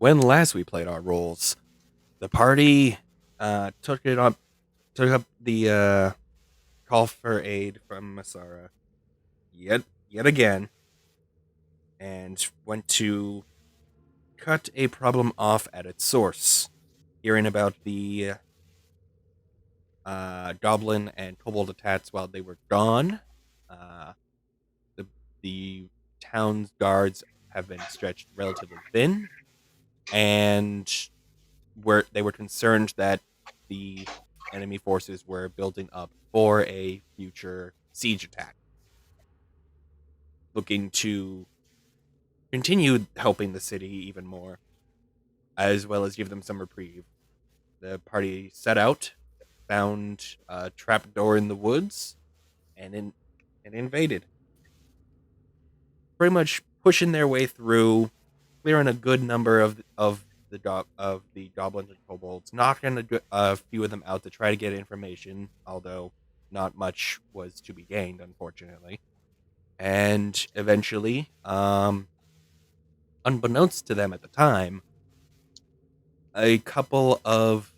When last we played our roles, the party took up the call for aid from Masara yet again, and went to cut a problem off at its source. Hearing about the goblin and kobold attacks while they were gone, uh, the the town's guards have been stretched relatively thin, and they were concerned that the enemy forces were building up for a future siege attack, looking to continue helping the city even more, as well as give them some reprieve. The party set out, found a trapdoor in the woods, and and invaded. Pretty much pushing their way through, clearing a good number of the goblins and kobolds, knocking a few of them out to try to get information, although not much was to be gained, unfortunately. And eventually, unbeknownst to them at the time, a couple of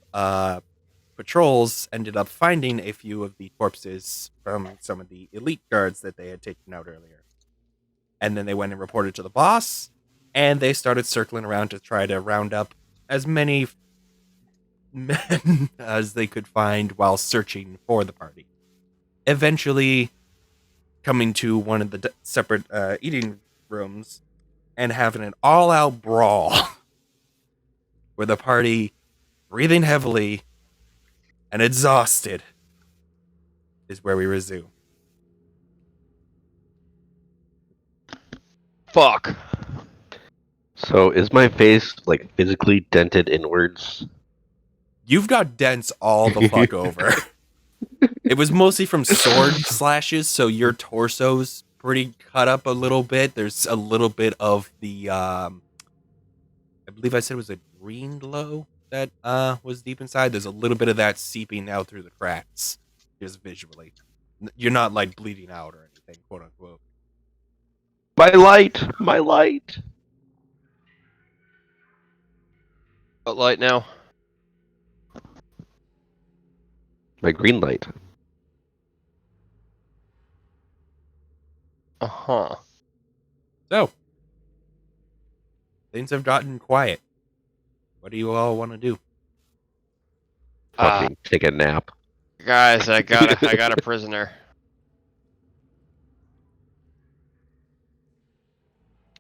patrols ended up finding a few of the corpses from some of the elite guards that they had taken out earlier. And then they went and reported to the boss, and they started circling around to try to round up as many men as they could find while searching for the party. Eventually, coming to one of the separate eating rooms and having an all-out brawl where the party, breathing heavily and exhausted, is where we resume. Fuck. So is my face like physically dented inwards? You've got dents all the fuck over. It was mostly from sword slashes, so your torso's pretty cut up a little bit. There's a little bit of the I believe I said it was a green glow that was deep inside. There's a little bit of that seeping out through the cracks, just visually. You're not like bleeding out or anything, quote unquote. My light! My light! What light now? My green light. Uh-huh. So, things have gotten quiet. What do you all want to do? Fucking take a nap. Guys, I got a prisoner.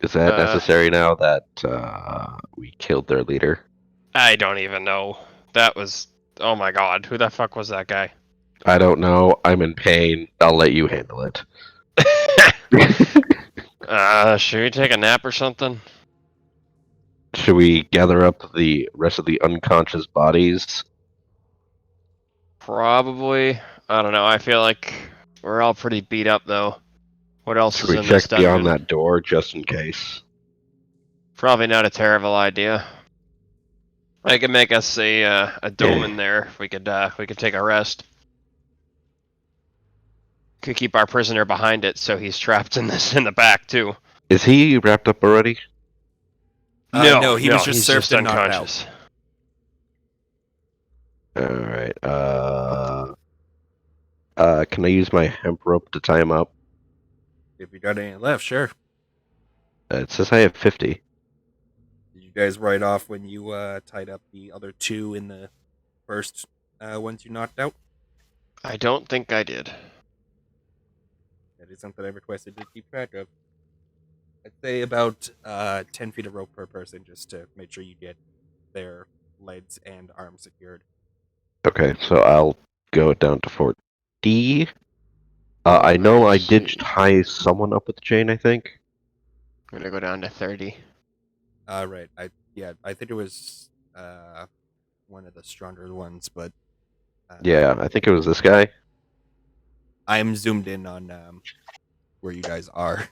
Is that necessary now that we killed their leader? I don't even know. That was... Oh my god, who the fuck was that guy? I don't know. I'm in pain. I'll let you handle it. Should we take a nap or something? Should we gather up the rest of the unconscious bodies? Probably. I don't know, I feel like we're all pretty beat up though. What else Should is we in this check beyond dungeon? that door just in case? Probably not a terrible idea. I could make us a dome in there. We could take a rest. Could keep our prisoner behind it, so he's trapped in the back too. Is he wrapped up already? No, he was just he's surfed and knocked out. unconscious. Alright, can I use my hemp rope to tie him up? If you got any left, sure. It says I have 50. Did you guys write off when you tied up the other two in the first ones you knocked out? I don't think I did. That is something I requested to keep track of. I'd say about 10 feet of rope per person just to make sure you get their legs and arms secured. Okay, so I'll go down to 40. I know I did tie someone up with the chain, I think. I'm gonna go down to 30. Right. I think it was one of the stronger ones, but Yeah, I think it was this guy. I'm zoomed in on where you guys are.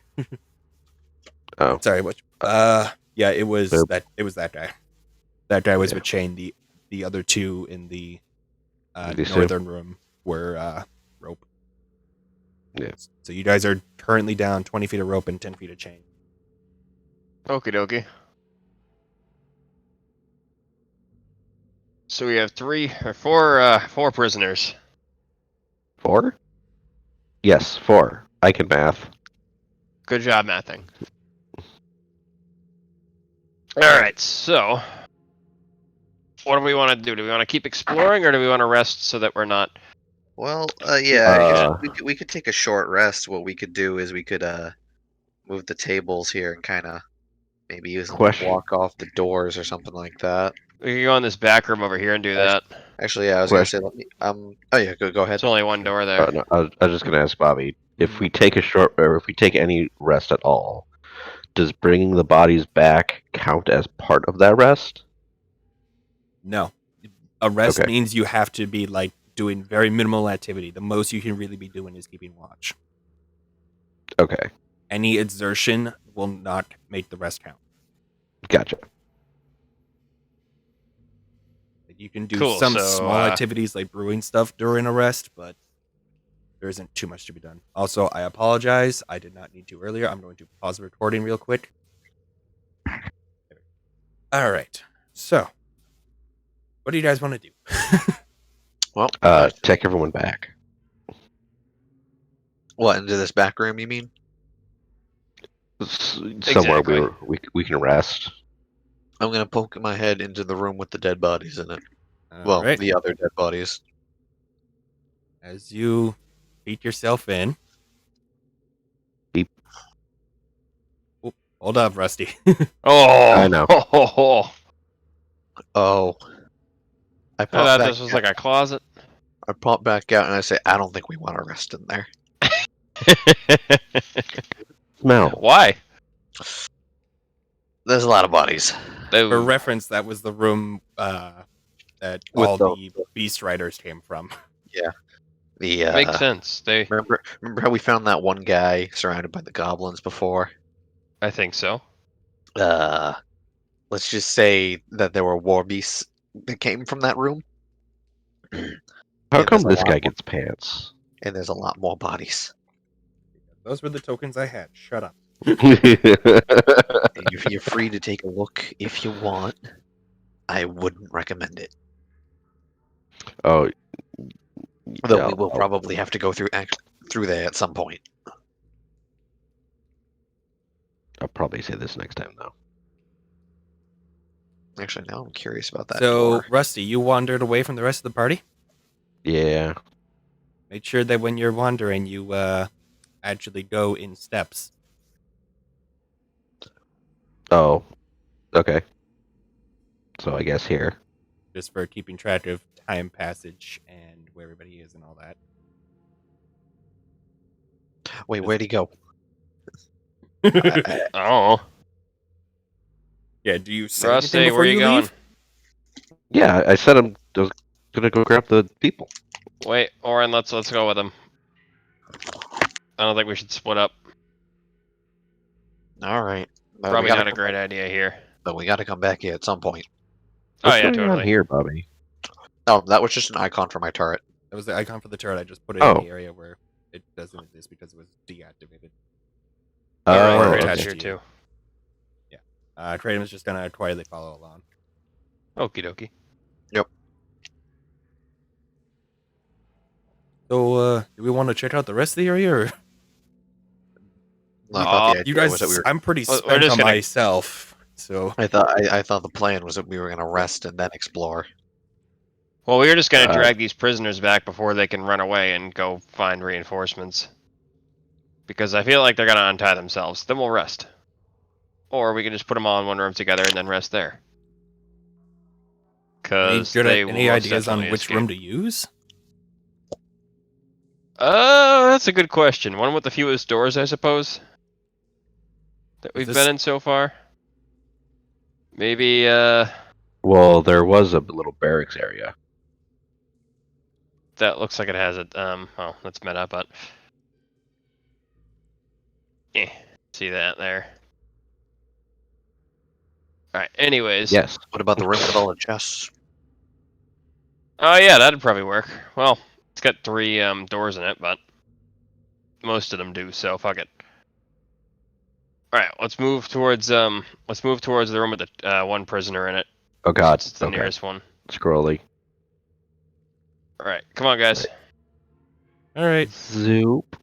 Oh, Sorry, which? Yeah, it was Boop. that. It was that guy. That guy was Yeah. with chain. The other two in the These two? northern room were rope. Yeah. So you guys are currently down 20 feet of rope and 10 feet of chain. Okie dokie. So we have four prisoners. 4? Yes, 4. I can math. Good job mathing. Alright, so what do we want to do? Do we want to keep exploring or do we want to rest so that we're not Well, Uh, we could take a short rest. What we could do is we could move the tables here and kind of maybe use them to Question. block off the doors or something like that. we can go in this back room over here and do that. Actually, yeah, I was Question. gonna say, oh yeah, go ahead. There's only one door there. No, I was just gonna ask Bobby if we take if we take any rest at all, does bringing the bodies back count as part of that rest? No. A rest Okay. means you have to be like doing very minimal activity. The most you can really be doing is keeping watch. Okay, Any exertion will not make the rest count. gotcha. Like, you can do Cool, some so, small activities like brewing stuff during a rest, but there isn't too much to be done. Also, I apologize. I did not need to earlier. I'm going to pause the recording real quick. All right. So, what do you guys want to do? Well, Take everyone back. what, into this back room? You mean? Somewhere Exactly. we can rest. I'm gonna poke my head into the room with the dead bodies in it. All Well, right. the other dead bodies. As you beat yourself in. Beep. Oop, hold up, Rusty. Oh, I know. Oh. I I pop thought back this was out. like a closet. I pop back out and I say, I don't think we want to rest in there. Smell. Why? There's a lot of bodies. For Oh, reference, that was the room that With all the- the Beast Riders came from. The makes sense. remember how we found that one guy surrounded by the goblins before? I think so. Let's just say that there were war beasts that came from that room. How Yeah, come there's a this lot guy more. gets pants? And there's a lot more bodies. Those were the tokens I had. Shut up. You're free to take a look if you want. I wouldn't recommend it. Oh, Though yeah, we will I'll- probably have to go through there at some point. I'll probably say this next time though. Actually, now I'm curious about that So, door. Rusty, you wandered away from the rest of the party? Yeah. Make sure that when you're wandering, you actually go in steps. Oh. Okay. So I guess here. Just for keeping track of time passage and where everybody is and all that. Wait, where'd he go? Oh, Yeah, do you say Rusty, anything before where you going? leave? Yeah, I said I was gonna go grab the people. Wait, Oren, let's go with him. I don't think we should split up. All right. But Probably we gotta not a great idea here. But we got to come back here at some point. Oh What's yeah, going on totally. here, Bobby? Oh, that was just an icon for my turret. That was the icon for the turret. I just put it Oh. in the area where it doesn't exist because it was deactivated. All right, Oh, Kratos attached here to you. too. Kratom is just gonna quietly follow along. Okie dokie. So, do we want to check out the rest of the area, or I thought the you idea guys? was that we were. I'm pretty We're spent just on gonna- myself, so I thought the plan was that we were gonna rest and then explore. Well, we were just gonna Uh, drag these prisoners back before they can run away and go find reinforcements. Because I feel like they're gonna untie themselves. Then we'll rest. Or we can just put them all in one room together and then rest there. any, Because good, they any will most ideas on definitely which escape. room to use? That's a good question. One with the fewest doors, I suppose. That we've this- been in so far. Maybe, Well, there was a little barracks area. that looks like it has it. Well, that's meta, but. See that there. Alright, anyways. Yes. What about the room with all the chests? Oh, yeah, that'd probably work. Well, it's got 3 doors in it, but. Most of them do, so fuck it. Alright, let's move towards the room with the one prisoner in it. Oh God. Since it's the Okay. nearest one. Scrolly. All right, come on, guys. All right. Zoop.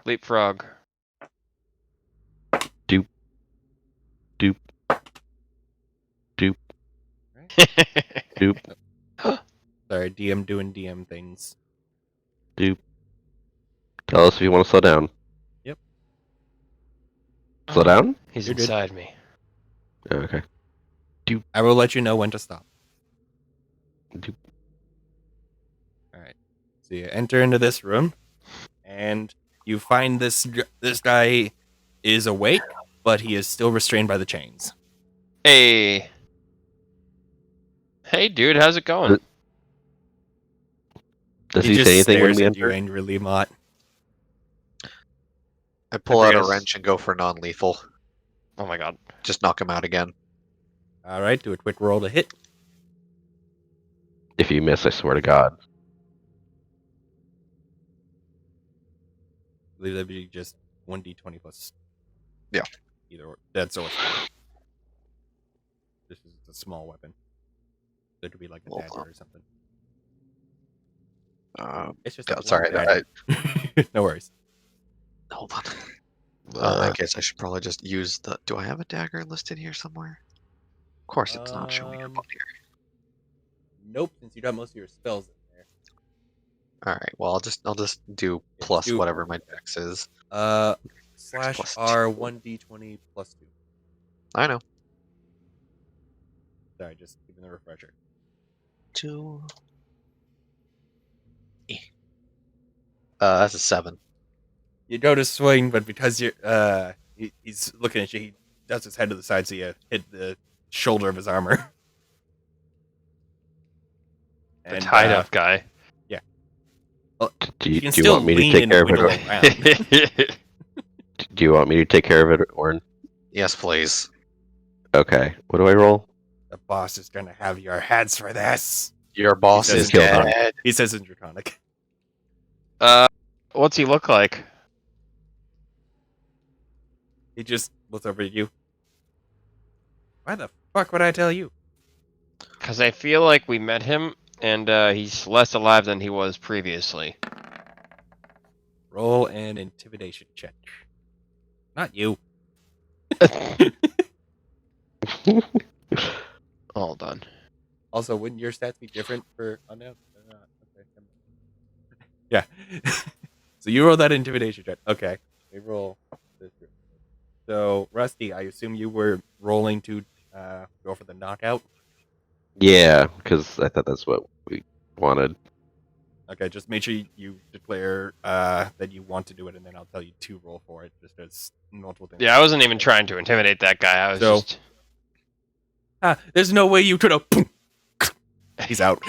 Leapfrog. Doop. Doop. Doop. Doop. Sorry, DM doing DM things. Doop. Tell us if you want to slow down. Yep. Slow down? He's You're good. inside me. Okay. I will let you know when to stop. Doop. All right. So you enter into this room, and you find this guy is awake, but he is still restrained by the chains. Hey. Hey, dude, how's it going? Does he say anything when stares we at you enter? angrily, Mott. I pull out a forget- wrench and go for non-lethal. Oh my god. Just knock him out again. All right, do a quick roll to hit. If you miss, I swear to God. I believe that'd be just 1d20 plus. Yeah. Either or. That's always fine. This is a small weapon. That could be like a Well, dagger or something. It's just. Yeah, a sorry. blunt dagger. No worries. Hold on. In that case, I should probably just use the. Do I have a dagger listed here somewhere? Of course, it's not showing up on here. Nope, since you got most of your spells in there. All right. Well, I'll just do Yeah, plus do- whatever my dex is. Slash plus R 2. 1d20 plus 2. I know. Sorry, just giving the refresher. 2. That's a 7. You go to swing, but because you're he's looking at you, he does his head to the side, so you hit the shoulder of his armor. The tied up guy. Do You you, can do you still want me to lean take and care of wiggle it? around. Do you want me to take care of it, Orin? Yes, please. Okay. What do I roll? The boss is gonna have your heads for this. Your boss says is in Draconic. dead. He says in Draconic. What's he look like? He just looks over at you. Why the fuck would I tell you? Because I feel like we met him, and he's less alive than he was previously. Roll an intimidation check. Not you. All done. Also, wouldn't your stats be different for unknown? Okay. Yeah. So you roll that intimidation check. Okay. We roll this. So Rusty, I assume you were rolling to go for the knockout. Yeah, because I thought that's what we wanted. Okay, just make sure you declare that you want to do it, and then I'll tell you to roll for it. Just as multiple things. Yeah, I wasn't even trying to intimidate that guy. I was So- just. There's no way you could have. He's out.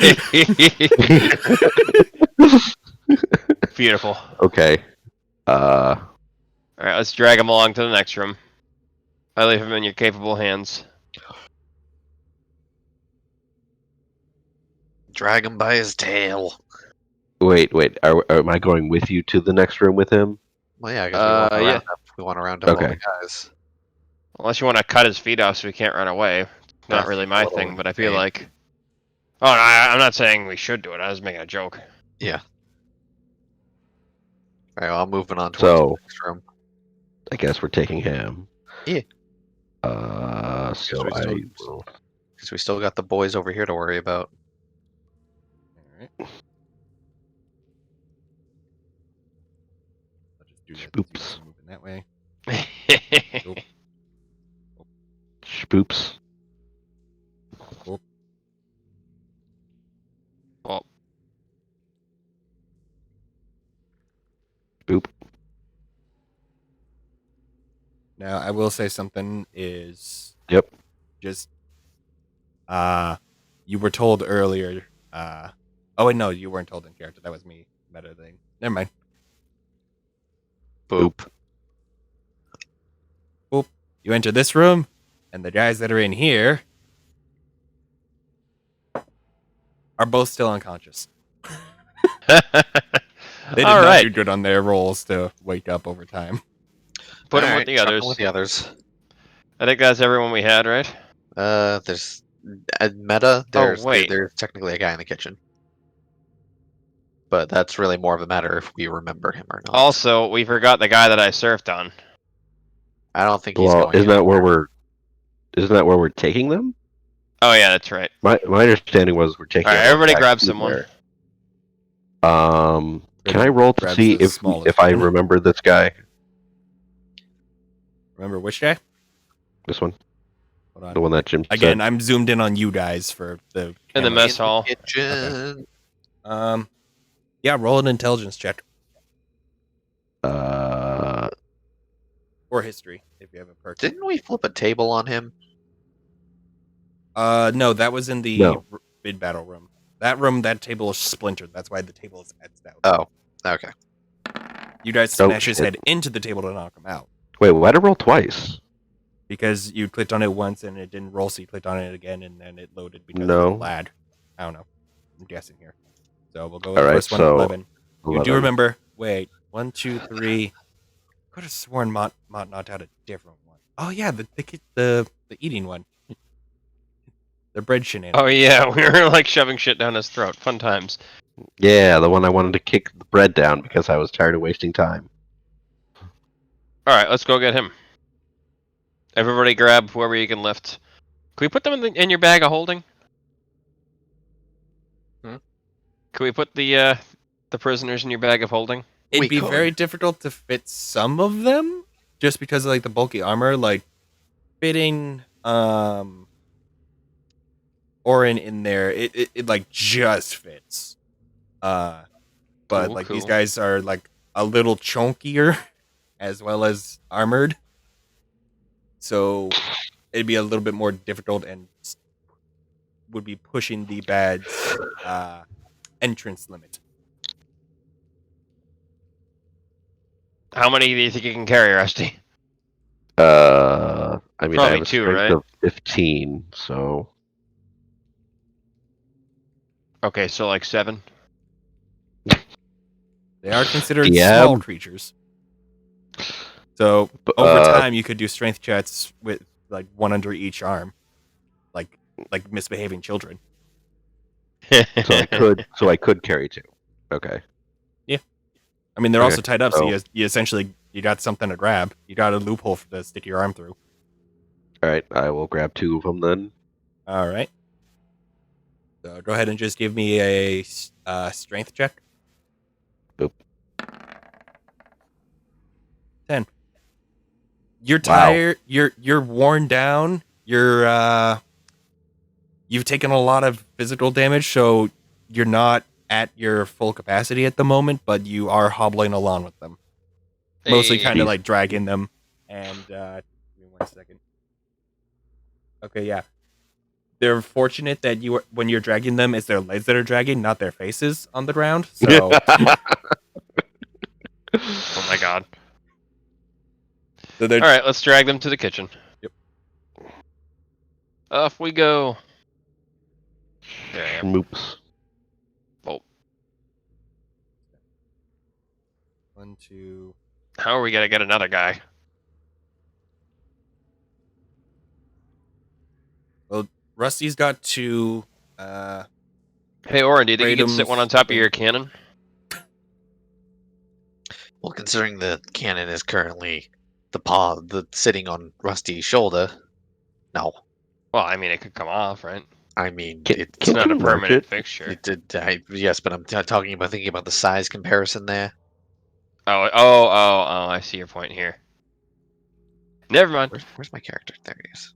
Beautiful. Okay. Alright, let's drag him along to the next room. I leave him in your capable hands. Drag him by his tail. Wait. Am I going with you to the next room with him? Well, yeah, because yeah. we want to round up all Okay. the guys. Unless you want to cut his feet off so he can't run away. Not That's really a my little thing, but I feel insane. like. Oh, no, I'm not saying we should do it. I was making a joke. All right, well, I'm moving on towards So- the next room. I guess we're taking him. Yeah. So we I still- will. Because we still got the boys over here to worry about. Alright. I'll just do that. Oops. since you're moving that way. Spoops. Well, Boop. Now, I will say something is. Yep. Just. You were told earlier. Oh, wait, no, you weren't told in character. That was me. Meta thing. Never mind. Boop. You enter this room, and the guys that are in here are both still unconscious. They did All not right. do good on their rolls to wake up over time. Put him All with the chuck 'em others. With the others. I think that's everyone we had, right? There's meta. wait. There's technically a guy in the kitchen, but that's really more of a matter if we remember him or not. Also, we forgot the guy that I surfed on. I don't think he's Well, going. isn't that where anywhere. isn't that where we're taking them? Oh yeah, that's right. My understanding was we're taking. All right, them everybody back grab to someone. there. Can I roll to Grabs see the if smallest I one. remember this guy? Remember which guy? This one, Hold on. the one that Jim Again, said. I'm zoomed in on you guys for the In the camera. mess hall. Kitchen. Yeah, roll an intelligence check Uh, or history if you have a perk. Didn't we flip a table on him? No, that was in the No. mid battle room. That table is splintered. That's why the table is edged out. Oh, okay. You guys Oh, smash his shit. head into the table to knock him out wait, why'd I roll twice? because you clicked on it once and it didn't roll, so you clicked on it again and then it loaded because of No. the lag. I don't know. I'm guessing here. So we'll go with All the right, first one, so 11. You do 11. remember? Wait, 1, 2, 3. Could have sworn Mott knocked out a different one. Oh yeah, the eating one. The bread shenanigans. Oh yeah, we were like shoving shit down his throat. Fun times. Yeah, the one I wanted to kick the bread down because I was tired of wasting time. All right, let's go get him. Everybody grab whoever you can lift. Can we put them in your bag of holding? Hmm? Can we put the prisoners in your bag of holding? It'd We be could. very difficult to fit some of them, just because of like the bulky armor. Like fitting Orin in there, it like just fits. But Cool, like these cool. guys are like a little chunkier, as well as armored, so it'd be a little bit more difficult and would be pushing the bad's entrance limit. How many do you think you can carry, Rusty? I mean, I Probably have a two, strength right? of 15, so Okay, so like 7. They are considered Yeah. small creatures. So over time, you could do strength checks with like one under each arm, like misbehaving children. so I could carry 2. Okay. I mean, they're Okay, also tied up, so so- you essentially you got something to grab. You got a loophole to stick your arm through. All right, I will grab 2 of them then. All right. So go ahead and just give me a strength check. Boop. 10. You're Wow. tired. You're worn down. You've taken a lot of physical damage, so you're not at your full capacity at the moment, but you are hobbling along with them. Mostly Hey. kind of like dragging them. And give me 1 second. Okay, yeah. They're fortunate that when you're dragging them, it's their legs that are dragging, not their faces on the ground. So Oh my god. they're All right, let's drag them to the kitchen. Yep. Off we go. There I am. Schmoops. 1, 2. How are we gonna get another guy? Rusty's got 2. Hey, Orin, do you think you can sit Kratom's one on top of thing. your cannon? Well, considering the cannon is currently the sitting on Rusty's shoulder, no. Well, I mean, it could come off, right? I mean, Can- it's It's not a you march permanent it? fixture. yes, but I'm thinking about the size comparison there. Oh, I see your point here. Never mind. Where's my character? There he is.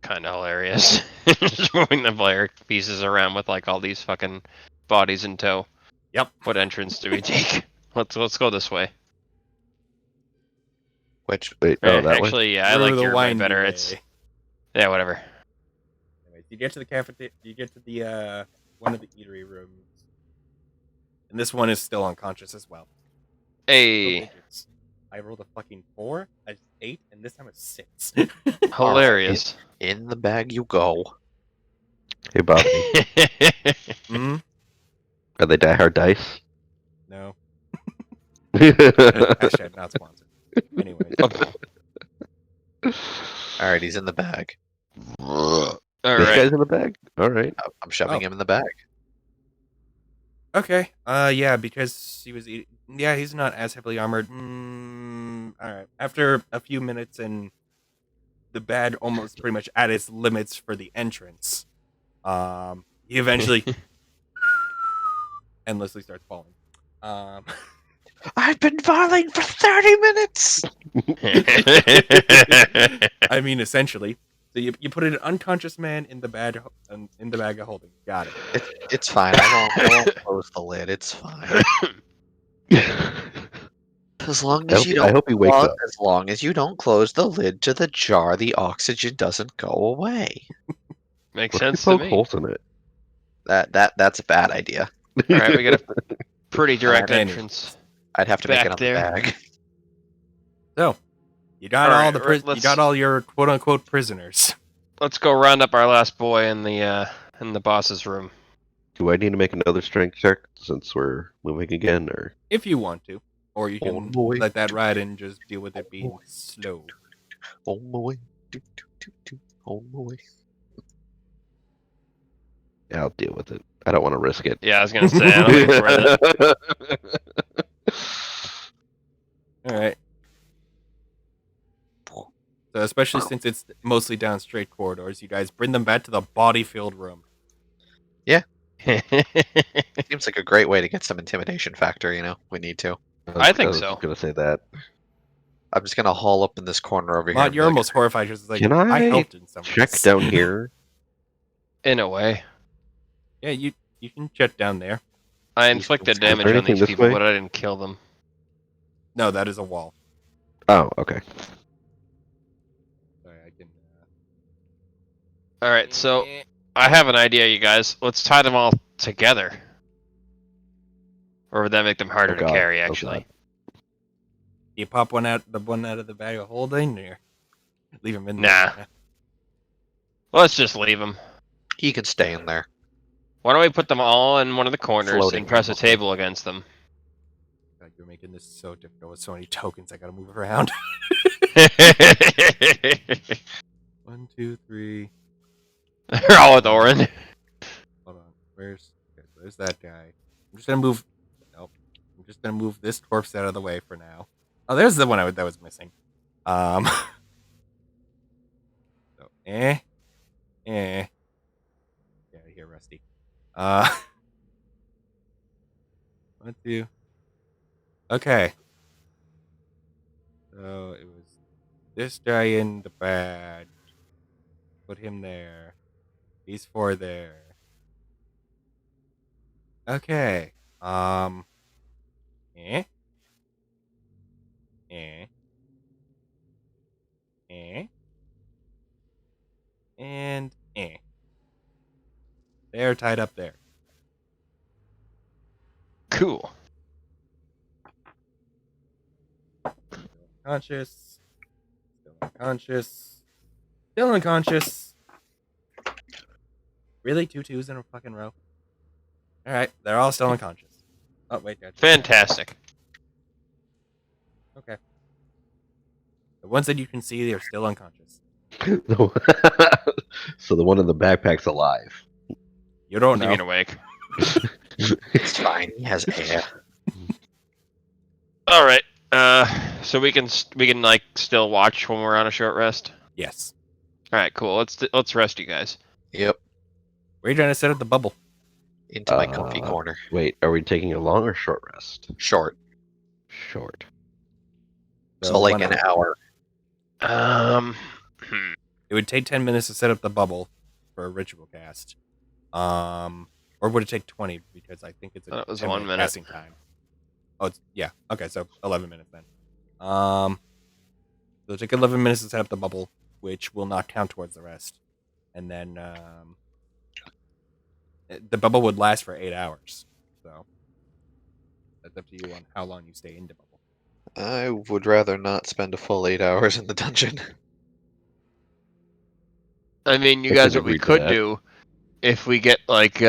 Kind of hilarious. Just moving the player pieces around with like all these fucking bodies in tow. Yep. What entrance do we take? Let's go this way. Which Wait, Eh, that way? actually, yeah, I Through like the your way windy better. way. It's yeah, whatever. Anyways, you get to the cafeteria. You get to the one of the eatery rooms, and this one is still unconscious as well. Go Hey, digits. I rolled a fucking 4, a 8, and this time a 6. hilarious. in the bag you go. Hey, Bobby. Hmm? Are they Die Hard dice? No. Hashtag not sponsored. Anyways. Alright, he's in the bag. All This right. guy's in the bag. All right. I'm shoving Oh. him in the bag. Okay. Yeah, because he was eating. Yeah, he's not as heavily armored. All right. After a few minutes and the bed almost pretty much at its limits for the entrance, he eventually endlessly starts falling. I've been falling for 30 minutes! I mean, essentially. So you put an unconscious man in the bag of holding. Got it. It's fine. I won't close the lid. It's fine. As long as you don't. I hope he wakes up. As long as you don't close the lid to the jar, the oxygen doesn't go away. Makes What if we sense to poke me. holes in it? That's a bad idea. All right, we got a pretty direct Alright, entrance. I'd have to Back make it on there. the bag. So you got All all right, the let's- you got all your quote unquote prisoners. Let's go round up our last boy in the boss's room. Do I need to make another strength check since we're moving again, or If you want to. Or you Oh, can boy. let that ride and just deal with it being slow. Oh my way. Do, do, do, do. Oh my way. yeah, I'll deal with it. I don't want to risk it. Yeah, I was gonna say. I don't think it's worth it. Alright. So especially since it's mostly down straight corridors, you guys bring them back to the body filled room. Seems like a great way to get some intimidation factor, you know? We need to. I think was so. just gonna say that. I'm just gonna haul up in this corner over here. Mod, and be you're like, almost horrified. Just like, Can I I helped in some Check ways. down here. In a way, Yeah, you can check down there. I inflicted Is there damage on anything these this people, way? but I didn't kill them. No, that is a wall. Oh, okay. Sorry, I can. All right, so I have an idea, you guys. Let's tie them all together. Or would that make them harder Oh, to God. carry? Oh, Actually, You pop one out of the bag of holding, or leave him in Nah. there. let's just leave them. he can stay in there. Why don't we put them all in one of the corners Floating and press a people. table against them? God, you're making this so difficult with so many tokens. I gotta move around. 1, 2, 3. They're all with Orin. Hold on. Where's that guy? I'm just gonna move. Nope. I'm just gonna move this corpse out of the way for now. Oh, there's the one that was missing. So, Get out of here, Rusty. 1, 2. Okay. So it was this guy in the bag. Put him there. These 4 there. Okay. Eh. And they're tied up there. Cool. Conscious. Still unconscious. Still unconscious. Really? 2 twos in a fucking row? Alright, they're all still unconscious. Oh, wait, gotcha. Fantastic. Okay. The ones that you can see, they're still unconscious. So the one in the backpack's alive. You don't You know. mean awake? It's fine. He has air. All right. So we can like still watch when we're on a short rest. Yes. All right, cool. Let's rest, you guys. Yep. Where are you trying to set up the bubble? Into my comfy Uh, corner. Wait, are we taking a long or short rest? Short. Short. So like 1 an hour. hour. It would take 10 minutes to set up the bubble for a ritual cast. Or would it take 20? Because I think it's a That was 10 1 minute. passing time. Oh, yeah. Okay, so 11 minutes then. So it'll take 11 minutes to set up the bubble, which will not count towards the rest. And then the bubble would last for 8 hours. So that's up to you on how long you stay in the bubble. I would rather not spend a full 8 hours in the dungeon. I mean, you I guys, can what we agree to could that. do, if we get like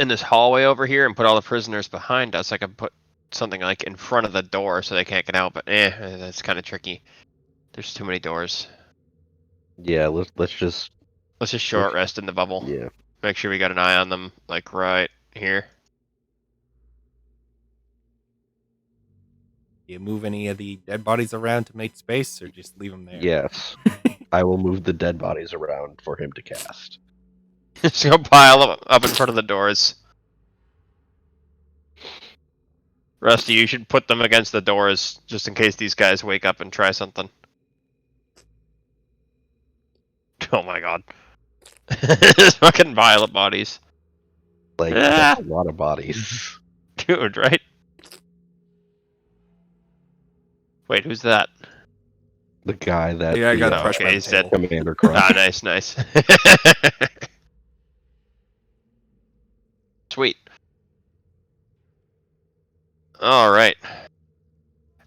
in this hallway over here and put all the prisoners behind us, I could put something like in front of the door so they can't get out. But that's kind of tricky. There's too many doors. Yeah, let's just Let's just short rest in the bubble. yeah. Make sure we got an eye on them, like right here. Do you move any of the dead bodies around to make space, or just leave them there? Yes. I will move the dead bodies around for him to cast. Just go pile them up in front of the doors. Rusty, you should put them against the doors just in case these guys wake up and try something. Oh my god. This fucking pile of bodies. Like Ah. that's a lot of bodies. Dude, right? Wait, who's that? The guy that Yeah, I got the, crushed by okay, the he's dead. table. Commander Crunch. Ah, nice, nice. Sweet. Alright.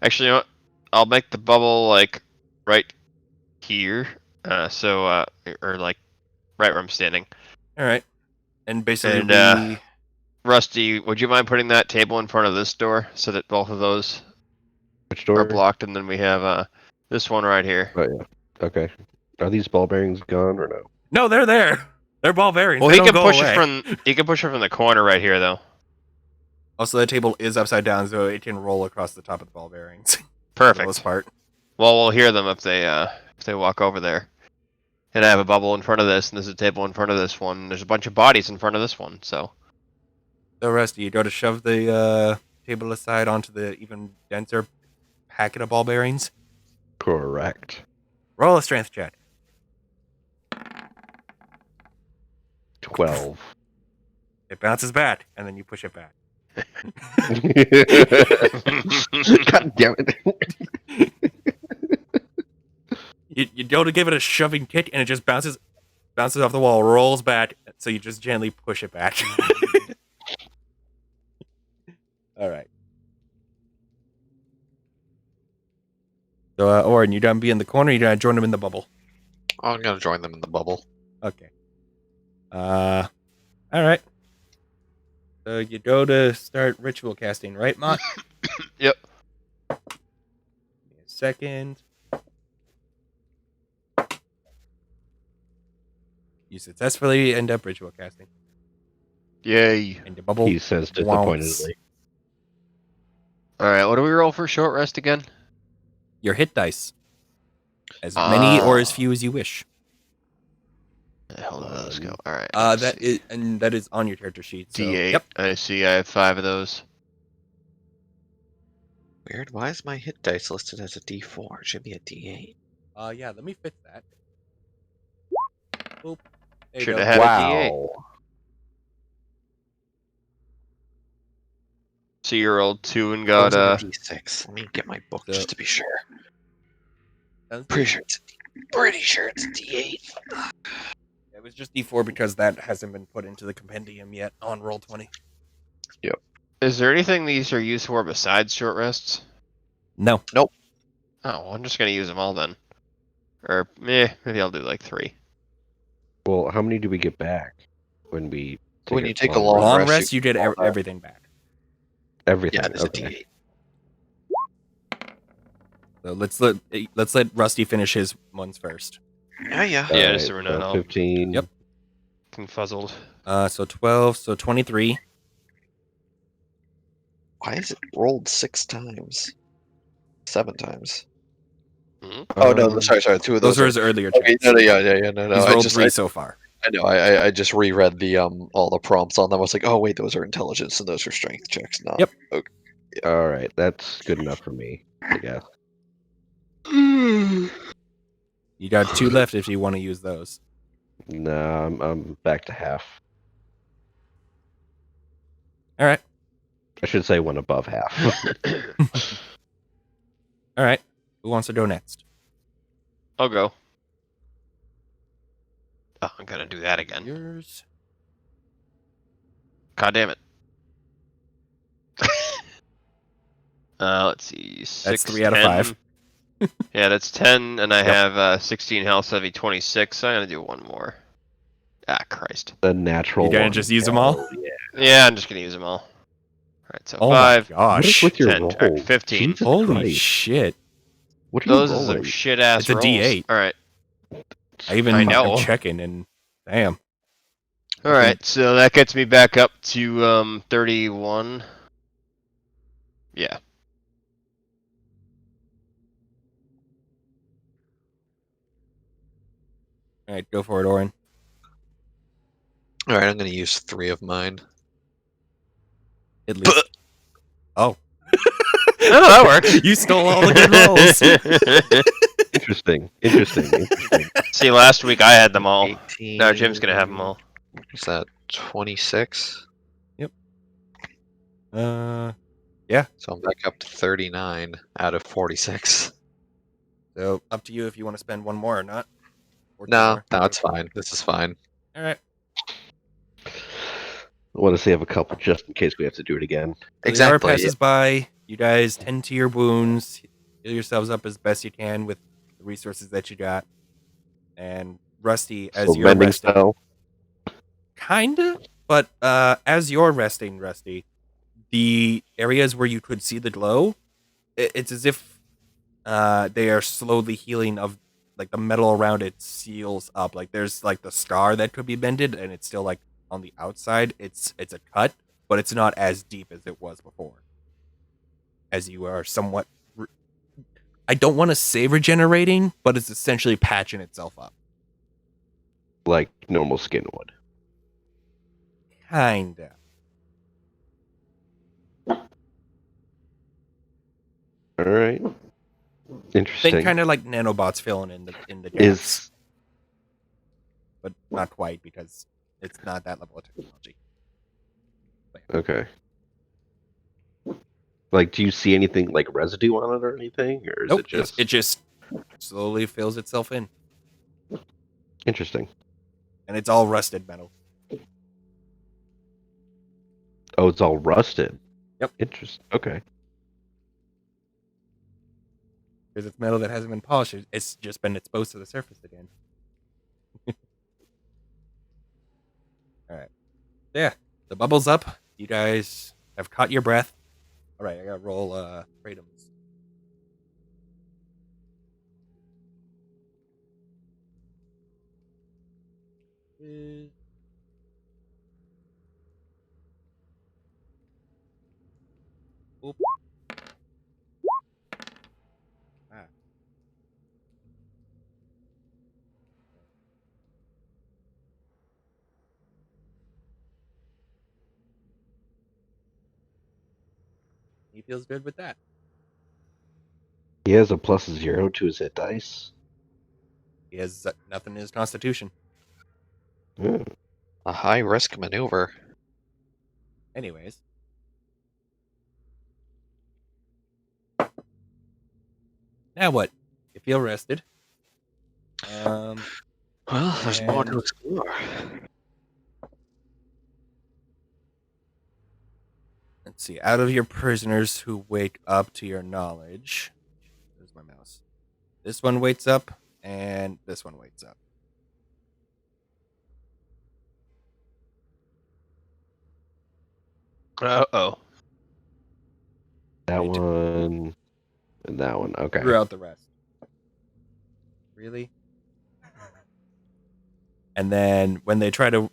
Actually, you know what? I'll make the bubble, like, right here. Or like, right where I'm standing. All right. And basically, And, Rusty, would you mind putting that table in front of this door so that both of those Which door? are blocked, and then we have this one right here. Oh yeah. Okay. Are these ball bearings gone or no? no, they're there. They're ball bearings. Well, They he don't can go push away. it from the corner right here, though. Also, the table is upside down, so it can roll across the top of the ball bearings. For the Perfect. most part. Well, we'll hear them if they walk over there. And I have a bubble in front of this, and there's a table in front of this one. And there's a bunch of bodies in front of this one. So So, Rusty, you go to shove the table aside onto the even denser packet of ball bearings. Correct. Roll a strength check. 12. It bounces back, and then you push it back. God damn it. You go to give it a shoving kick, and it just bounces off the wall, rolls back, so you just gently push it back. All right. So, Orin, you done be in the corner? You gonna join them in the bubble? I'm gonna join them in the bubble. Okay. All right. So you go to start ritual casting, right, Mott? Yep. Give me a second. You successfully end up ritual casting. Yay! And the bubble. He says disappointedly. All right, what do we roll for short rest again? Your hit dice. As many or as Ah. few as you wish. Hold on, let's go. All right. That is on your character sheet. So, D8. Yep. I see. I have 5 of those. Weird. Why is my hit dice listed as a D4? It should be a D8. Yeah. Let me fix that. Boop. There you Should go. have had a D8. Wow. So you rolled 2 and Or got was it a D6? Let me get my book So- just to be sure. Sounds Pretty good. sure it's a D8. It was just D4 because that hasn't been put into the compendium yet on Roll20. Is there anything these are used for besides short rests? No. Oh, well, I'm just gonna use them all then. Or maybe I'll do like 3. Well, how many do we get back when we When you take a long Long rest, rest, you get all that. everything back. Everything. Yeah, it is a okay. D8. So let's let Rusty finish his ones first. Yeah. Yeah, Alright, just so we're not all 15. Yep. confuzzled. So 12, so 23. Why is it rolled 6 times? 7 times. Oh No, sorry. 2 of Those those. are his earlier Okay, checks. no, no. He's I rolled just, 3 so far. I know. I just reread the all the prompts on them. I was like, oh wait, those are intelligence and those are strength checks. No. Yep. Okay. All right, that's good enough for me, I guess. You got 2 left if you want to use those. No, I'm back to half. All right. I should say one above half. All right. Who wants to go next? I'll go. Oh, I'm gonna do that again. Yours. God damn it. Let's see. That's 6, 3 out of 10. 5. Yeah, that's 10, and I Yep. have 16 health, so that'd be 26. So I'm gonna do one more. Ah, Christ. The natural. You gonna one. just use them all? Oh, yeah. Yeah, I'm just gonna use them all. Alright, so Oh 5, my What is gosh! with your 10, alright, roll? 15. Jesus Holy Christ. shit! What are you Those are some rolling? shit ass It's a rolls. D8. Alright. I even I I'm know. checking and damn. Alright, so that gets me back up to 31. Yeah. All right, go for it, Orin. All right, I'm gonna use 3 of mine. At least. Oh. Oh, that works. You stole all the good rolls. Interesting. Interesting. See, last week I had them all. 18. Now Jim's gonna have them all. Is that 26? So I'm back up to 39 out of 46. So up to you if you want to spend one more or not. Or two No, more. no, it's fine. This is fine. All right. I want to save a couple just in case we have to do it again. The hour Exactly. passes by. You guys tend to your wounds, heal yourselves up as best you can with the resources that you got. And Rusty, as So you're mending resting, spell. kinda, but as you're resting, Rusty, the areas where you could see the glow, it's as if they are slowly healing. Of like the metal around it seals up. Like there's like the scar that could be mended, and it's still like on the outside. It's a cut, but it's not as deep as it was before. As you are somewhat, I don't want to say regenerating, but it's essentially patching itself up. Like normal skin would. Kinda. All right. Interesting. Think kind of like nanobots filling in the gaps, Is but not quite because it's not that level of technology. okay. Like, do you see anything like residue on it or anything, or is Nope, it just it just slowly fills itself in, interesting? and it's all rusted metal. Oh, it's all rusted. Yep. Interesting. Okay. Because it's metal that hasn't been polished. It's just been exposed to the surface again. All right. Yeah, the bubble's up. You guys have caught your breath. All right, I gotta roll Kratom's. Oop. Ah. He feels good with that. He has a +0 to his hit dice. He has nothing in his constitution. Hmm. A high risk maneuver. Anyways. Now what? You feel rested. Well, there's more to And- explore. Let's see. Out of your prisoners who wake up to your knowledge, there's my mouse. This one wakes up, and this one wakes up. Uh-oh. That Me too. one and that one. Okay. Throughout the rest. Really? And then when they try to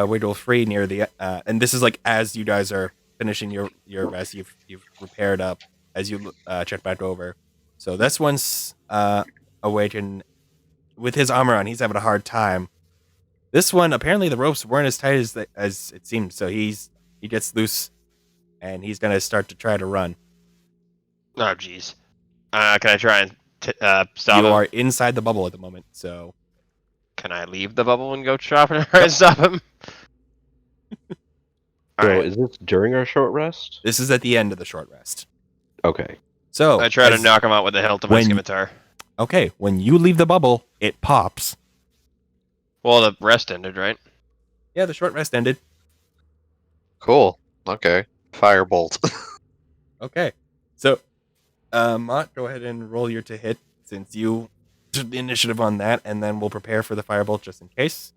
wiggle free near the and this is like as you guys are finishing your rest, you've repaired up as you check back over. So this one's awakened with his armor on. He's having a hard time. This one apparently the ropes weren't as tight as it seemed, so he gets loose, and he's gonna start to try to run. Oh, jeez. Can I try and stop You him? are inside the bubble at the moment, so Can I leave the bubble and go try and stop him? So Alright. is this during our short rest? this is at the end of the short rest. Okay. So I try to as- knock him out with the hilt of my when- scimitar. Okay, when you leave the bubble, it pops. Well, the rest ended, right? Yeah, the short rest ended. Cool. Okay. Firebolt. Okay, so Mott, go ahead and roll your to hit since you took the initiative on that, and then we'll prepare for the firebolt just in case.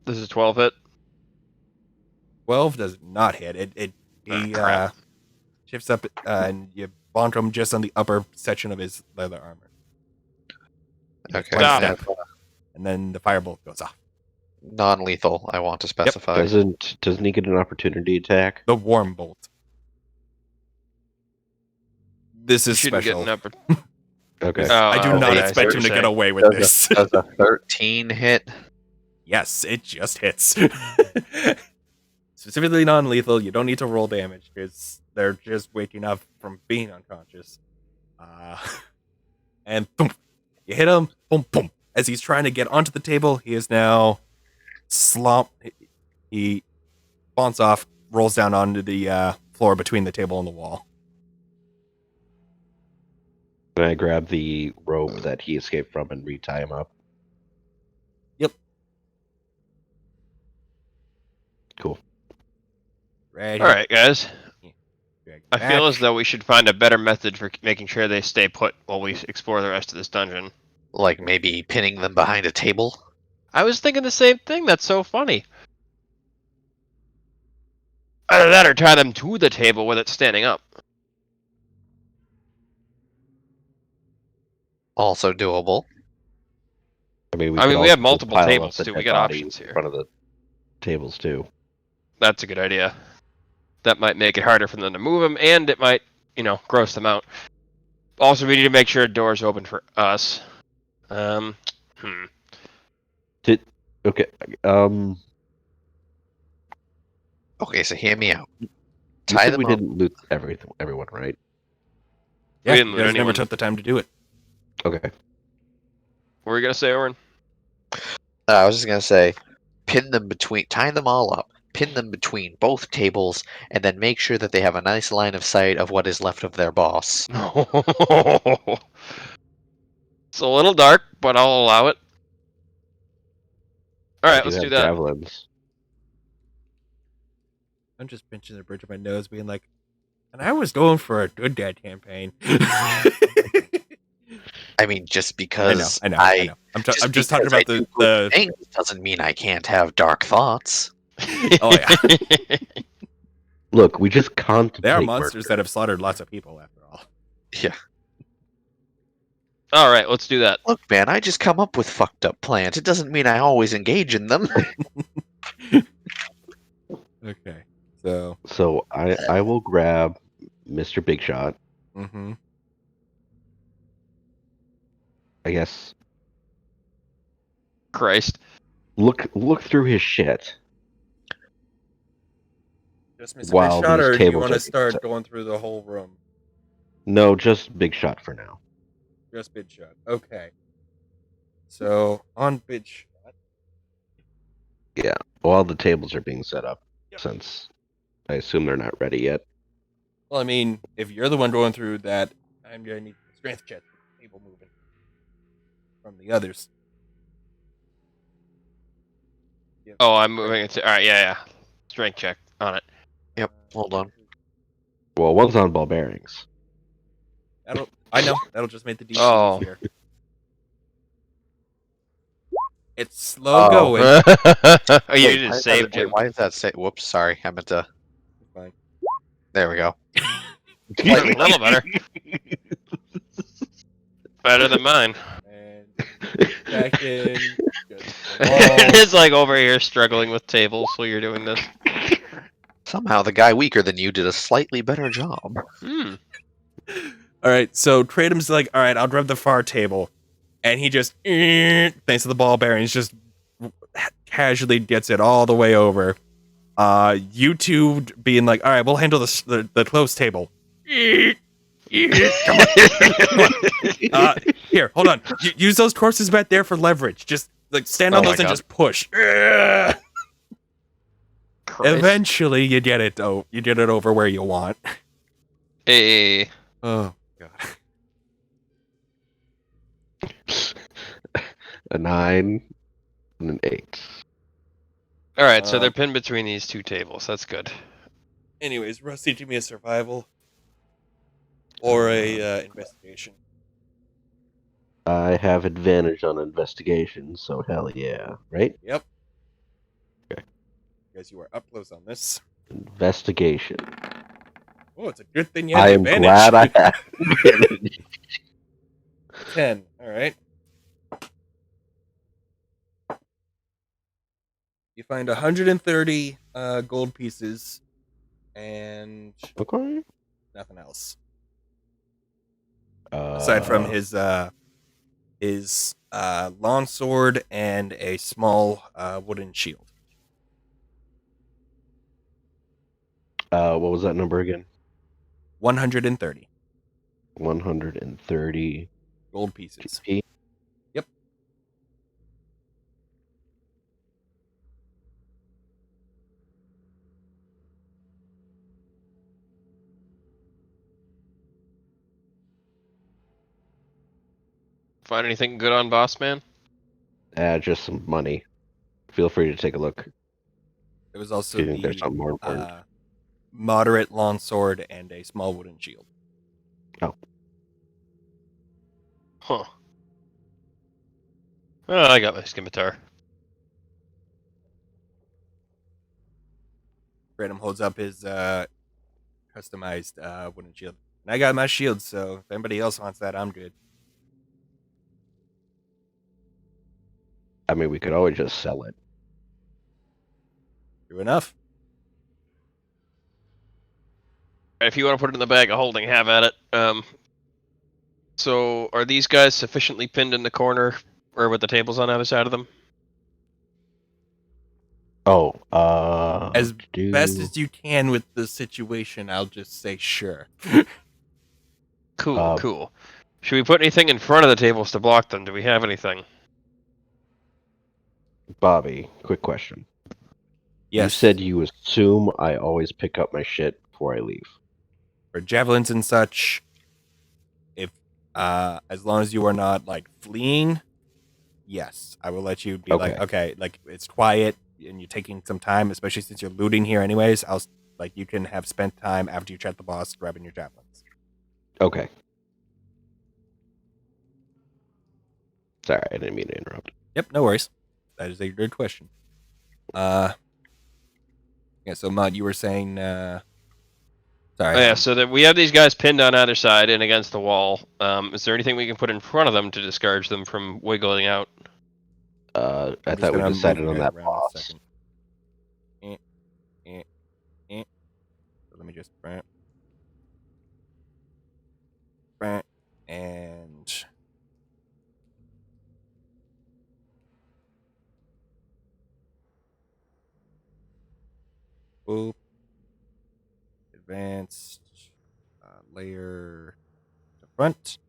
This is 12 hit. 12 does not hit. He crap. shifts up and you bonk him just on the upper section of his leather armor. Okay. One Stop. step, and then the firebolt goes off. Non-lethal. I want to specify. Doesn't he get an opportunity attack? The warm bolt. This You is shouldn't special. get an upper. Okay. I do not okay, I see expect what him you're to get saying. away with this. Does a 13 hit? Yes, it just hits. Specifically non-lethal. You don't need to roll damage because they're just waking up from being unconscious. And boom, you hit him. Boom, boom. As he's trying to get onto the table, he is now slumped. He bounces off, rolls down onto the floor between the table and the wall. And I grab the rope that he escaped from and retie him up. Yep. Cool. Right. All right, guys. Drag I feel back. as though we should find a better method for making sure they stay put while we explore the rest of this dungeon. Like maybe pinning them behind a table? I was thinking the same thing. That's so funny. Either that or tie them to the table with it standing up. Also doable. I mean, I mean, could we have also multiple pile up tables, the too. dead We got bodies options here. in front of the tables too. That's a good idea. That might make it harder for them to move them, and it might, gross them out. Also, we need to make sure a door's open for us. Okay. Okay, so hear me out. You Tie said them we up. didn't loot everyone, right? Yeah, didn't you loot guys never anyone. took the time to do it. Okay. What were you gonna say, Oren? I was just gonna say, tie them all up, pin them between both tables, and then make sure that they have a nice line of sight of what is left of their boss. It's a little dark, but I'll allow it. All I right, let's have do that. javelins. I'm just pinching the bridge of my nose, being like, and I was going for a good dad campaign. I mean, just because I know. I'm just because talking I about do the good things doesn't mean I can't have dark thoughts. Oh, yeah. Look, we just contemplate. There are monsters murder. that have slaughtered lots of people, after all. Yeah. All right, let's do that. Look, man, I just come up with fucked up plans. It doesn't mean I always engage in them. Okay. So, So I will grab Mr. Big Shot. mm-hmm. I guess Christ. look through his shit. Just Mr. While Big Shot, these or do you tables want to are start set. going through the whole room? No, just Big Shot for now. Just Big Shot. Okay. So, on Big Shot. While the tables are being set up, Yep. since I assume they're not ready yet. Well, I mean, if you're the one going through that, I'm going to need a strength check to keep people moving from the others. Yep. Oh, I'm moving it to. All right, yeah. Strength check on it. Yep, hold on. Well, one's on ball bearings. I know. That'll just make the DC Oh. easier. It's slow going. Oh, you Wait, did why a is save, that- Jim. Why does that say? Whoops, sorry. I meant to. Fine. There we go. A little better. Better than mine. And back in. It is like over here struggling with tables while you're doing this. Somehow the guy weaker than you did a slightly better job. Hmm. All right, so Kratom's like, all right, I'll grab the far table. And he just, thanks to the ball bearings, just casually gets it all the way over. You two being like, all right, we'll handle the close table. Come on. Here, hold on. Use those corpses back there for leverage. Just like stand on Oh my those and God. just push. Christ. Eventually, you get it. Oh, you get it over where you want. Hey. Oh God. A 9 and an 8. All right, so Uh, they're pinned between these two tables. That's good. Anyways, Rusty, give me a survival or a investigation. I have advantage on investigation, so hell yeah, right? Yep. Okay. You because you are up close on this. Investigation. Oh, it's a good thing you have I the am advantage. glad I have. 10. All right. You find 130 gold pieces and Okay. nothing else aside from his long sword and a small wooden shield. What was that number again? 130 130 gold pieces. GP. Yep. Find anything good on Boss Man? Just some money. Feel free to take a look There was if also you think there's the something more important. moderate long sword and a small wooden shield. Huh. Oh, I got my scimitar. Random holds up his customized wooden shield. And I got my shield, so if anybody else wants that, I'm good. I mean, we could always just sell it. True enough. If you want to put it in the bag of holding, have at it. So are these guys sufficiently pinned in the corner, or with the tables on either side of them? Oh, As best as you can with the situation, I'll just say sure. Cool, cool. Should we put anything in front of the tables to block them? Do we have anything? Bobby, quick question. Yes. You said you assume I always pick up my shit before I leave. For javelins and such, if as long as you are not like fleeing, yes, I will let you be like, okay, like it's quiet and you're taking some time, especially since you're looting here anyways. I'll like you can have spent time after you chat the boss grabbing your javelins. Okay. Sorry, I didn't mean to interrupt. Yep, no worries. That is a good question. Yeah, so Mud, you were saying sorry. Oh, yeah, so that we have these guys pinned on either side and against the wall. Is there anything we can put in front of them to discourage them from wiggling out? I I'm just thought we gonna decided move on you that around a boss. second. So let me just and boop, advanced layer to front.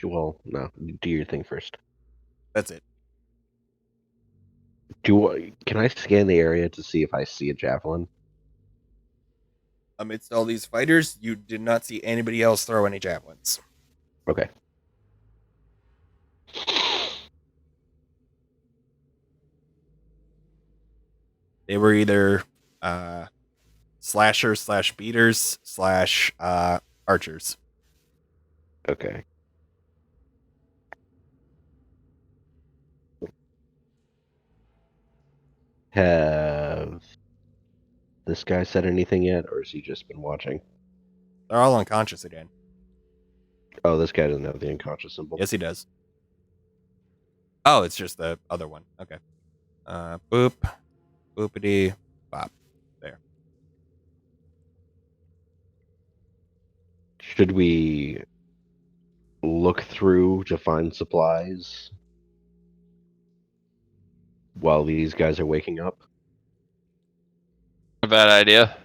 Well, no. Do your thing first. That's it. Can I scan the area to see if I see a javelin? Amidst all these fighters, you did not see anybody else throw any javelins. Okay. They were either slashers / beaters / archers. Okay. Have this guy said anything yet, or has he just been watching? They're all unconscious again. Oh, this guy doesn't have the unconscious symbol. Yes, he does. Oh, it's just the other one. Okay. Boop. Boopity. Bop. There. Should we look through to find supplies while these guys are waking up? A bad idea.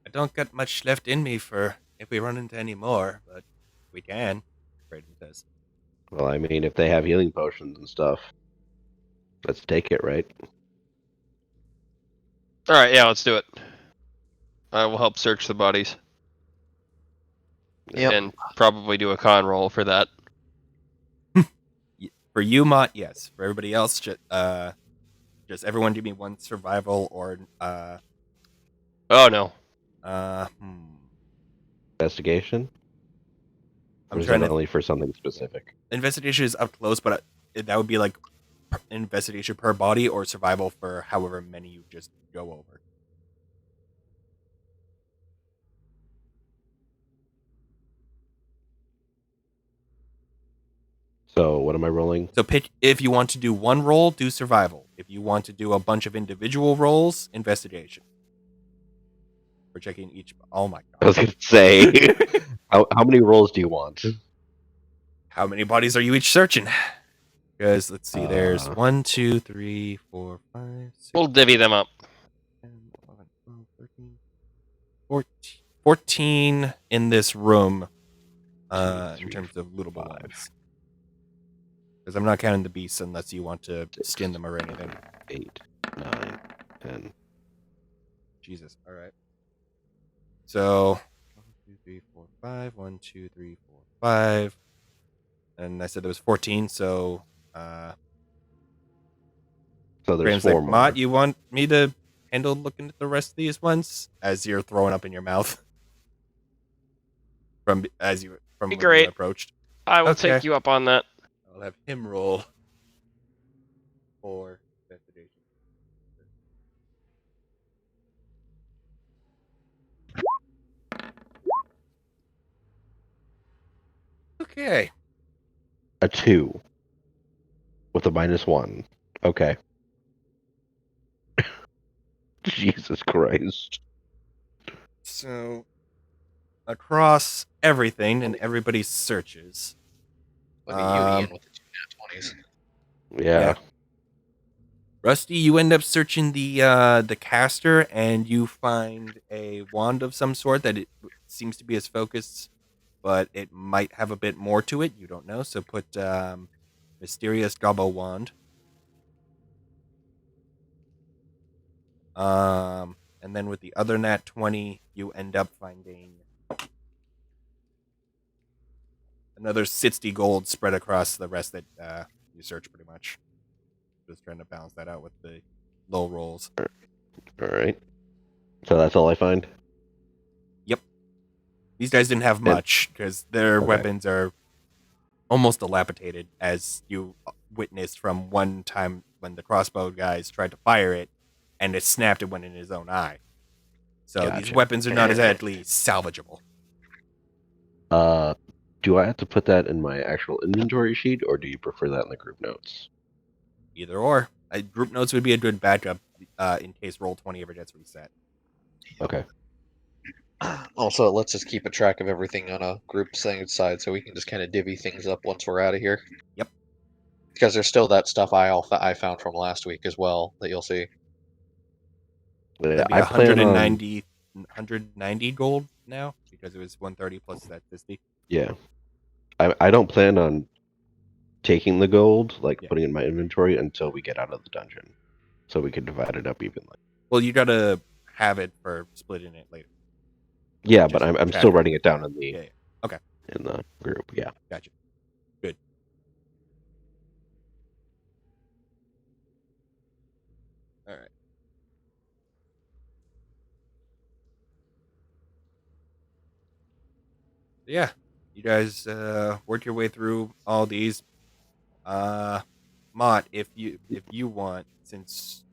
I don't got much left in me for if we run into any more, but we can. Braden says. Well, I mean, if they have healing potions and stuff, let's take it, right? All right, yeah, let's do it. I will help search the bodies. Yep. And probably do a con roll for that. For you, Mott, yes. For everybody else, just everyone give me one survival or Oh no. Investigation? I'm Or is trying that to. only for something specific? Investigation is up close, but that would be like investigation per body or survival for however many you just go over. So what am I rolling? So pick if you want to do one roll, do survival. If you want to do a bunch of individual rolls, investigation. We're checking each. Oh my I was god! gonna say, how many rolls do you want? How many bodies are you each searching? Because let's see, there's Uh, 1, 2, 3, 4, 5, 6, We'll divvy them up. 10, 11, 12, 13, 14 in this room Two, in three, terms of lootable 5. ones. Because I'm not counting the beasts unless you want to skin them or anything. 8, 9, 10. Jesus. All right. So 1, 2, 3, 4, 5. 1, 2, 3, 4, 5. And I said there was 14. So So there's Graham's 4 like, more. Mott, you want me to handle looking at the rest of these ones as you're throwing up in your mouth from when Great. you approached. I will Okay. take you up on that. I'll have him roll for investigation. Okay. A 2 with a -1. Okay. Jesus Christ. So across everything and everybody's searches. Look at you, Um, Ian, with the 2 nat 20s. Yeah. Rusty, you end up searching the caster and you find a wand of some sort that it seems to be his focus, but it might have a bit more to it. You don't know. So put mysterious gobbo wand. And then with the other nat 20, you end up finding another 60 gold spread across the rest that you search pretty much. Just trying to balance that out with the low rolls. Alright. So that's all I find? These guys didn't have much because their Okay. weapons are almost dilapidated, as you witnessed from one time when the crossbow guys tried to fire it and it snapped and went in his own eye. So these Gotcha. weapons are not exactly salvageable. Do I have to put that in my actual inventory sheet, or do you prefer that in the group notes? Either or. Group notes would be a good backup in case Roll20 ever gets reset. Okay. Also, it lets us keep a track of everything on a group side, so we can just kind of divvy things up once we're out of here. Yep. Because there's still that stuff I found from last week as well that you'll see. Yeah, That'd be I plan on 190 gold now because it was 130 plus that 50. yeah. I don't plan on taking the gold, like Yeah. putting it in my inventory until we get out of the dungeon, so we can divide it up evenly. Well, you gotta have it for splitting it later. Yeah, Just but I'm track still it. writing it down in the Yeah. Okay. in the group. Yeah. Gotcha. Good. All right. Yeah, you guys work your way through all these. Mott, if you want, since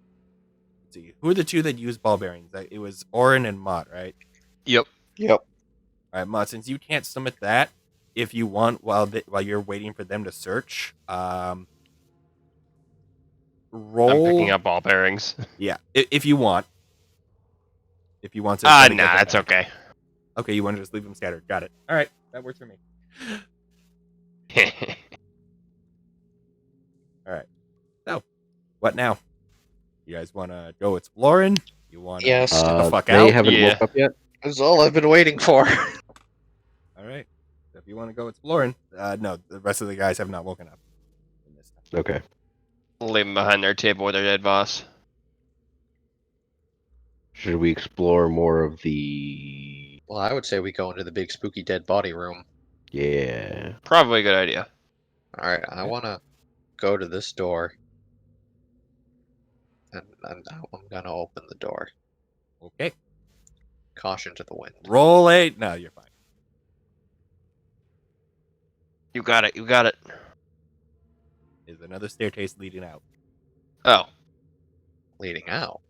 let's see, who are the two that use ball bearings? It was Orin and Mott, right? Yep. Yep. All right, Mott. Since you can't summit that, if you want, while you're waiting for them to search, roll. I'm picking up ball bearings. Yeah, if you want. If you want to. Ah, try to get nah, them that's back. okay. Okay, you want to just leave them scattered. Got it. All right, that works for me. All right. So, what now? You guys want to go exploring? You want to Yes. get the fuck They out? haven't Yeah. woke up yet. This is all I've been waiting for. All right. So if you want to go exploring, no, the rest of the guys have not woken up. In this time. Okay. Leave them behind their table with their dead boss. Should we explore more of the? Well, I would say we go into the big spooky dead body room. Yeah. Probably a good idea. Alright, I want to go to this door. And I'm going to open the door. Okay. Caution to the wind. Roll 8. No, you're fine. You got it. You got it. There's another staircase leading out. Oh, Leading out.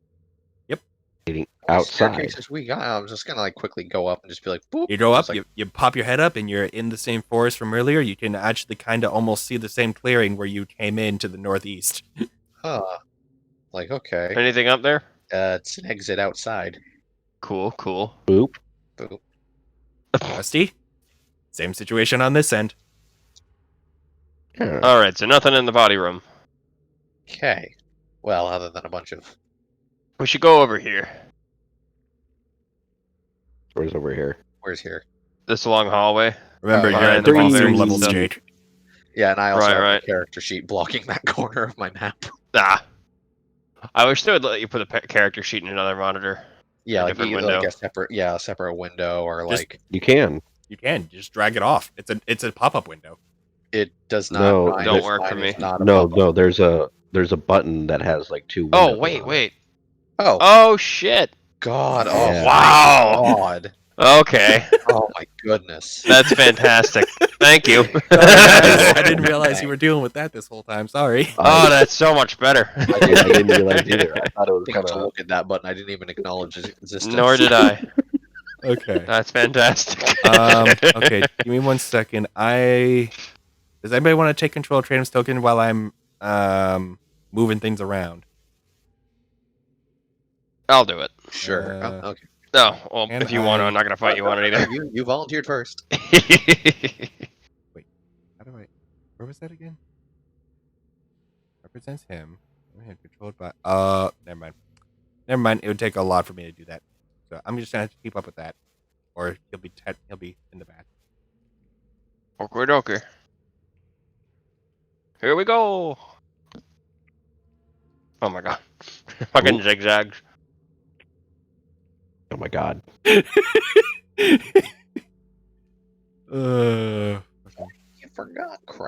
Leading How many outside. staircases we got? I'm just gonna like quickly go up and just be like, boop. You go up, just like, you pop your head up, and you're in the same forest from earlier. You can actually kind of almost see the same clearing where you came in to the northeast. huh. Like, okay. anything up there? It's an exit outside. Cool. Cool. Boop. Boop. Rusty, same situation on this end. Yeah. All right. So nothing in the body room. Okay. Well, other than a bunch of. We should go over here. Where's over here? Where's here? This long hallway. Remember, you're behind at the the bathroom balloons level, and stuff. Jake. Yeah, and I also Right, have right. a character sheet blocking that corner of my map. Ah. I wish they would let you put a character sheet in another monitor. Yeah, A like different either like window. a separate window or Just- like You can. You can just drag it off. It's a pop up window. it does not. No, mine don't is- work for mine is me. not a No, pop-up. no. There's a button that has like two. Oh windows wait, on it. wait. Oh Oh shit. God! Oh Yeah. Wow. my God! Okay. Oh my goodness! That's fantastic. Thank you. I didn't realize you were dealing with that this whole time. Sorry. Oh, that's so much better. I didn't realize either. I thought it was I kind to of. look at that button. I didn't even acknowledge its existence. Nor did I. Okay. That's fantastic. Okay. Give me 1 second. Does anybody want to take control of Trainum's token while I'm moving things around? I'll do it. Sure. Uh, Oh, okay. No, well, And if you want to, I- I'm not gonna fight you on it either. You volunteered first. How do I? Where was that again? Represents him. Controlled by. Never mind. Never mind. It would take a lot for me to do that. So I'm just gonna have to keep up with that, or he'll be in the back. Okay. Here we go. Oh my god. Fucking Ooh. zigzags. Oh my god.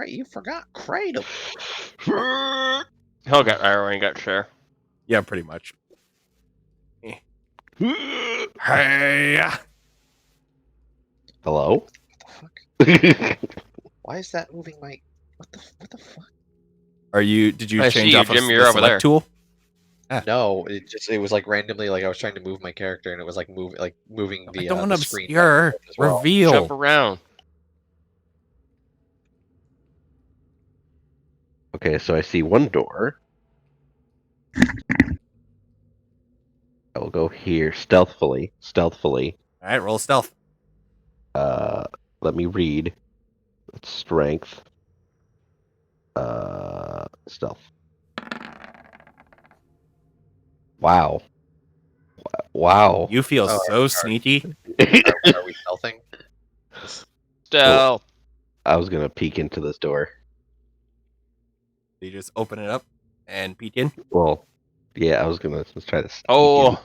You forgot Cradle. He'll get arrow and get share. Yeah, pretty much. Hey. Hello. What the fuck? Why is that moving my? What the fuck? Did you I see change you, off Jim, of you're the over select there. tool? No, it was like randomly like I was trying to move my character and it was like moving I the don't want to the screen obscure. as well. Reveal. Jump around. Okay, so I see one door. I will go here stealthily. All right, roll stealth. Let me read. It's strength. Stealth. Wow. Wow. You feel Oh, so sneaky. Are we stealthing? Stealth. I was gonna peek into this door. You just open it up and peek in. Well, yeah, I was gonna let's try this. Oh.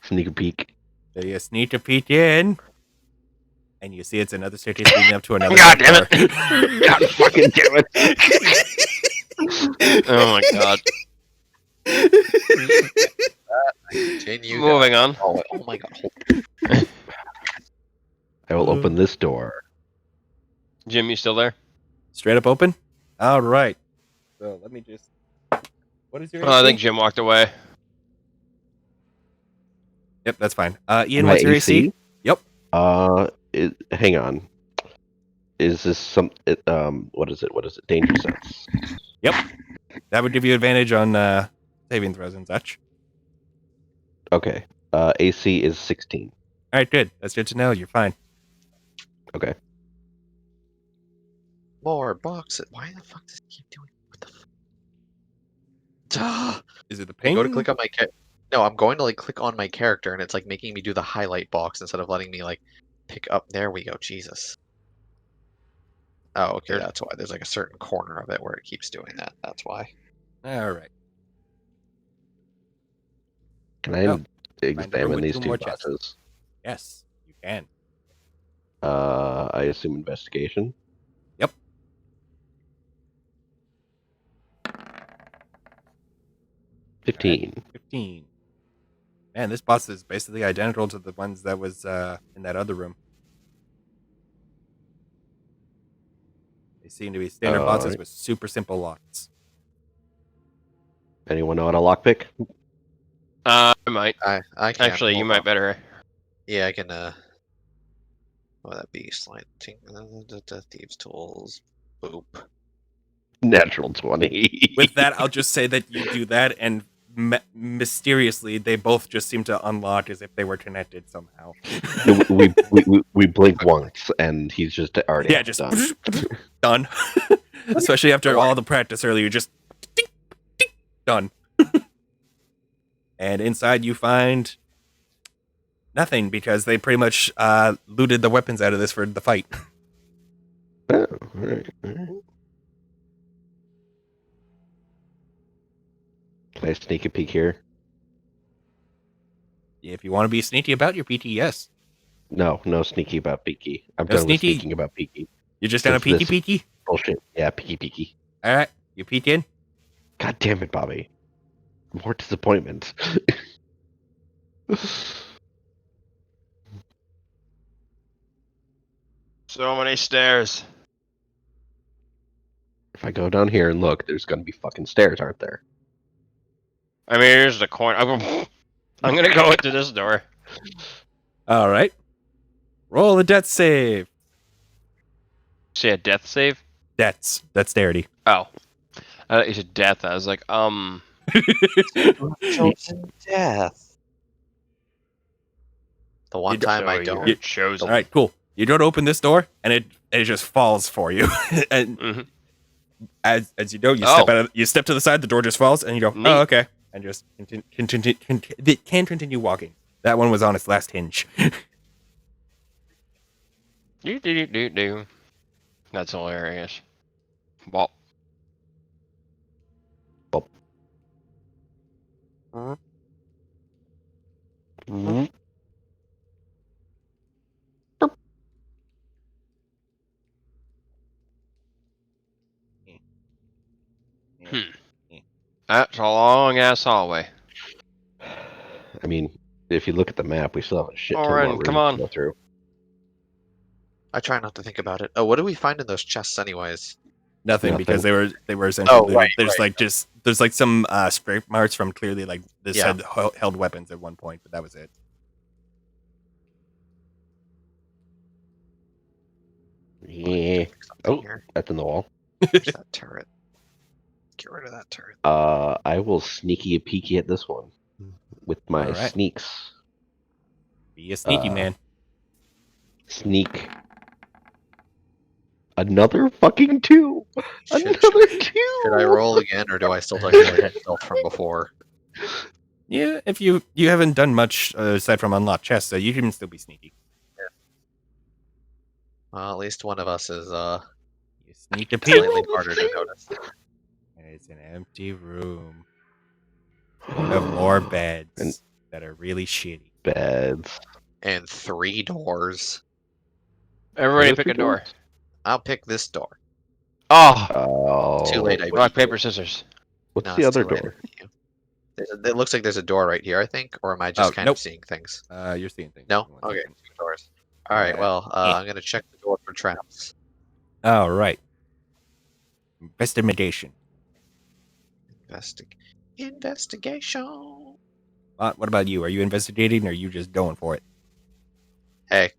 Sneak a peek. So you sneak a peek in, and you see it's another staircase leading up to another. God damn door. God fucking damn it! Oh my god. Continue. Moving on. Oh my god. I will open this door. Jim, you still there? Straight up open. All right. So let me just. What is your? Oh, I AC? think Jim walked away. Yep, that's fine. Ian, My what's your AC? Yep. Hang on. Is this some? What is it? What is it? Danger sense. That would give you advantage on saving throws and such. Okay. AC is 16. All right, good. That's good to know. You're fine. Okay. More boxes. Why the fuck does it keep doing? What the fuck? Duh! Is it the I ping? go to click on my No, I'm going to like click on my character and it's like making me do the highlight box instead of letting me like pick up. There we go. Jesus. Oh, okay. Sure. That's why. There's like a certain corner of it where it keeps doing that. That's why. All right. Can I Oh, room examine with these two two more chests. boxes? Yes, you can. I assume investigation. Yep. Right. 15. 15. Man, this boss is basically identical to the ones that was in that other room. They seem to be standard boxes Alright. with super simple locks. Anyone know how to lockpick? I might. I can. Actually, you Hold might on. better. Yeah, I can. What would that be? Slanting. Thieves' tools. Boop. Natural 20. With that, I'll just say that you do that, and mysteriously, they both just seem to unlock as if they were connected somehow. we blink once, and he's just already Yeah, just done. done. Especially after all the practice earlier, just ding, ding, done. And inside you find nothing because they pretty much looted the weapons out of this for the fight. Oh, alright. Can I sneak a peek here? If you want to be sneaky about your PT, yes. No sneaky about peeky. I'm No done with sneaky? sneaking about peeky. You're just down a Since peeky this- peeky? Bullshit. Yeah, peeky. All right, you peek in. God damn it, Bobby. More disappointment. So many stairs. If I go down here and look, there's gonna be fucking stairs, aren't there? I mean, here's the coin. I'm gonna go into this door. All right. Roll a death save. See a death save? Dexterity. Oh. I thought you said death. I was like, Chosen death. The one time so I you're don't. chosen. All right, cool. You don't open this door, and it just falls for you. And Mhm. as you know, you step to the side, the door just falls, and you go, Neat. oh, okay, and just can continue walking. That one was on its last hinge. Do. That's hilarious. Well, that's a long ass hallway. I mean, if you look at the map, we still have a shit ton Oren, more room come on. to go through. I try not to think about it. Oh, what do we find in those chests, anyways? Nothing, because they were essentially Oh, looted. right, There's like some scrape marks from clearly like this Yeah. had held weapons at one point, but that was it. Yeah. Something Oh, here. that's in the wall. Where's that turret? Get rid of that turret. I will sneaky a peeky at this one with my Alright. sneaks. Be a sneaky man. Sneak. Another fucking 2. Should I roll again, or do I still take stealth from before? Yeah, if you haven't done much aside from unlock chests, so you can still be sneaky. Well, at least one of us is You sneak a peek. slightly harder to notice. And it's an empty room. Full of more beds And- that are really shitty. Beds. And 3 doors. Everybody Those pick a two door. doors? I'll pick this door. Oh, Oh. Too late, I rock, paper, scissors. What's No, the it's other too late. door? It looks like there's a door right here, I think, or am I just Oh, kind nope. of seeing things? You're seeing things. No? One Okay, second. 2 doors. All right, well, Yeah. I'm gonna check the door for traps. All right. Investigation. Investigation. What about you? Are you investigating, or are you just going for it? Hey,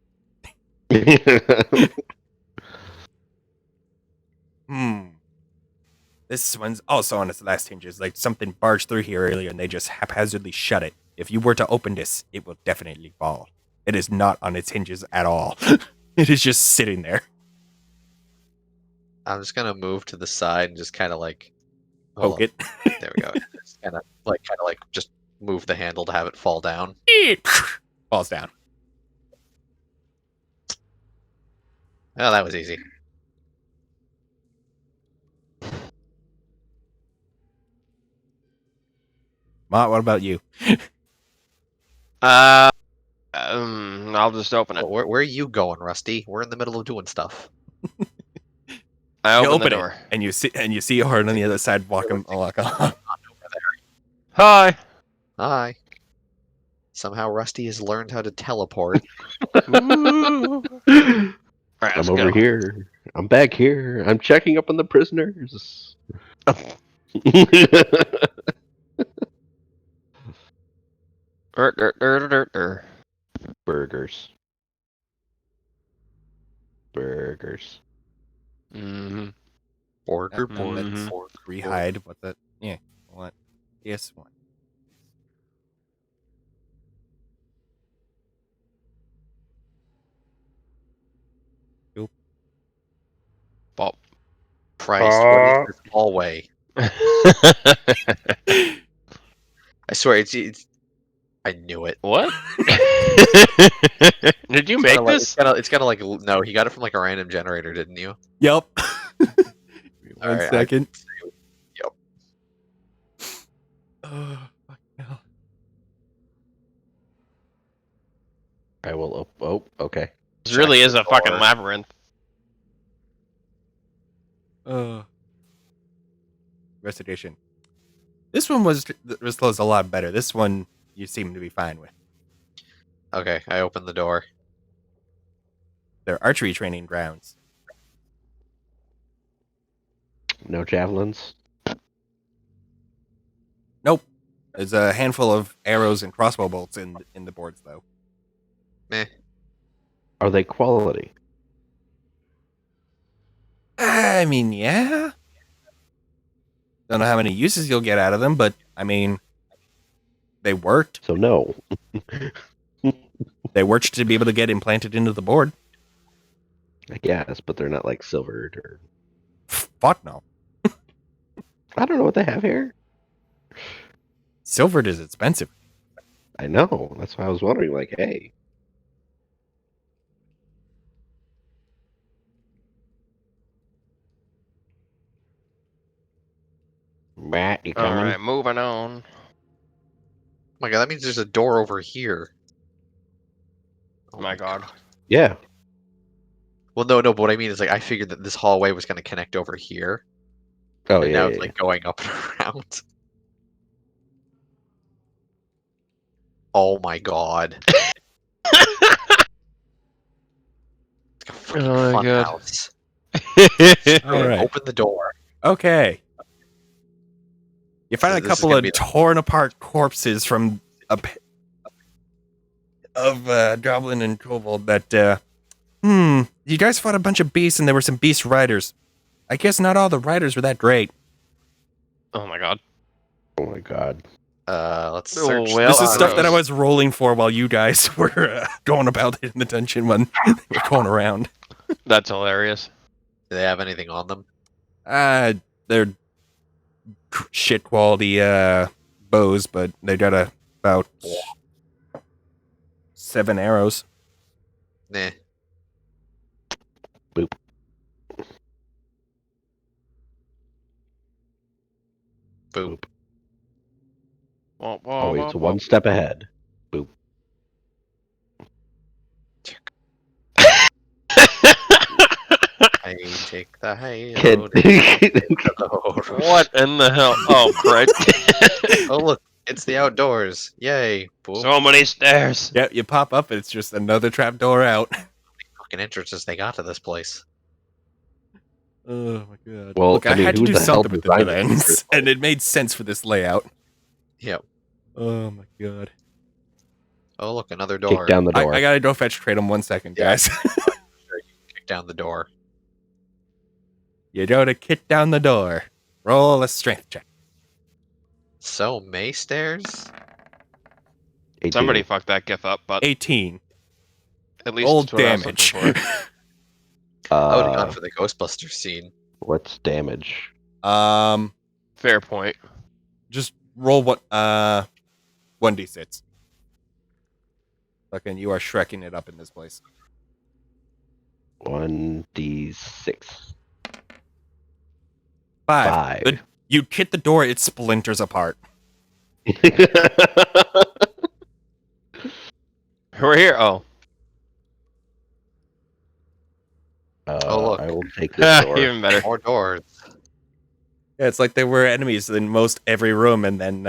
This one's also on its last hinges. Like something barged through here earlier, and they just haphazardly shut it. If you were to open this, it will definitely fall. It is not on its hinges at all. It is just sitting there. I'm just gonna move to the side and just kind of like Poke it. There we go. Just kind of like just move the handle to have it fall down. Falls down. Oh, that was easy. Mott, what about you? I'll just open it. Oh, where are you going, Rusty? We're in the middle of doing stuff. I You open the open door. it, and you see Hard on the other side walking along. Hi. Hi. Somehow Rusty has learned how to teleport. All right, let's I'm over go. here. I'm back here. I'm checking up on the prisoners. Burgers. Burgers. Mm-hmm. Border, No, border, that's border. rehide. What the? Yeah. What? PS1. Nope. Bop. Christ, what is this hallway? I swear, it's. I knew it. What? Did you It's make kinda like, this? it's kind of like no, he got it from like a random generator, didn't you? Yep. One Alright, second. Yep. Oh, fuck hell. I will. Oh, okay. This really Check is the a fucking door. labyrinth. Investigation. This one was a lot better. This one you seem to be fine with. Okay, I opened the door. They're archery training grounds. No javelins. Nope. There's a handful of arrows and crossbow bolts in the boards, though. Meh. Are they quality? I mean, yeah. Don't know how many uses you'll get out of them, but I mean, they worked. So no. They worked to be able to get implanted into the board. I guess, but they're not like silvered or. Fuck no. I don't know what they have here. Silvered is expensive. I know. That's why I was wondering. Like, hey, Matt, you coming? Alright, moving on. Oh my god, that means there's a door over here. Oh my god. Yeah. Well, no, but what I mean is like I figured that this hallway was going to connect over here, Oh and yeah. now yeah, it's like going up and around. Oh my god. It's like a fucking Oh my fun God. house. All right. Open the door. Okay. You find a This is couple gonna of be the- torn apart corpses from of Goblin and Kobold that, you guys fought a bunch of beasts and there were some beast riders. I guess not all the riders were that great. Oh my god. Oh my god. Let's Oh, search. well, This is Ah, stuff that I gross. was rolling for while you guys were going about it in the dungeon when they were going around. That's hilarious. Do they have anything on them? They're shit quality bows, but they got about 7 arrows. Nah. Boop. Boop. Wah, wah, Always wah, wah. one step ahead. I take the hay. Kid. What in the hell? Oh, Christ. Oh look, it's the outdoors. Yay. Boop. So many stairs. Yeah, you pop up, it's just another trap door out. Fucking entrances they got to this place. Oh my god. Well, Look, I, I mean, had to who do the hell something with the designed it in the ends, first and it made sense for this layout. Yep. Oh my god. Oh look, another door. Kick down the door. I gotta go fetch Kratom 1 second, Yeah. guys. Kick down the door. You gotta kick down the door. Roll a strength check. So May stairs? 18. Somebody fucked that gif up, but 18. at least Roll that's what I was damage. looking for. I would have Uh, gone for the Ghostbusters scene. what's damage? Fair point. Just roll what 1d6. Fucking you are shrekking it up in this place. 1d6. 5. 5. You hit the door, it splinters apart. We're here. Oh. Oh, look. I will take this door. Even better. More doors. Yeah, it's like there were enemies in most every room, and then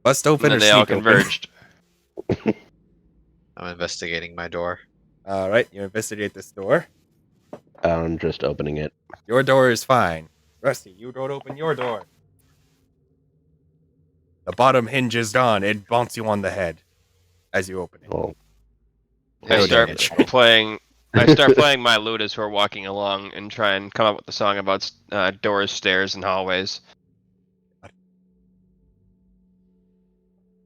bust open And or then they all sneak open. converged. I'm investigating my door. All right, you investigate this door. I'm just opening it. Your door is fine. Rusty, you don't open your door. The bottom hinge is gone. It bonks you on the head as you open it. Well, I No start damage. playing. I start playing my lute as we're walking along and try and come up with a song about doors, stairs, and hallways.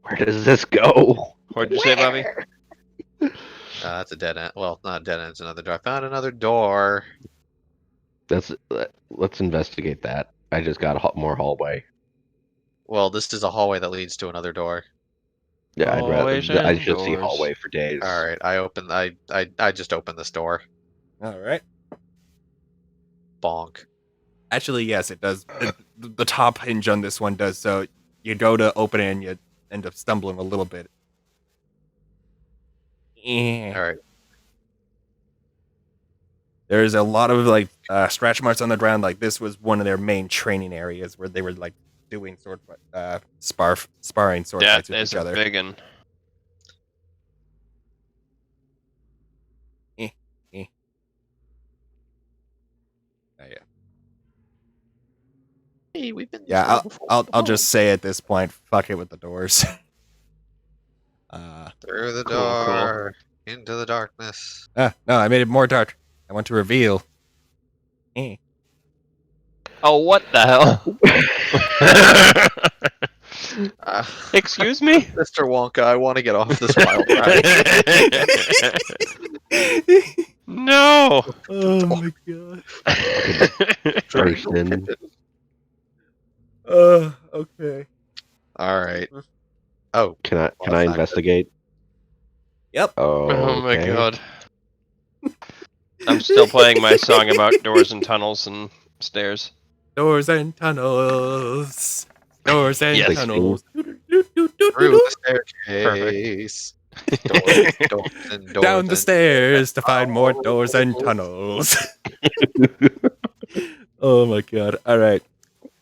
where does this go? What'd you say, Bobby? That's a dead end. Well, not a dead end. It's another door. I found another door. Let's investigate that. I just got more hallway. Well, this is a hallway that leads to another door. Yeah, Hallways I and should see doors. hallway for days. All right, I just opened this door. All right. Bonk. Actually, yes, it does. The top hinge on this one does. So you go to open it and you end up stumbling a little bit. Eh. All right. There's a lot of like scratch marks on the ground. Like this was one of their main training areas where they were like doing sparring sword That fights with is each a other. big one. Oh, yeah. Hey, we've been. Yeah, through before. I'll just say at this point, fuck it with the doors. Through the Cool, door into the darkness. No, I made it more dark. I want to reveal. Eh. Oh, what the hell? Excuse me? Mr. Wonka, I want to get off this wild ride. No. Oh my god. Person. Okay. All right. Oh, Can I Well, that's not good. investigate? Yep. Oh my Okay. god. I'm still playing my song about doors and tunnels and stairs. Doors and tunnels. Doors and Yes. tunnels. through the staircase. Doors and doors Down the and- stairs to find more doors and tunnels. Oh my god. Alright.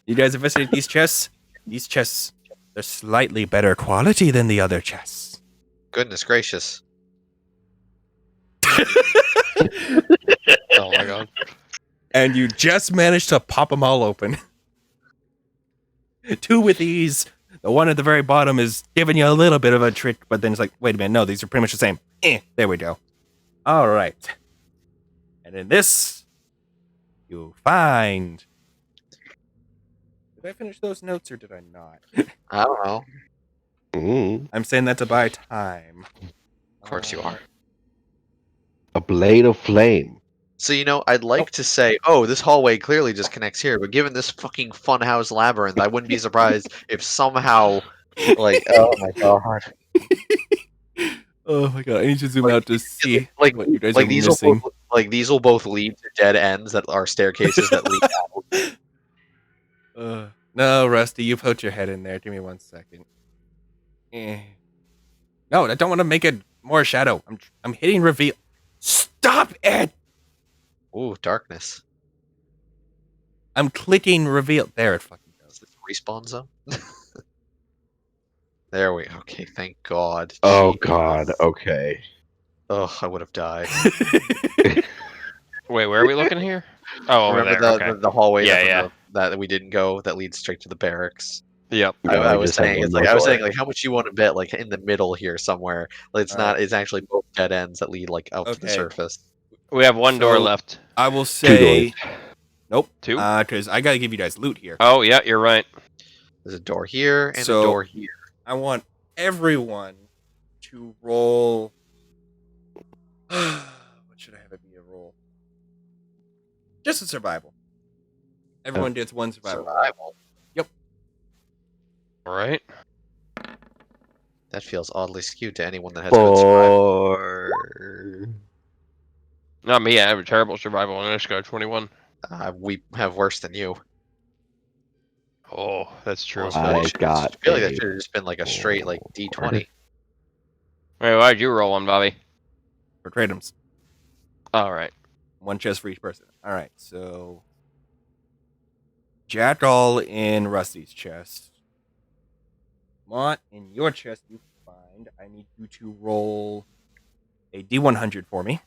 You guys investigate these chests? These chests, they're slightly better quality than the other chests. Goodness gracious. Oh my god. And you just managed to pop them all open. Two with ease. The one at the very bottom is giving you a little bit of a trick, but then it's like, wait a minute, no, these are pretty much the same. There we go. All right. And in this, you find. Did I finish those notes or did I not? I don't know. I'm saying that to buy time. Of course you are. A blade of flame. So, I'd like to say, oh, this hallway clearly just connects here, but given this fucking funhouse labyrinth, I wouldn't be surprised if somehow, oh my god. Oh my god, I need to zoom out to see Like, what you guys are these missing. these will both lead to dead ends that are staircases that lead out. No, Rusty, you put your head in there. Give me 1 second. No, I don't want to make it more shadow. I'm hitting reveal. Stop it! Ooh, darkness. I'm clicking reveal. There it fucking Is this respawn zone? There we go. Okay, thank God. Oh Jesus. god, okay. Ugh, I would have died. Wait, where are we looking here? Oh, over Remember there. the, Okay. the hallway Yeah, that we didn't go that leads straight to the barracks? Yep. Yeah, I we was just have saying one it's more like I was door. saying like how much you want to bet like in the middle here somewhere. Like, it's Alright. not. It's actually both dead ends that lead like out to the Okay. surface. We have one door So- left. I will Two say doors. nope. Two? Because I gotta give you guys loot here. Oh, yeah, you're right. There's a door here and So- a door here. I want everyone to roll. What should I have it be a roll? Just a survival. Everyone gets one survival. Survival. All right. That feels oddly skewed to anyone that has good survival. 4. Not me. I have a terrible survival, and I just got a 21. We have worse than you. Oh, that's true. So I it should- got I feel like a that should have just been like a straight like D20. Wait, why'd you roll one, Bobby? For Kratom's. All right. One chest for each person. All right, so Jackal in Rusty's chest. Mont, in your chest you find. I need you to roll a D100 for me.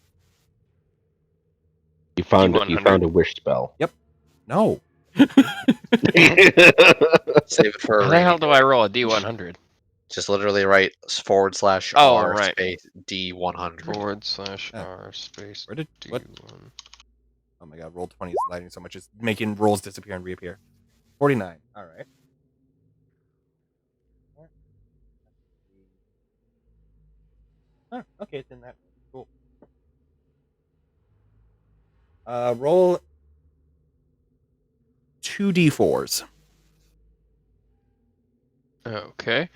You found D100. a wish spell. No. Save it for a How the rainy hell do day. I roll a D100? Just literally write / Oh, R right. space D100. / Oh. R space Where did what? D1. Oh my god, roll 20 is sliding so much it's making rolls disappear and reappear. 49. All right. Oh, okay, it's in that. Cool. Roll 2d4s. Okay.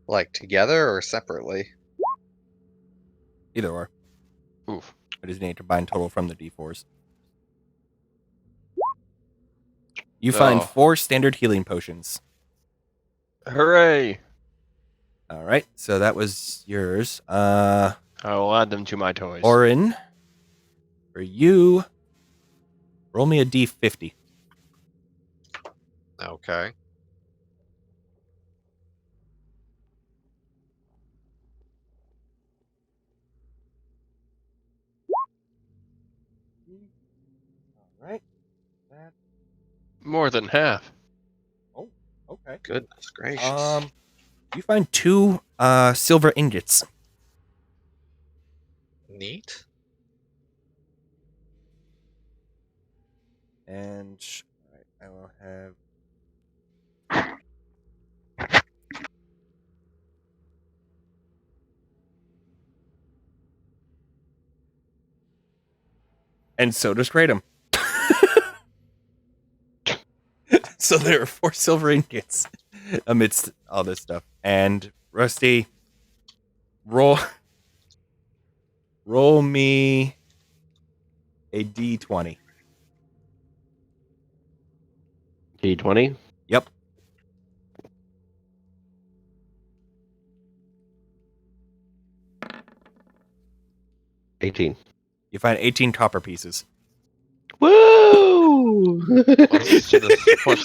Like together or separately? Either or. Oof. I just need a combined total from the d4s. You find Oh. 4 standard healing potions. Hooray! All right, so that was yours. I will add them to my toys. Orin, for you, roll me a d50. Okay. All right. That. More than half. Oh, okay. Goodness gracious. You find 2 silver ingots. Neat. And all right, I will have. And so does Kratom. So there are 4 silver ingots amidst all this stuff. And Rusty, roll me a d20. D20. Yep. $18. You find 18 copper pieces. Woo! Let's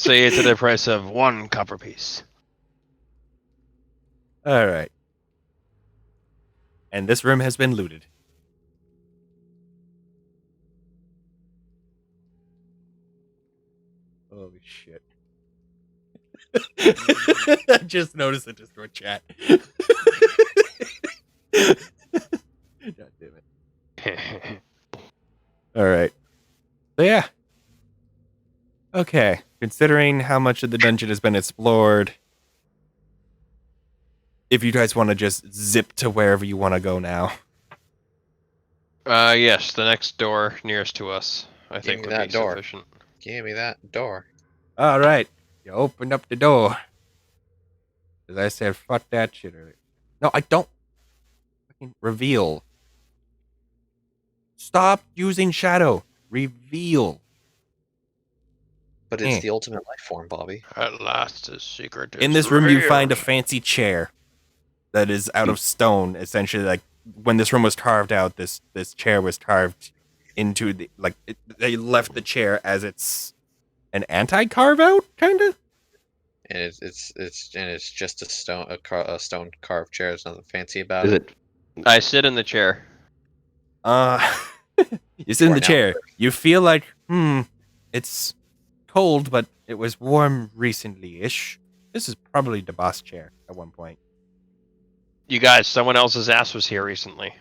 say it's at the price of 1 copper piece. All right. And this room has been looted. Holy shit. I just noticed it just through chat. God damn it. All right. So yeah. Okay. Considering how much of the dungeon has been explored, if you guys want to just zip to wherever you want to go now. Yes, the next door nearest to us, I Give think me would that be door. sufficient. Give me that door. All right. You opened up the door. As I said, fuck that shit earlier. No, I don't. Fucking reveal. Stop using shadow. Reveal. But it's Eh. the ultimate life form, Bobby. At last, the secret is In this room, you revealed. find a fancy chair that is out of stone. Essentially, like when this room was carved out, this chair was carved into the they left the chair as it's an anti-carve out, kind of. And it's just a stone carved chair. There's nothing fancy about Is it. it? I sit in the chair. You sit in Or the now. chair. You feel like, it's cold, but it was warm recently-ish. This is probably the boss chair at one point. You guys, someone else's ass was here recently.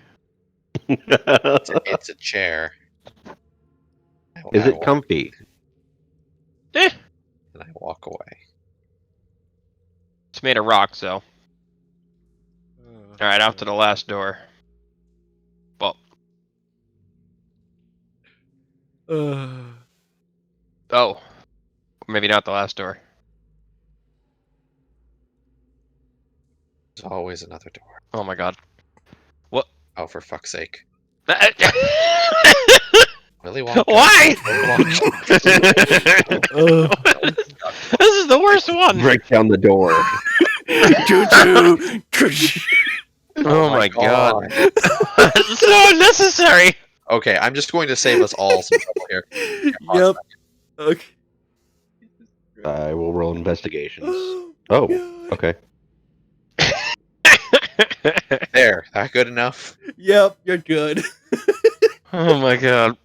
It's a chair. Is I it walk- comfy? Eh, And I walk away. it's made of rock, so. Alright, off to the last door. Well, oh. Maybe not the last door. There's always another door. Oh my god. Oh, for fuck's sake. Why? Willy Wonka. This is the worst one! Break down the door. Choo-choo. Oh my god. It's so unnecessary! Okay, I'm just going to save us all some trouble here. Yep. Okay. I will roll investigations. Oh, Oh, God. okay. There, that good enough? Yep, you're good. Oh my god.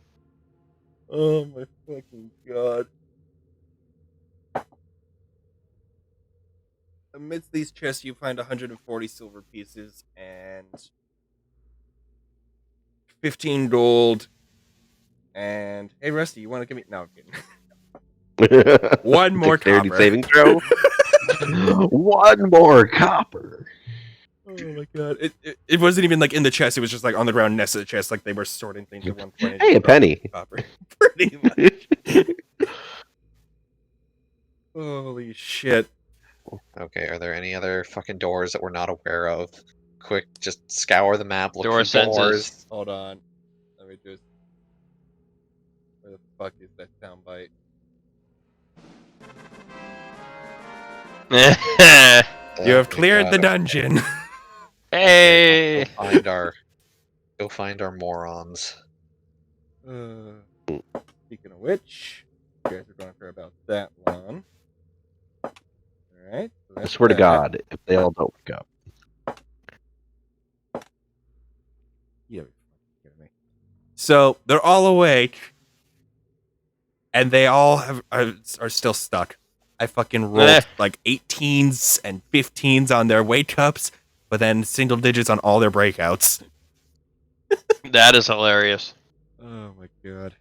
Oh my fucking god. Amidst these chests, you find 140 silver pieces and 15 gold. And hey, Rusty, you want to give me? No, I'm kidding. One more Dexterity copper. saving throw. One more copper. Oh my god! It wasn't even like in the chest. It was just like on the ground next to the chest, like they were sorting things at one point. Hey, a penny. Copper. Pretty much. Holy shit! Okay, are there any other fucking doors that we're not aware of? Quick, just scour the map, look Door for senses. doors. Hold on. Let me just. Where the fuck is that soundbite? You have Oh my cleared God, the okay. dungeon. Hey. Go find our morons. Speaking of which, you guys are going for about that long. Alright. So I that's swear to that. God, if they all don't wake up. You gotta be fucking kidding me. So they're all awake, and they all are still stuck. I fucking rolled like 18s and 15s on their wake ups, but then single digits on all their breakouts. That is hilarious. Oh my god.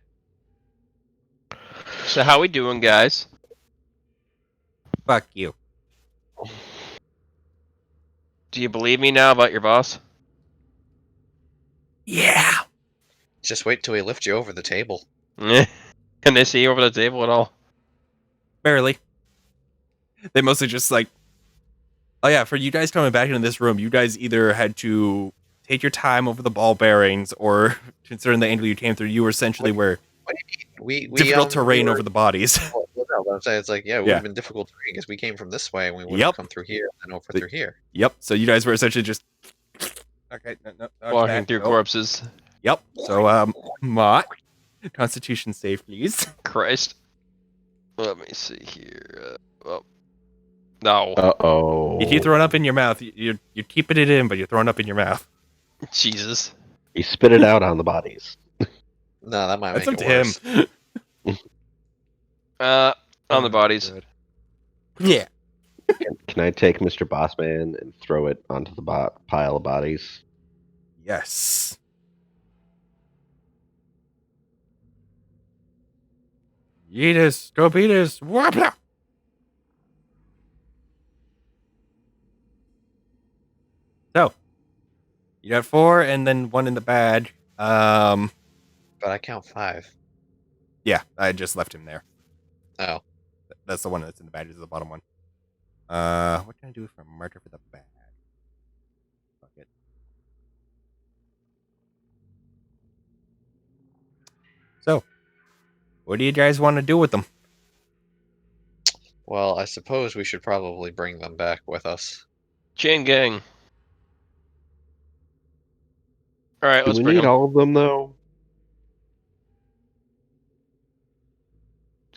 So how we doing, guys? Fuck you. Do you believe me now about your boss? Yeah. Just wait till we lift you over the table. Can they see you over the table at all? Barely. They mostly just like, oh yeah, for you guys coming back into this room, you guys either had to take your time over the ball bearings, or considering the angle you came through, you were essentially were What do you mean? We difficult terrain we over the bodies. Well, no, but I'm saying it's like, yeah, we've Yeah. been difficult terrain because we came from this way and we would Yep. have come through here and over through here. Yep. So you guys were essentially just okay. No, dodge Walking that. through Nope. corpses. Yep. So Mott, Constitution save, please. Christ. Let me see here. No. Uh-oh. You keep throwing up in your mouth. You're keeping it in, but you're throwing up in your mouth. Jesus. He spit it out on the bodies. No, that might That's make up it to him. worse. On the bodies. Good. Yeah. Can I take Mr. Bossman and throw it onto the pile of bodies? Yes. Yeetus, go beatus, wapla. So, you got 4 and then 1 in the bag. But I count 5. Yeah, I just left him there. Oh. That's the one that's in the bag. This is the bottom one. What can I do for a marker for the bag? Fuck it. So, what do you guys want to do with them? Well, I suppose we should probably bring them back with us. Chain gang. Alright, Do let's we bring need them. all of them, though?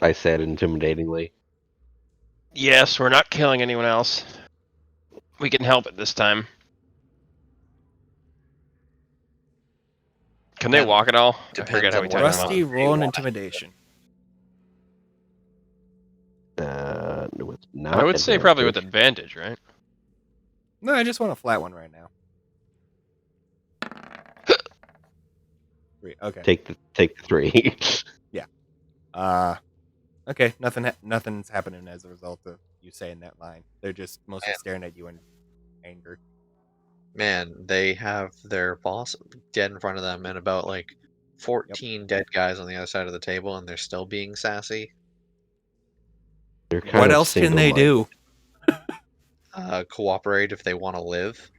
I said intimidatingly. Yes, we're not killing anyone else. We can help it this time. Can they Depend- walk at all? I depends forget how on we what talked about Rusty, it. roll an intimidation. With not I would say probably with advantage. advantage, right? No, I just want a flat one right now. 3. Okay. Take the 3. Okay. Nothing's happening as a result of you saying that line. They're just mostly staring at you in anger. Man, they have their boss dead in front of them and about like 14 dead guys on the other side of the table, and they're still being sassy. They're kind What of else can they do? Cooperate if they want to live.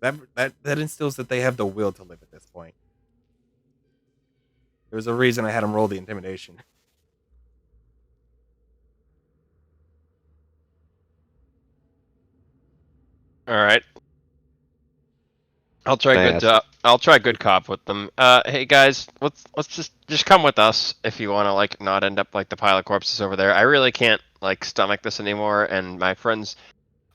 That instills that they have the will to live at this point. There's a reason I had him roll the intimidation. Alright. I'll try Can I good I'll try good cop with them. Hey guys, let's just come with us if you wanna like not end up like the pile of corpses over there. I really can't like stomach this anymore, and my friends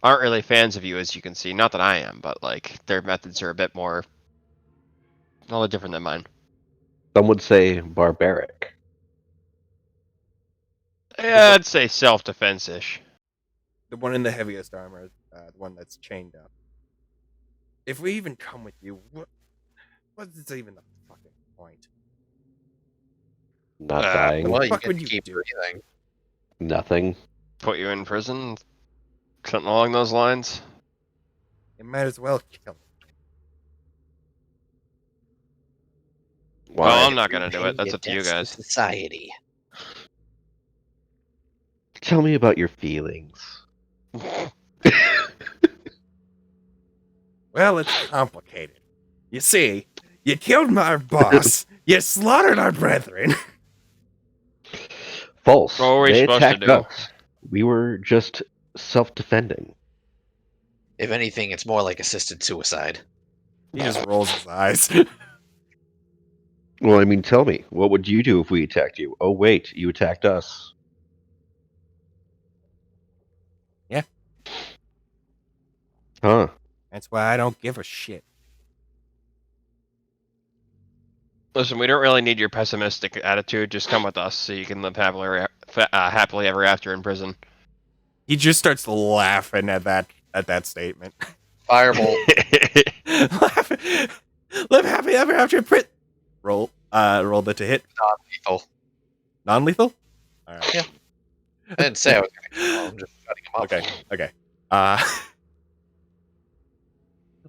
aren't really fans of you, as you can see. Not that I am, but like their methods are a bit more, a little different than mine. Some would say barbaric. Yeah, I'd say self-defense-ish. The one in the heaviest armor, the one that's chained up. If we even come with you, what's even the fucking point? Not Uh, dying. Well, you fuck get would to you keep do? breathing. Nothing. Put you in prison, something along those lines. You might as well kill him. Why? Well, I'm not gonna do Pay it. That's your up to you debts guys. society. Tell me about your feelings. Well, it's complicated. You see, you killed my boss. You slaughtered our brethren. False. What were we They supposed to attacked do? us. We were just self-defending. If anything, it's more like assisted suicide. He just rolls his eyes. Well, I mean, tell me, what would you do if we attacked you? Oh, wait, you attacked us. Yeah. Huh. That's why I don't give a shit. Listen, we don't really need your pessimistic attitude. Just come with us, so you can live happily ever after in prison. He just starts laughing at that statement. Firebolt. Laughing. Live happy ever after print. Roll the to hit. Non-lethal. Non-lethal? Alright. Yeah. I didn't say I was going to kill him. I'm just shutting him up. Okay.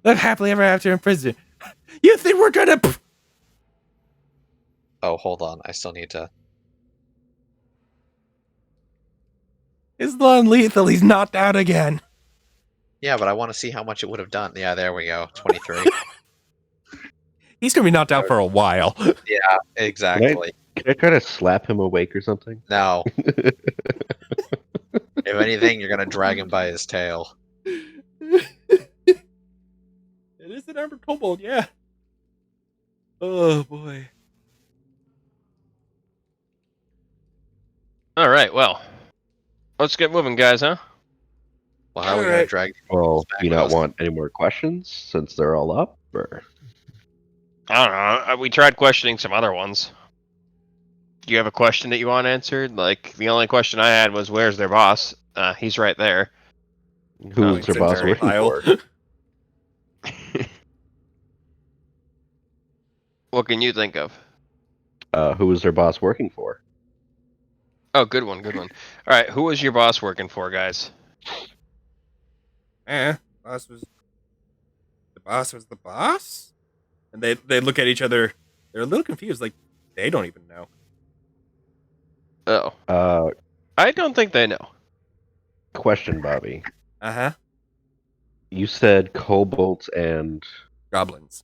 Live happily ever after in prison. You think we're gonna Oh, hold on. I still need to. It's non-lethal, he's knocked out again. Yeah, but I want to see how much it would have done. Yeah, there we go. 23. He's gonna be knocked out for a while. Yeah, exactly. Can I try to slap him awake or something? No. If anything, you're going to drag him by his tail. It is an armored kobold, yeah. Oh boy. All right, well, let's get moving, guys, huh? Well, how are we going to Alright. drag these Well, animals back do you with not us? want any more questions since they're all up? Or I don't know. We tried questioning some other ones. Do you have a question that you want answered? Like, the only question I had was, where's their boss? He's right there. who's It's their a boss dirty working pile. for? What can you think of? Who is their boss working for? Oh, good one, good one. All right, who was your boss working for, guys? Boss was the boss? And they look at each other. They're a little confused, like they don't even know. Oh, I don't think they know. Question, Bobby. Uh-huh. You said kobolds and Goblins.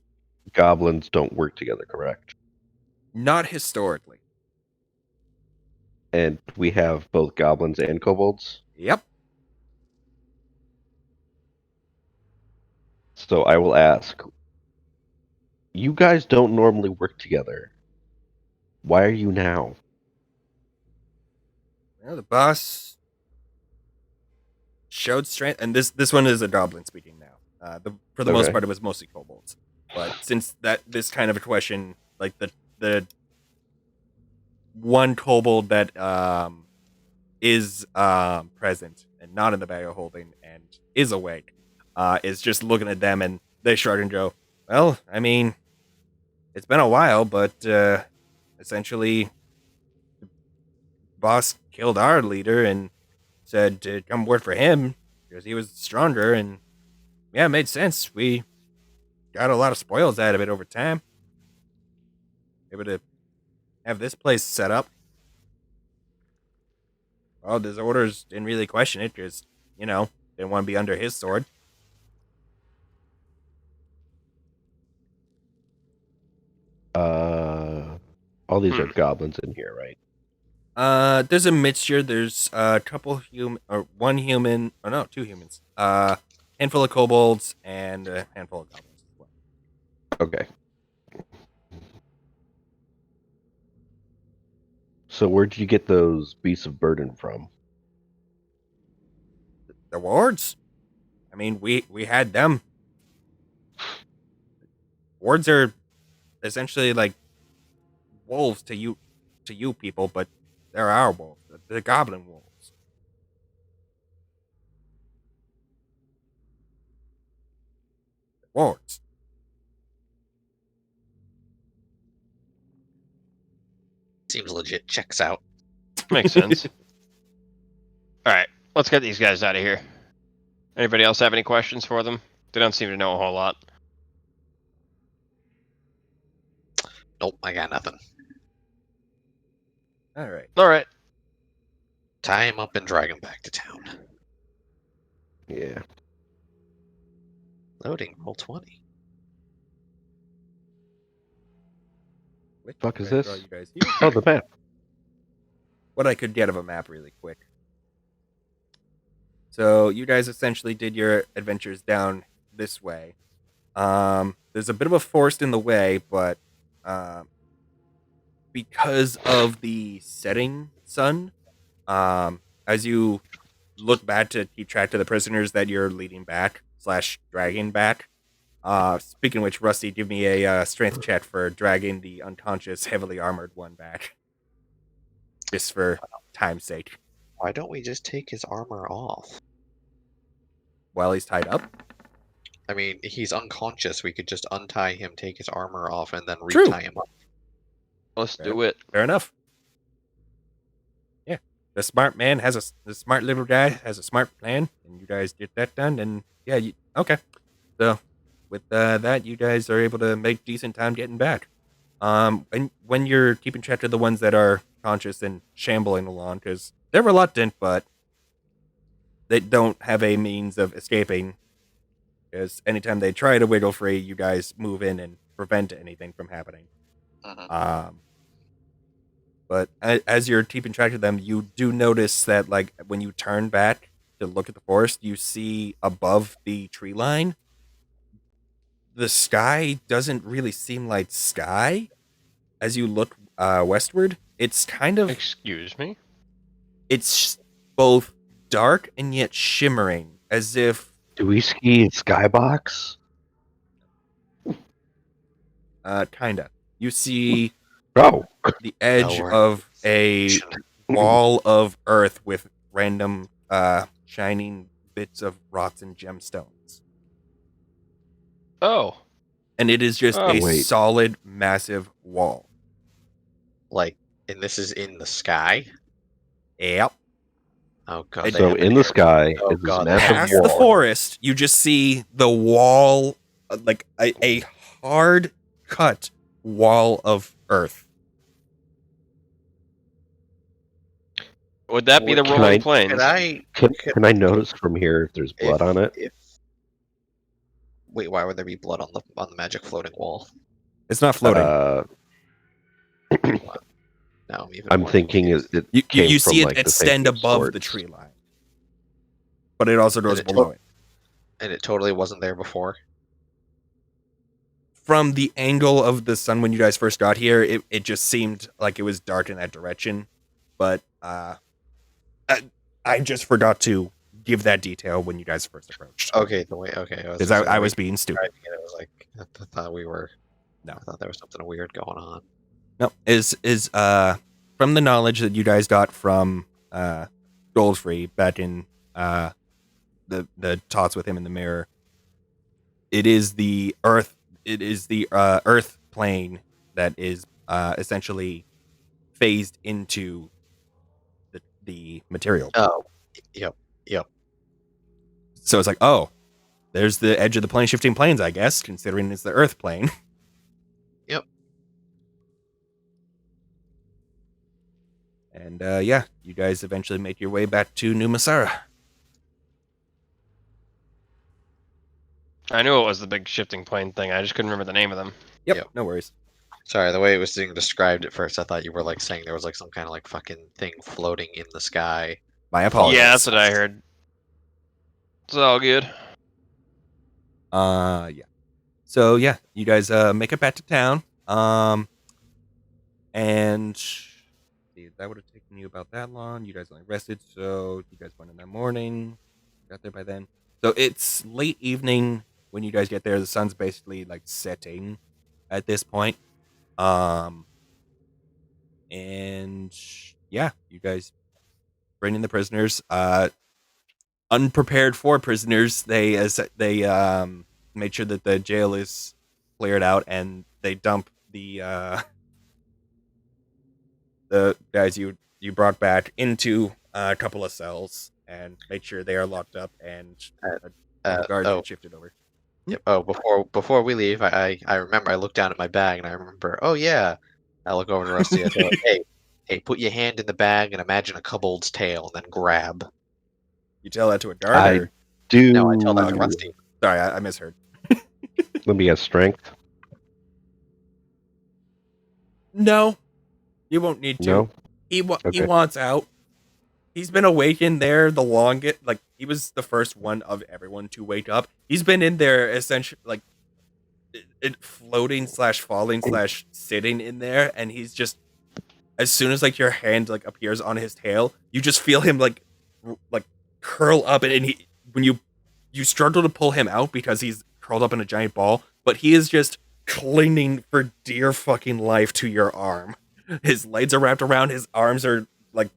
goblins don't work together, correct? Not historically. And we have both goblins and kobolds. Yep. So I will ask, you guys don't normally work together. Why are you now? Well, the boss showed strength, and this one is a goblin speaking now. For the most Okay. part, it was mostly kobolds, but since this kind of a question, like the one kobold that is present and not in the bag of holding and is awake, is just looking at them, and they shrug and go, "Well, I mean, it's been a while, but essentially, the boss killed our leader and said to come work for him because he was stronger, and yeah, it made sense. We got a lot of spoils out of it over time. Able to have this place set up. Well, his orders didn't really question it because, didn't want to be under his sword. All these are goblins in here, right? There's a mixture. There's a couple one human, or no, two humans. Handful of kobolds and a handful of goblins as well. Okay. So where did you get those beasts of burden from? The wards? I mean, we had them. Wards are essentially like wolves to you people, but they're our wolves. The goblin wolves. Wards. Seems legit. Checks out. Makes sense. All right, let's get these guys out of here. Anybody else have any questions for them? They don't seem to know a whole lot. Nope, I got nothing. All right. All right. Tie him up and drag him back to town. Yeah. Loading. Roll 20. Which Fuck is way this? draw you guys here? Oh, the map. What I could get of a map really quick. So you guys essentially did your adventures down this way. There's a bit of a forest in the way, but because of the setting sun, as you look back to keep track of the prisoners that you're leading back / dragging back. Speaking of which, Rusty, give me a strength check for dragging the unconscious, heavily armored one back, just for time's sake. Why don't we just take his armor off? While he's tied up. I mean, he's unconscious. We could just untie him, take his armor off, and then True. retie him up. Let's Fair. do it. Fair enough. Yeah, the smart man the smart little guy has a smart plan, and you guys get that done. And yeah, okay. So with that, you guys are able to make decent time getting back. And when you're keeping track of the ones that are conscious and shambling along, because they're reluctant, but they don't have a means of escaping. Because anytime they try to wiggle free, you guys move in and prevent anything from happening. But as you're keeping track of them, you do notice that, like, when you turn back to look at the forest, you see above the tree line, the sky doesn't really seem like sky. As you look westward, it's kind of, Excuse me? it's both dark and yet shimmering, as if Do we ski in Skybox? kinda. You see Oh, the edge we're- of a wall of earth with random shining bits of rocks and gemstones. Oh. And it is just Oh, a wait. solid, massive wall. Like, and this is in the sky? Yep. Oh god. So they have in an the air- sky Oh, is this God, massive Past wall. the forest, you just see the wall, like a hard cut wall of earth. Would that be the Can rolling I- plains? Can I? Can I notice from here if there's blood on it? Wait, why would there be blood on the magic floating wall? It's not floating. Now I'm even. I'm more thinking confused. it came you from, see it like, the extend thinking above the swords. tree line. But it also goes it below it. And it totally wasn't there before. From the angle of the sun when you guys first got here, it just seemed like it was dark in that direction. But I just forgot to give that detail when you guys first approached. Okay, the way. Okay, Because I was being stupid. It was like I thought we were. No. I thought there was something weird going on. No, is from the knowledge that you guys got from Goldfree back in the talks with him in the mirror. It is the earth. It is the earth plane that is essentially phased into the material. Oh, yep. So it's like, oh, there's the edge of the plane shifting planes, I guess, considering it's the earth plane. Yep. And yeah, you guys eventually make your way back to New Masara. I knew it was the big shifting plane thing. I just couldn't remember the name of them. Yep, Yep. no worries. Sorry, the way it was being described at first, I thought you were like saying there was like some kind of like fucking thing floating in the sky. My apologies. Yeah, that's what I heard. It's all good. Yeah. So yeah, you guys make it back to town. And see, that would have taken you about that long. You guys only rested, so you guys went in that morning. Got there by then. So it's late evening when you guys get there. The sun's basically like setting at this point. And yeah, you guys bring in the prisoners. Unprepared for prisoners, they made sure that the jail is cleared out, and they dump the guys you brought back into a couple of cells and make sure they are locked up and guards get shifted over. Yep. Oh, before we leave, I remember I looked down at my bag and I remember. Oh yeah, I look over to Rusty. I say, like, hey, put your hand in the bag and imagine a kobold's tail, and then grab. You tell that to a guard? I Or? do. No, I tell that to Rusty. Sorry, I misheard. Let me get strength. No, you won't need to. No. He Okay. wants out. He's been awakened there the longest. Like, he was the first one of everyone to wake up. He's been in there essentially, like, floating / falling / sitting in there, and he's just, as soon as like your hand like appears on his tail, you just feel him like curl up, and he when you struggle to pull him out because he's curled up in a giant ball, but he is just clinging for dear fucking life to your arm. His legs are wrapped around, his arms are like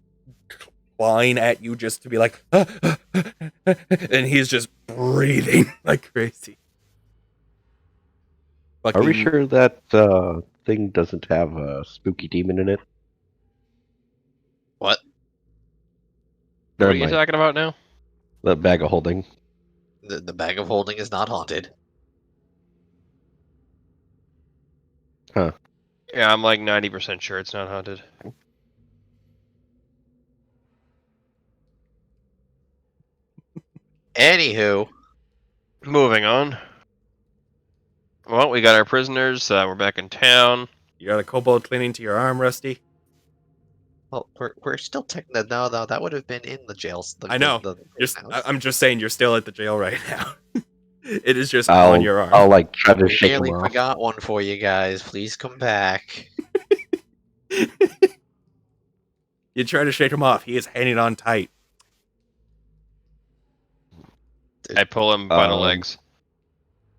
clawing at you just to be like, and he's just breathing like crazy. Are we Fucking- sure that thing doesn't have a spooky demon in it? What? What Never are you mind. talking about now? The bag of holding. The bag of holding is not haunted. Yeah, I'm like 90% sure it's not haunted. Anywho, Moving on. Well, we got our prisoners. We're back in town. You got a kobold clinging to your arm, Rusty? well, we're still technically no, that would have been in the jails. I know. I'm just saying you're still at the jail right now. It is just on your arm. I'll like try to We shake nearly him off. forgot one for you guys. Please come back. You try to shake him off. He is hanging on tight. I pull him by the Um, legs.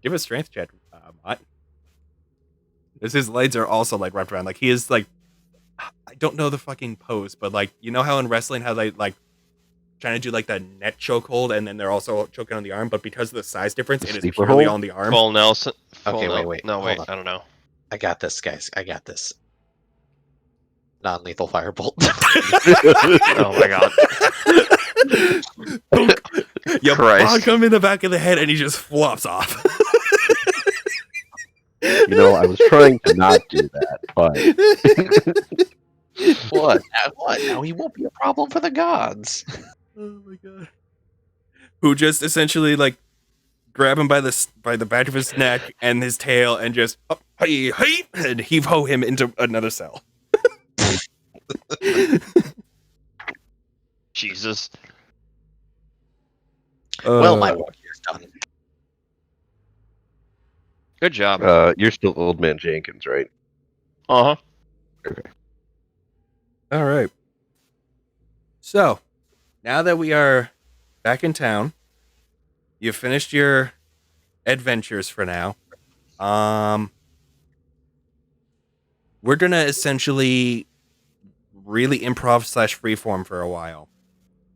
Give a strength check, Mott. Because his legs are also like wrapped around. Like he is like, I don't know the fucking pose, but like you know how in wrestling how they like trying to do like the neck chokehold and then they're also choking on the arm, but because of the size difference, it is Sleeper purely hold? on the arm. Full Nelson. Okay, full wait. No, Hold wait. on. I don't know. I got this, guys. I got this. Non-lethal firebolt. Oh my god. You Christ. bonk him in the back of the head and he just flops off. You know, I was trying to not do that, but What? What? Now he won't be a problem for the gods. Oh my god. Who just essentially like grab him by the back of his neck and his tail and just hey, and heave ho him into another cell. Jesus. Well, my work here's done. Good job. you're still Old Man Jenkins, right? Uh huh. All right. So, now that we are back in town, you've finished your adventures for now. We're gonna essentially really improv / freeform for a while.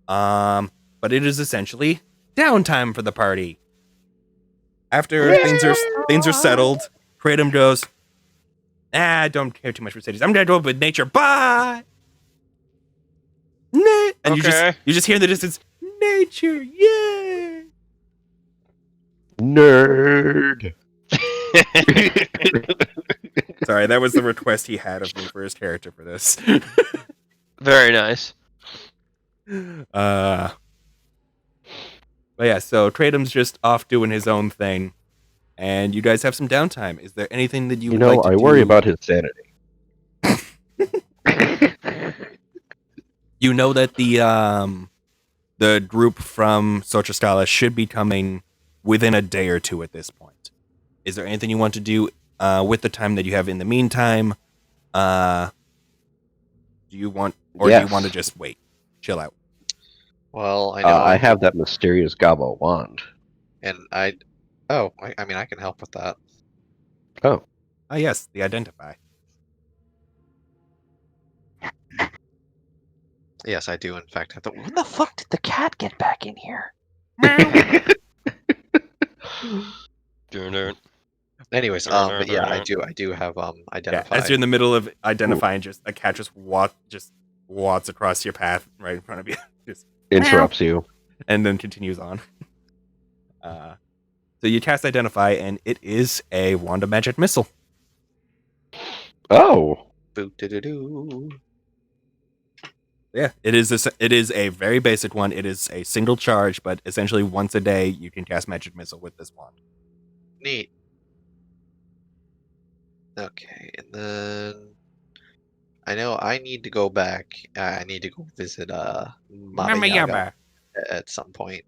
But it is essentially downtime for the party. After things are settled, Kratom goes, I don't care too much for cities. I'm gonna go with nature. Bye. And Okay. you just hear in the distance, nature, yay! Nerd. Sorry, that was the request he had of me for his character for this. Very nice. But yeah, so Kratom's just off doing his own thing, and you guys have some downtime. Is there anything that you You would know, like to I worry do? about his sanity. You know that the group from Sotra Scala should be coming within a day or two at this point. Is there anything you want to do with the time that you have in the meantime? Do you want, or do Yes. you want to just wait, chill out? Well, I know. I have that mysterious Gabo wand. And I mean, I can help with that. Oh, Ah, yes, the identify. Yes, I do. In fact, have to. When the fuck did the cat get back in here? Dun-dun. Anyways, but yeah, I do have Yeah, identify. as you're in the middle of identifying, just a cat just walks across your path right in front of you, just interrupts you. and then continues on. So you cast identify, and it is a wand of magic missile. Oh, Boo-doo-doo-doo. Yeah, it is a very basic one. It is a single charge, but essentially once a day you can cast magic missile with this wand. Neat. Okay, and then I know I need to go back. I need to go visit Mama Mama Yaga Yaga. at some point.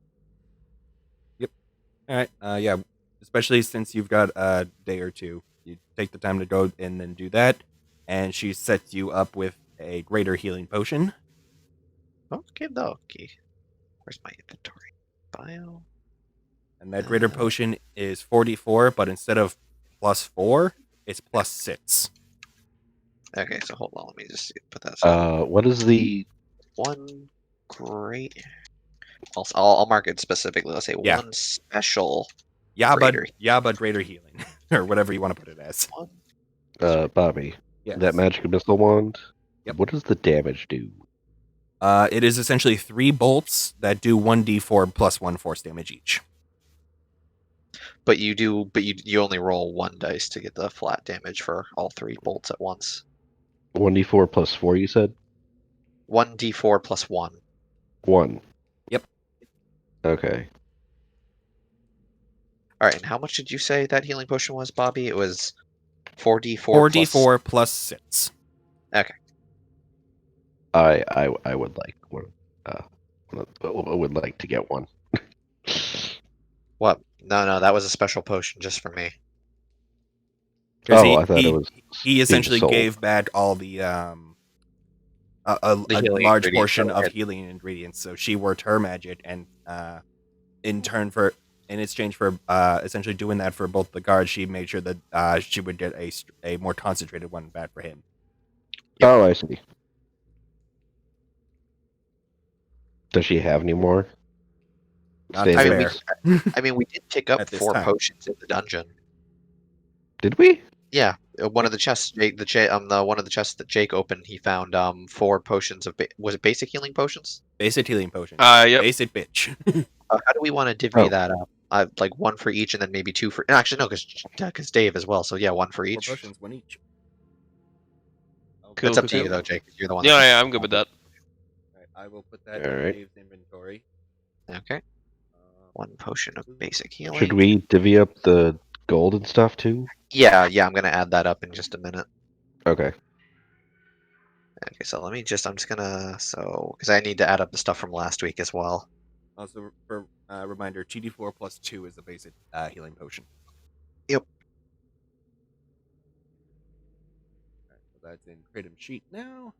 All right. Yeah. Especially since you've got a day or two, you take the time to go and then do that, and she sets you up with a greater healing potion. Okay, dokie. Where's my inventory? Bio. And that greater potion is 44, but instead of +4, it's +6. Okay, so hold on. Let me just put that. what is the One great. I'll mark it specifically. Let's say Yeah. one special. Yaba greater healing, or whatever you want to put it as. One. Bobby? Yes. That magic missile wand. Yep. What does the damage do? It is essentially 3 bolts that do 1d4 plus 1 force damage each. But you only roll one dice to get the flat damage for all 3 bolts at once. 1d4 plus 4. You said 1d4 plus 1. 1. Yep. Okay. All right, and how much did you say that healing potion was, Bobby? It was 4d4 4d4 plus 6. I would like one. I would like to get one. What? No, that was a special potion just for me. Oh, I thought it was. He essentially sold. gave back all the a healing large ingredients portion that of had- healing ingredients. So she worked her magic, and in exchange for essentially doing that for both the guards, she made sure that she would get a more concentrated one back for him. Yep. Oh, I see. Does she have any more? Not Stay to there. spare. I mean, we did pick up At this 4 time. potions in the dungeon. Did we? Yeah, one of the chests, one of the chests that Jake opened, he found 4 potions of. Was it basic healing potions? Basic healing potion. Yep. Basic bitch. How do we want to divvy Oh. that up? Like 1 for each, and then maybe 2 for. Actually, no, because Dave as well. So yeah, 1 for 4 each. potions, 1 each. Cool. It's up to you though, Jake. You're the one. Yeah, I'm good with that. Alright, I will put that All in right. Dave's inventory. Okay. 1 potion of basic healing. Should we divvy up the gold and stuff too? Yeah, I'm gonna add that up in just a minute. Okay. Okay, so I'm just gonna because I need to add up the stuff from last week as well. Also, for reminder, GD4 plus 2 is the basic healing potion. Yep. Alright, so that's in Kratom sheet now.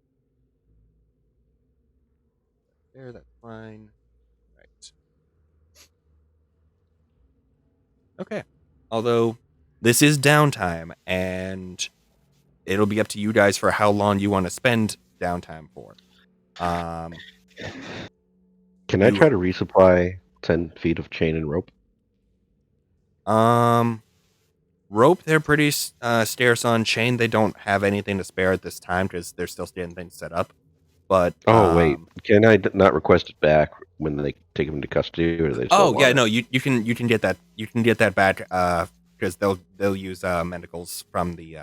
There, that's fine. Right. Okay. Although this is downtime, and it'll be up to you guys for how long you want to spend downtime for. Can I You- try to resupply 10 feet of chain and rope? Rope, they're pretty scarce on. Chain, they don't have anything to spare at this time because they're still getting things set up. But Oh, wait. Can I not request it back when they take him into custody, or do they still oh want yeah, it? no, you can get that. You can get that back because they'll use medicals from the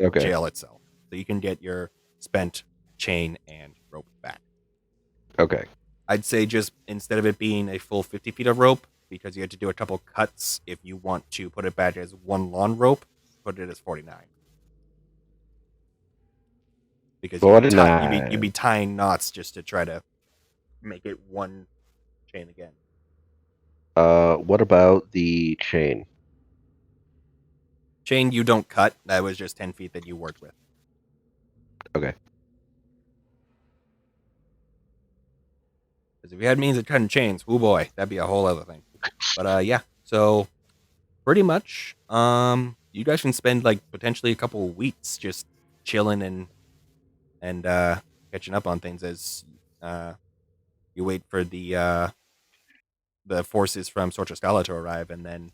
Okay. jail itself, so you can get your spent chain and rope back. Okay. I'd say just instead of it being a full 50 feet of rope, because you had to do a couple cuts, if you want to put it back as one long rope, put it as 49. Because you'd be tying knots just to try to make it one chain again. What about the chain? Chain you don't cut. That was just 10 feet that you worked with. Okay. Because if you had means of cutting chains, oh boy, that'd be a whole other thing. But yeah, So pretty much, you guys can spend like potentially a couple of weeks just chilling and catching up on things as you wait for the forces from Sorcha Scala to arrive, and then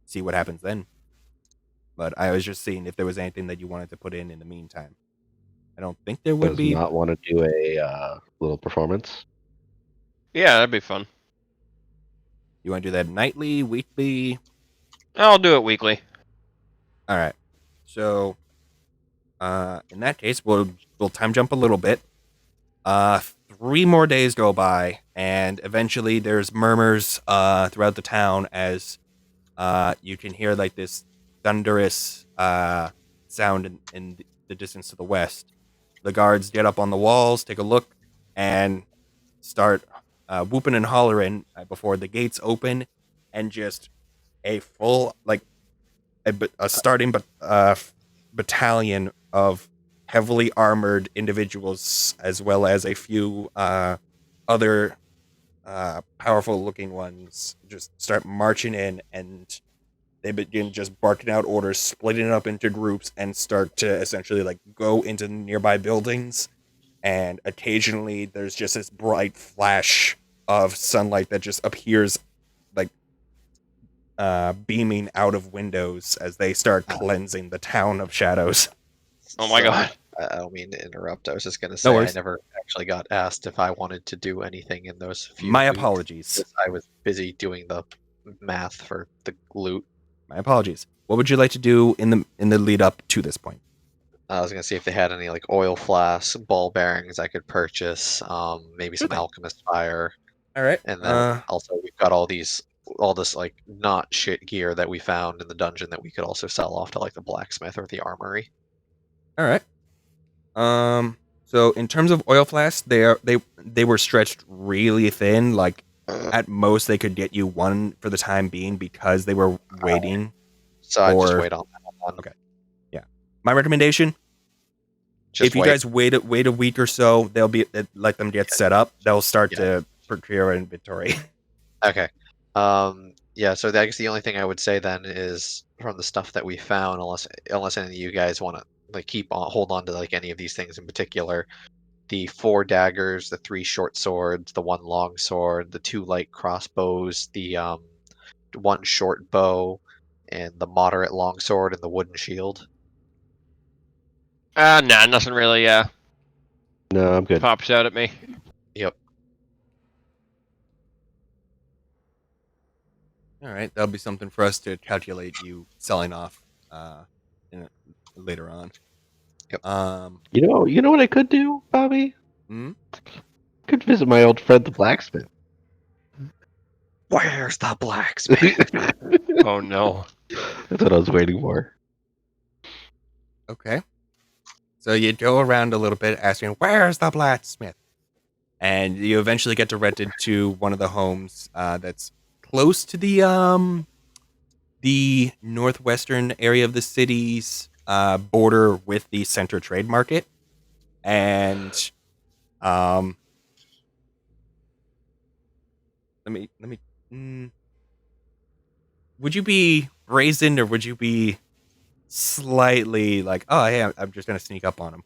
see what happens then. But I was just seeing if there was anything that you wanted to put in the meantime. I don't think there would Does be. not want to do a little performance. Yeah, that'd be fun. You want to do that nightly, weekly? I'll do it weekly. All right. So, in that case, we'll time jump a little bit. 3 more days go by, and eventually there's murmurs throughout the town as you can hear like this thunderous sound in the distance to the west. The guards get up on the walls, take a look, and start whooping and hollering before the gates open, and just a full like a starting battalion of heavily armored individuals, as well as a few other powerful looking ones, just start marching in, and they begin just barking out orders, splitting it up into groups, and start to essentially like go into nearby buildings. And occasionally there's just this bright flash of sunlight that just appears like beaming out of windows as they start cleansing the town of shadows. Oh my god. I don't mean to interrupt. I was just gonna No say I worries. never actually got asked if I wanted to do anything in those few My weeks, apologies. because I was busy doing the math for the loot. My apologies. What would you like to do in the lead up to this point? I was gonna see if they had any like oil flasks, ball bearings I could purchase, maybe some thing. alchemist fire, All right. and then also we've got all this like not shit gear that we found in the dungeon that we could also sell off to like the blacksmith or the armory. All right. So in terms of oil flasks, they were stretched really thin. Like at most, they could get you one for the time being because they were waiting. So I just Or- wait on that one. Okay. My recommendation: Just if you wait. guys wait a week or so, they'll be let them get set up. They'll start Yeah. to procure inventory. Okay. Yeah, so I guess the only thing I would say then is from the stuff that we found, unless any of you guys want to like hold on to like any of these things in particular, the 4 daggers, the 3 short swords, the 1 long sword, the 2 light crossbows, the 1 short bow, and the moderate long sword and the wooden shield. Nah, nothing really No, I'm good. pops out at me. Yep. All right, that'll be something for us to calculate you selling off later on. Yep. You know what I could do, Bobby? Hmm? Could visit my old friend the blacksmith. Where's the blacksmith? Oh no. That's what I was waiting for. Okay. So you go around a little bit asking, "Where's the blacksmith?" And you eventually get directed to one of the homes that's close to the northwestern area of the city's border with the Center Trade Market. And let me would you be brazen, or would you be slightly like, oh, hey, I'm just gonna sneak up on him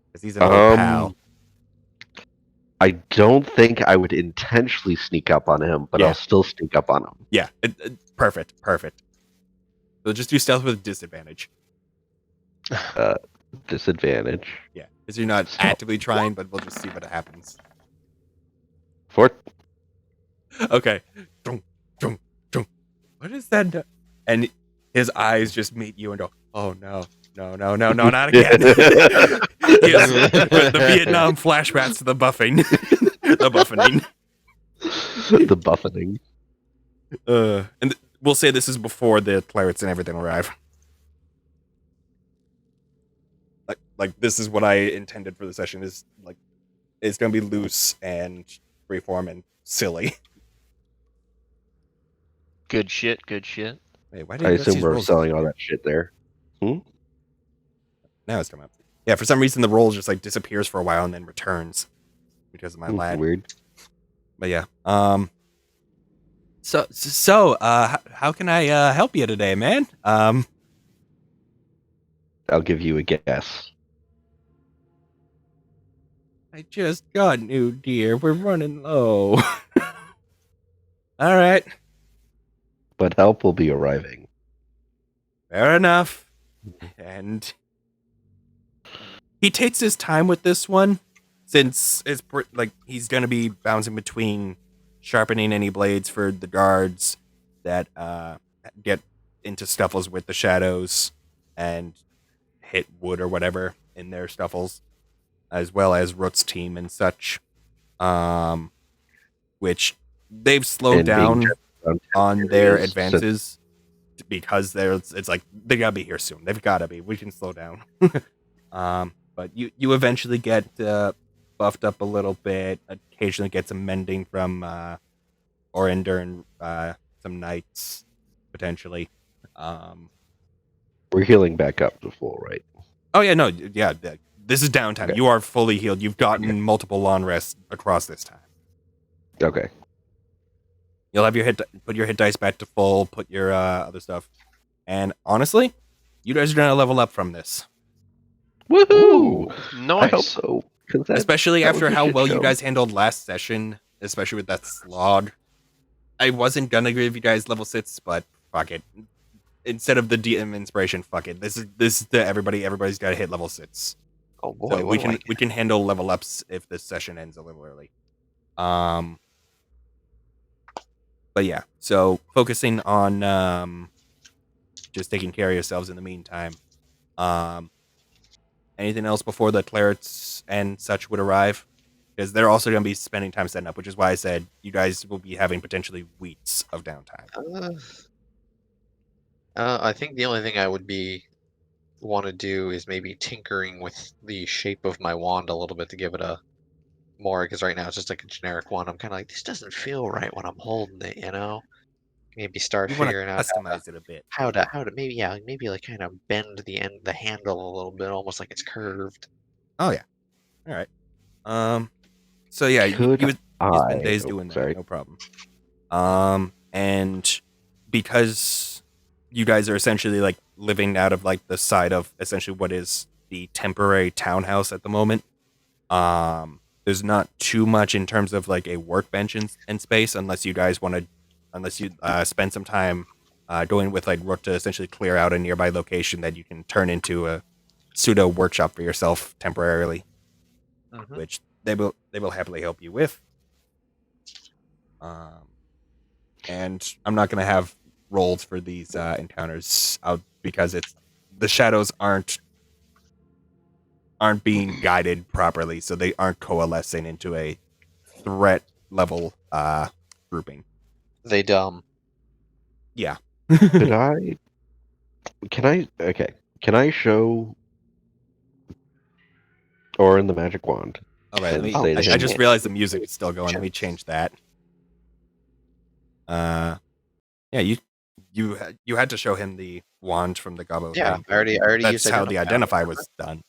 because he's an old pal? I don't think I would intentionally sneak up on him, but Yeah. I'll still sneak up on him. Yeah, perfect. So just do stealth with disadvantage. Disadvantage. Yeah, because you're not actively trying, but we'll just see what happens. Okay. Dunk, dunk, dunk. What is that? And his eyes just meet you and go, oh no, not again. Yes, the Vietnam flashbacks to the buffing. The buffening. The buffeting. And we'll say this is before the pirates and everything arrive. Like this is what I intended for the session. Is like it's gonna be loose and freeform and silly. Good shit, good shit. Wait, why I did you assume we're selling all that shit there. Now it's coming up. Yeah, for some reason the roll just like disappears for a while and then returns because of my lag. Weird. But yeah, How can I help you today, man? I'll give you a guess. I just got new deer. We're running low. All right, But help will be arriving. fair enough. And he takes his time with this one, since like he's gonna be bouncing between sharpening any blades for the guards that get into scuffles with the shadows and hit wood or whatever in their scuffles, as well as Root's team and such. Which they've slowed And being down around on their areas, so- advances because it's like they gotta be here soon. They've gotta be. We can slow down. But you eventually get buffed up a little bit. Occasionally get some mending from Orinder and some knights potentially. We're healing back up to full, right? Oh yeah, no, yeah. This is downtime. Okay. You are fully healed. You've gotten multiple long rests across this time. Okay. You'll have put your hit dice back to full. Put your other stuff. And honestly, you guys are gonna level up from this, Woohoo! I hope Nice. so. 'Cause that- especially that after was a how shit well you show. guys handled last session, especially with that slog. I wasn't gonna give you guys level 6, but fuck it. Instead of the DM inspiration, fuck it. This is the everybody. Everybody's got to hit level 6. Oh boy, So what do I we can handle level ups if this session ends a little early. But yeah, so focusing on just taking care of yourselves in the meantime. Anything else before the clerics and such would arrive? Because they're also going to be spending time setting up, which is why I said you guys will be having potentially weeks of downtime. I think the only thing I would want to do is maybe tinkering with the shape of my wand a little bit to give it a more, because right now it's just like a generic wand. I'm kind of like, this doesn't feel right when I'm holding it, you know? Maybe start You want to figuring out customize it a bit. how to maybe, yeah, maybe like kind of bend the handle a little bit, almost like it's curved. Oh yeah. All right. So yeah, Could you spend I? days Oh, doing that. sorry. No problem. And because you guys are essentially like living out of like the side of essentially what is the temporary townhouse at the moment. There's not too much in terms of like a workbench and space unless you guys want to, unless you spend some time going with like Rook to essentially clear out a nearby location that you can turn into a pseudo workshop for yourself temporarily, Mhm. which they will happily help you with. And I'm not gonna have rolls for these encounters out because it's the shadows aren't being guided properly, so they aren't coalescing into a threat level grouping. They dumb. Yeah. Could I? Can I? Okay. Can I show Orin the magic wand? All right, let me. Say to I him- just realized the music is still going. Let me change that. Yeah, you had to show him the wand from the Gobbo. Yeah, thing. I already That's used how the Identify. identify was done.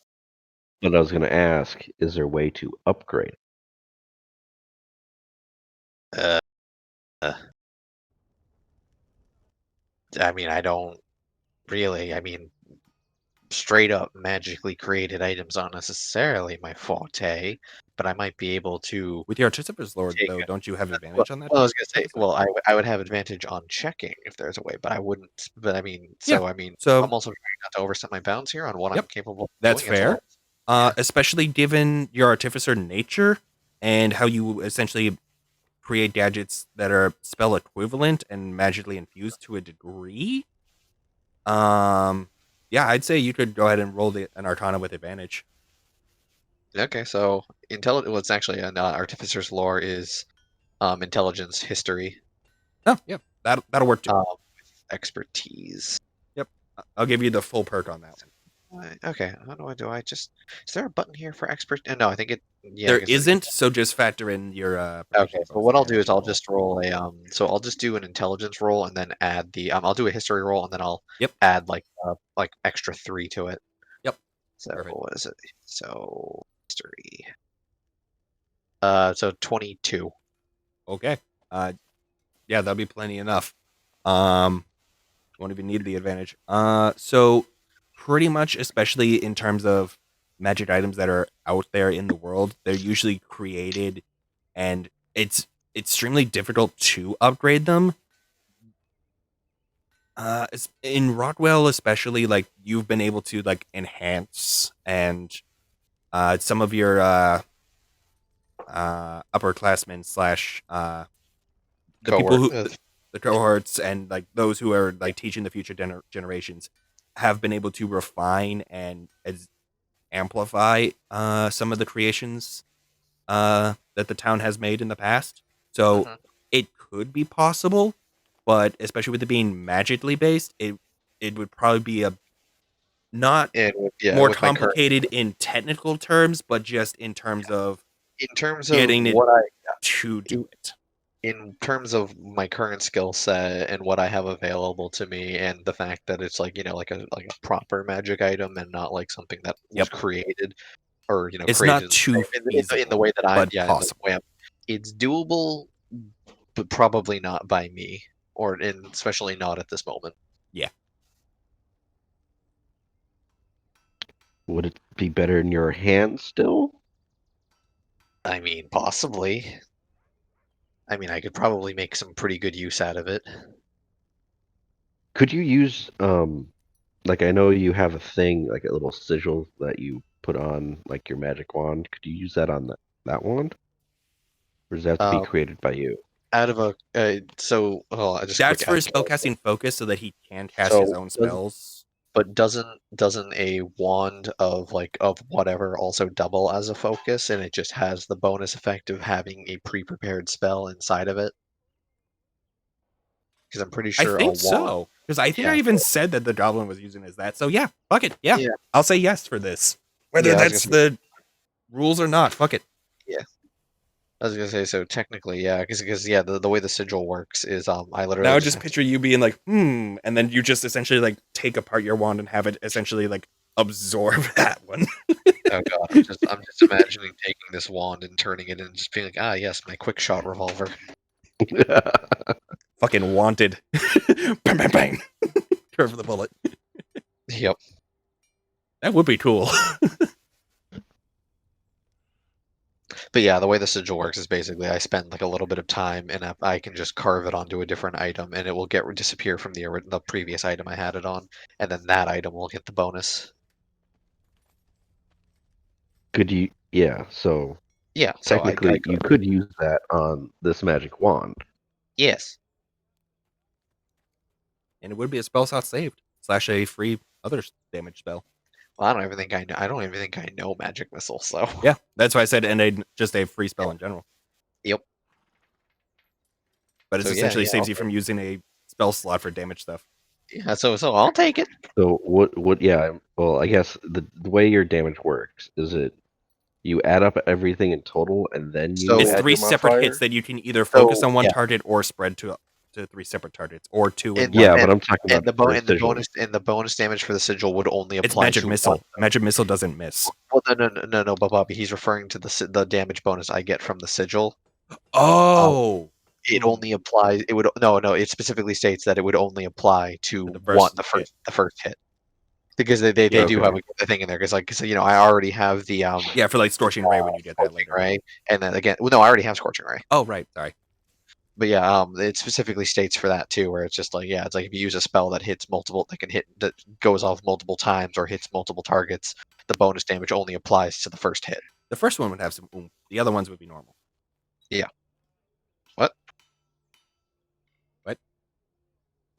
But I was going to ask: is there a way to upgrade? Uh, I mean, I don't really. I mean, straight up magically created items aren't necessarily my forte, but I might be able to. With your Artificer's Lord, Take though, it. don't you have advantage on that? Well, I was gonna say, type of stuff? well, I would have advantage on checking if there's a way, but I wouldn't. But I mean, Yeah. I mean, So- I'm also trying not to overstep my bounds here on what I'm Yep. capable of That's doing as fair. well. Yeah. Especially given your Artificer nature and how you essentially create gadgets that are spell equivalent and magically infused to a degree. Yeah, I'd say you could go ahead and roll an Arcana with advantage. Okay, so well, it's actually an artificer's lore is intelligence, history, Oh, yeah, that'll work too. with expertise. I'll give you the full perk on that one. Okay, how do I just? Is there a button here for expert? No, I think it. Yeah, There I guess it- isn't, so just factor in your. Okay, proficiency so bonus what I'll there. do is I'll just roll a so I'll just do an intelligence roll and then add the I'll do a history roll and then I'll Yep. add like extra 3 to it. Yep. So Perfect. what is it? So history. So 22. Okay. Yeah, that'll be plenty enough. Won't even need the advantage. So pretty much, especially in terms of magic items that are out there in the world, they're usually created, and it's extremely difficult to upgrade them. In Rockwell, especially, like you've been able to like enhance and some of your upperclassmen slash the people Cohort. who the cohorts and like those who are like teaching the future generations have been able to refine and amplify some of the creations that the town has made in the past. So Mhm. it could be possible, but especially with it being magically based, it would probably be a not Yeah, more with my current, complicated in technical terms, but just in terms of in terms of getting it what I to do it. in terms of my current skill set and what I have available to me, and the fact that it's like like a proper magic item and not like something that was Yep. created or It's created not too in the feasible, way that but in the possible. way it's doable, but probably not by me, especially not at this moment. Yeah. Would it be better in your hands still? I mean, possibly. I mean, I could probably make some pretty good use out of it. Could you use like I know you have a thing like a little sigil that you put on like your magic wand. Could you use that on that wand, or does that have to be Um, created by you? Out of a just a That's quick for his calculation. spellcasting focus so that he can cast his So own spells. but doesn't a wand of whatever also double as a focus, and it just has the bonus effect of having a pre-prepared spell inside of it? Because I'm pretty I sure a think wand. so. Because I think I Yeah, even said that the goblin was using as that. So yeah, fuck it. Yeah. yeah, I'll say yes for this. Whether yeah. that's the rules or not, fuck it. I was gonna say, so technically, yeah, because yeah, the way the sigil works is I Now literally I just just have to. picture you being like, and then you just essentially like take apart your wand and have it essentially like absorb that one. Oh god, I'm just imagining taking this wand and turning it and just being like, ah, yes, my quick shot revolver. Fucking wanted. Bang bang bang. Curve the bullet. Yep. That would be cool. But yeah, the way the sigil works is basically I spend like a little bit of time and I can just carve it onto a different item and it will disappear from the previous item I had it on, and then that item will get the bonus. Could you? Yeah. So Yeah, so I technically, you could. could use that on this magic wand. Yes. And it would be a spell slot saved slash a free other damage spell. Well, I don't even think I know. I don't even think I know magic missile. So Yeah, that's why I said just a free spell in general. yep. But So it's yeah, essentially yeah, saves you from using a spell slot for damage stuff. yeah. So I'll take it. So what? Yeah. Well, I guess the way your damage works is you add up everything in total and then you So It's add three your separate modifier. hits that you can either focus so on one yeah, target or spread to three separate targets, or two in and one. Yeah, and but I'm talking about for the sigil. and the bonus damage for the sigil would only It's apply magic to one. missile. Magic missile doesn't miss. Well, no, but Bobby, he's referring to the damage bonus I get from the sigil. Oh, It only applies. It would no. It specifically states that it would only apply to the first hit. the first hit, because they Yeah. do have a thing in there, because I already have the Yeah, for like Scorching Ray when you get that Scorching later. Ray, and then again, well, no, I already have Scorching Ray. Oh, right. Sorry. But yeah, it specifically states for that too, where it's just like, yeah, it's like if you use a spell that that goes off multiple times or hits multiple targets, the bonus damage only applies to the first hit. The first one would have some oomph. The other ones would be normal. Yeah. What? What?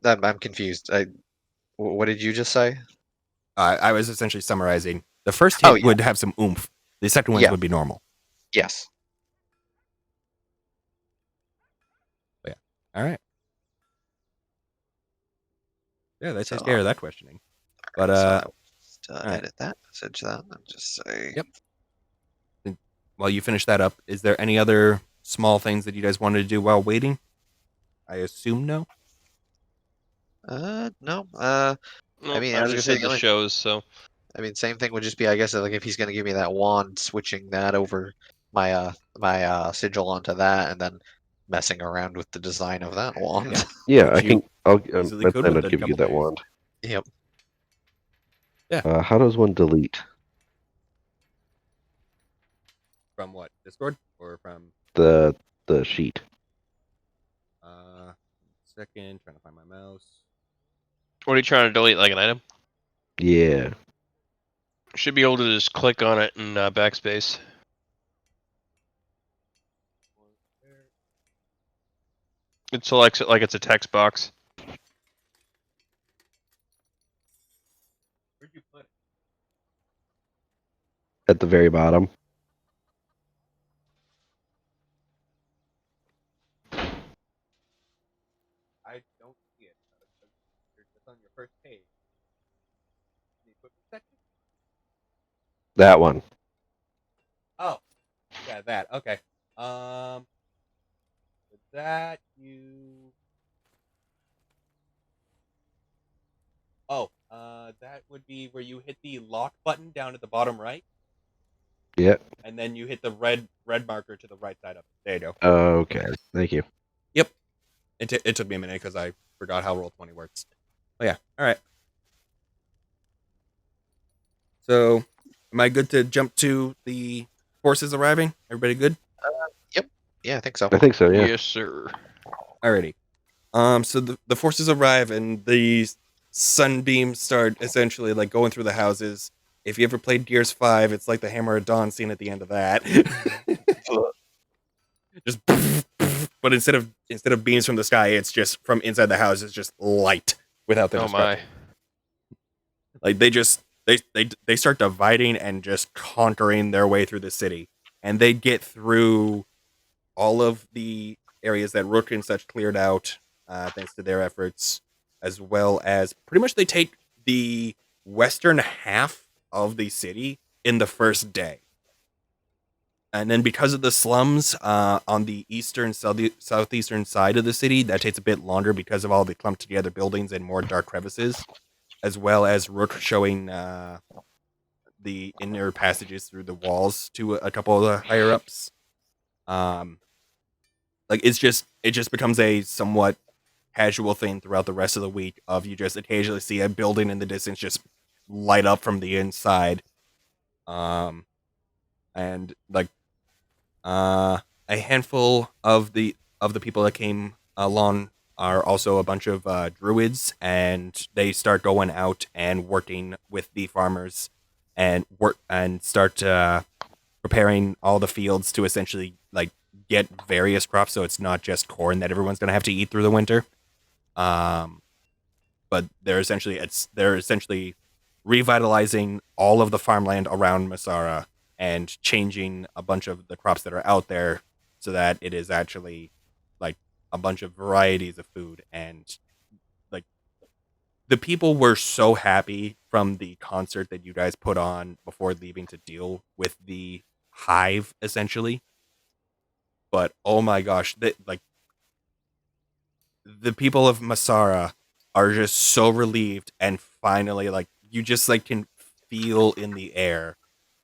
I'm confused. What did you just say? I was essentially summarizing. The first Oh, hit yeah. would have some oomph. The second ones Yeah. would be normal. Yes. All right. Yeah, that takes So, care of that questioning. But so I will just right. edit that message then and just say. Yep. While you finish that up, is there any other small things that you guys wanted to do while waiting? I assume no. No. Nope, mean, I I was already gonna say said the shows, so I mean, same thing would just be, I guess, like if he's gonna give me that wand, switching that over my sigil onto that, and then messing around with the design of that wand. Yeah, Which I you can. I'll. easily could Then with I'd the give you double that days. wand. Yep. How does one delete From what? Discord or from the sheet? second, trying to find my mouse. What are you trying to delete? Like an item? Yeah. Should be able to just click on it in backspace. It selects it like it's a text box. Where'd you put it? At the very bottom. I don't see it. It's on your first page. The equipment section? That one. Oh, yeah, that. Okay. With that you. Oh, that would be where you hit the lock button down at the bottom right, Yeah. and then you hit the red marker to the right side of it. There you go. Okay. Thank you. Yep. It took me a minute because I forgot how Roll20 works. Oh yeah. All right. So, am I good to jump to the forces arriving? Everybody good? Yep. Yeah, I think so. I think so. Yeah. Yes, sir. Alrighty. So the forces arrive and the sunbeams start essentially like going through the houses. If you ever played Gears 5, it's like the Hammer of Dawn scene at the end of that. Just but instead of beams from the sky, it's just from inside the house, it's just light without the Oh my. destruction. Like they start dividing and just conquering their way through the city. And they get through all of the areas that Rook and such cleared out, thanks to their efforts, as well as pretty much they take the western half of the city in the first day. And then because of the slums on the southeastern side of the city, that takes a bit longer because of all the clumped together buildings and more dark crevices, as well as Rook showing the inner passages through the walls to a couple of the higher ups. Like it just becomes a somewhat casual thing throughout the rest of the week of you just occasionally see a building in the distance just light up from the inside. And like a handful of the people that came along are also a bunch of druids, and they start going out and working with the farmers and work and start preparing all the fields to essentially like get various crops, so it's not just corn that everyone's gonna have to eat through the winter. But they're essentially revitalizing all of the farmland around Masara and changing a bunch of the crops that are out there so that it is actually like a bunch of varieties of food. And like the people were so happy from the concert that you guys put on before leaving to deal with the hive essentially. But oh my gosh, the people of Masara are just so relieved, and finally like you just like can feel in the air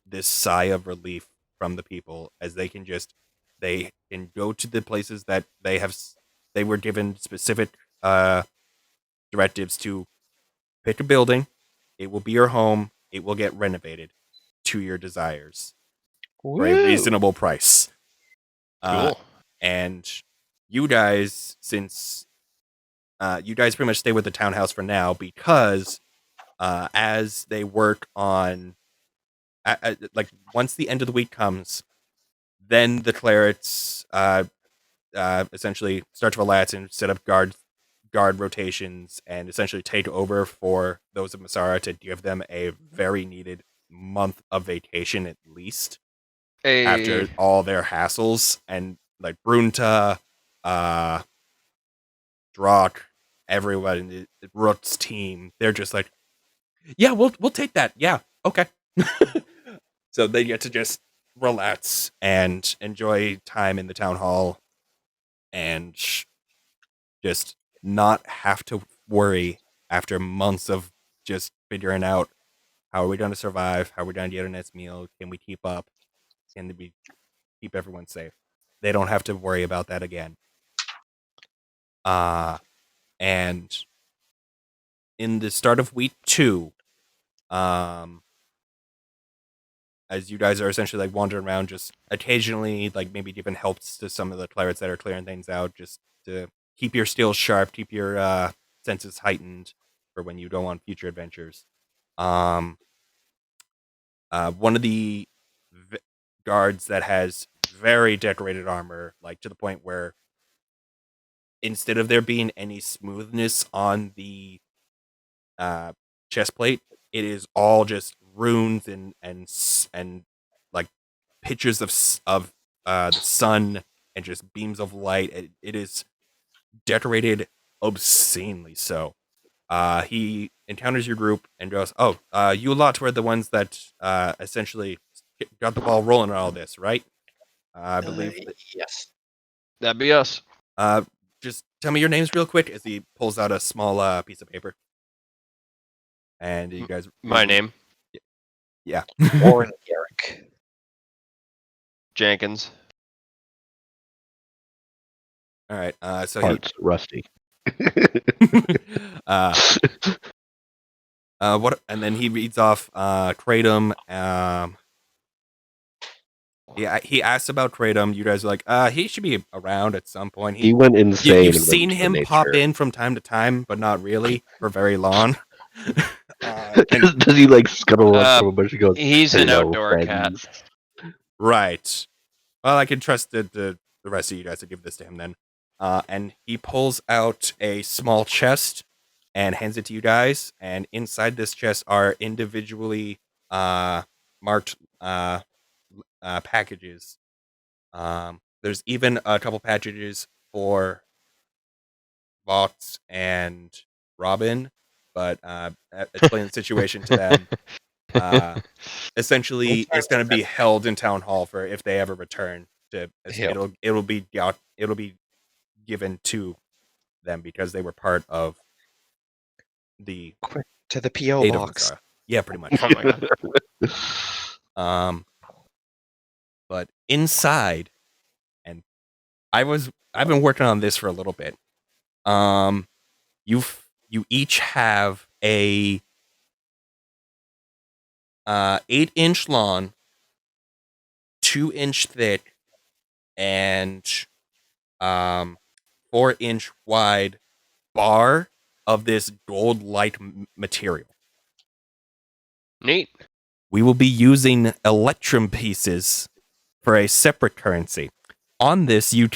this sigh of relief from the people as they can go to the places that they were given specific directives to pick a building. It will be your home. It will get renovated to your desires for a Woo! reasonable price. Cool. And you guys, since you guys pretty much stay with the townhouse for now, because as they work on, like once the end of the week comes, then the clerics essentially start to relax and set up guard rotations and essentially take over for those of Masara to give them a very needed month of vacation at least after Hey. all their hassles. And like Brunta, Drock, everyone in the Rook's team, they're just like, yeah, we'll take that. Yeah, okay. So they get to just relax and enjoy time in the town hall and just not have to worry after months of just figuring out how are we going to survive, how are we going to get our next meal, can we keep up, can we keep everyone safe. They don't have to worry about that again. And in the start of week 2, as you guys are essentially like wandering around, just occasionally like maybe giving helps to some of the clerics that are clearing things out, just to keep your skills sharp, keep your senses heightened for when you go on future adventures. One of the guards that has very decorated armor, like to the point where instead of there being any smoothness on the chest plate, it is all just runes and like pictures of the sun and just beams of light. It is decorated obscenely so. He encounters your group and goes, "Oh, you lot were the ones that essentially got the ball rolling on all this, right? I believe." Yes. That'd be us. Just tell me your names real quick as he pulls out a small piece of paper. And you guys, My name, yeah, Warren Garrick. Jenkins. all right. So Parts rusty. what? And then he reads off Kratom. Yeah, he asks about Kratom. You guys are like, he should be around at some point. He went insane. You've and went seen into him pop nature. in from time to time, but not really for very long. Does he like scuttle up from a bunch of goes? He's an "Hello, outdoor cat. friends." Right. Well, I can trust the rest of you guys to give this to him then. And he pulls out a small chest and hands it to you guys. And inside this chest are individually marked packages. There's even a couple packages for Vox and Robin, but explain the situation to them. Essentially, it's going to be held in town hall for if they ever return. It'll be given to them because they were part of the To the P.O. Ada box. Bazaar. Yeah, pretty much. Oh my god. But inside, and I've been working on this for a little bit. You each have a 8-inch long, 2-inch thick, and 4-inch wide bar of this gold light material. Neat. We will be using Electrum pieces for a separate currency. On this, you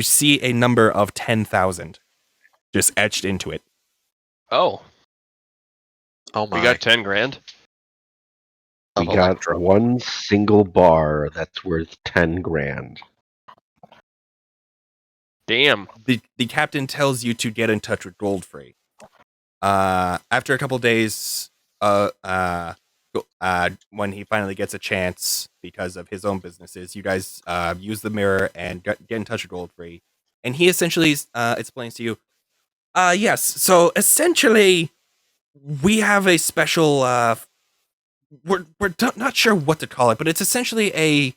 see a number of 10,000 just etched into it. Oh, Oh my. we got 10 grand. We of got Electro. one single bar that's worth 10 grand. Damn. The captain tells you to get in touch with Goldfree. After a couple days, when he finally gets a chance because of his own businesses, you guys use the mirror and get in touch with Goldfree, and he essentially explains to you, yes. So essentially, we have a special. We're not sure what to call it, but it's essentially a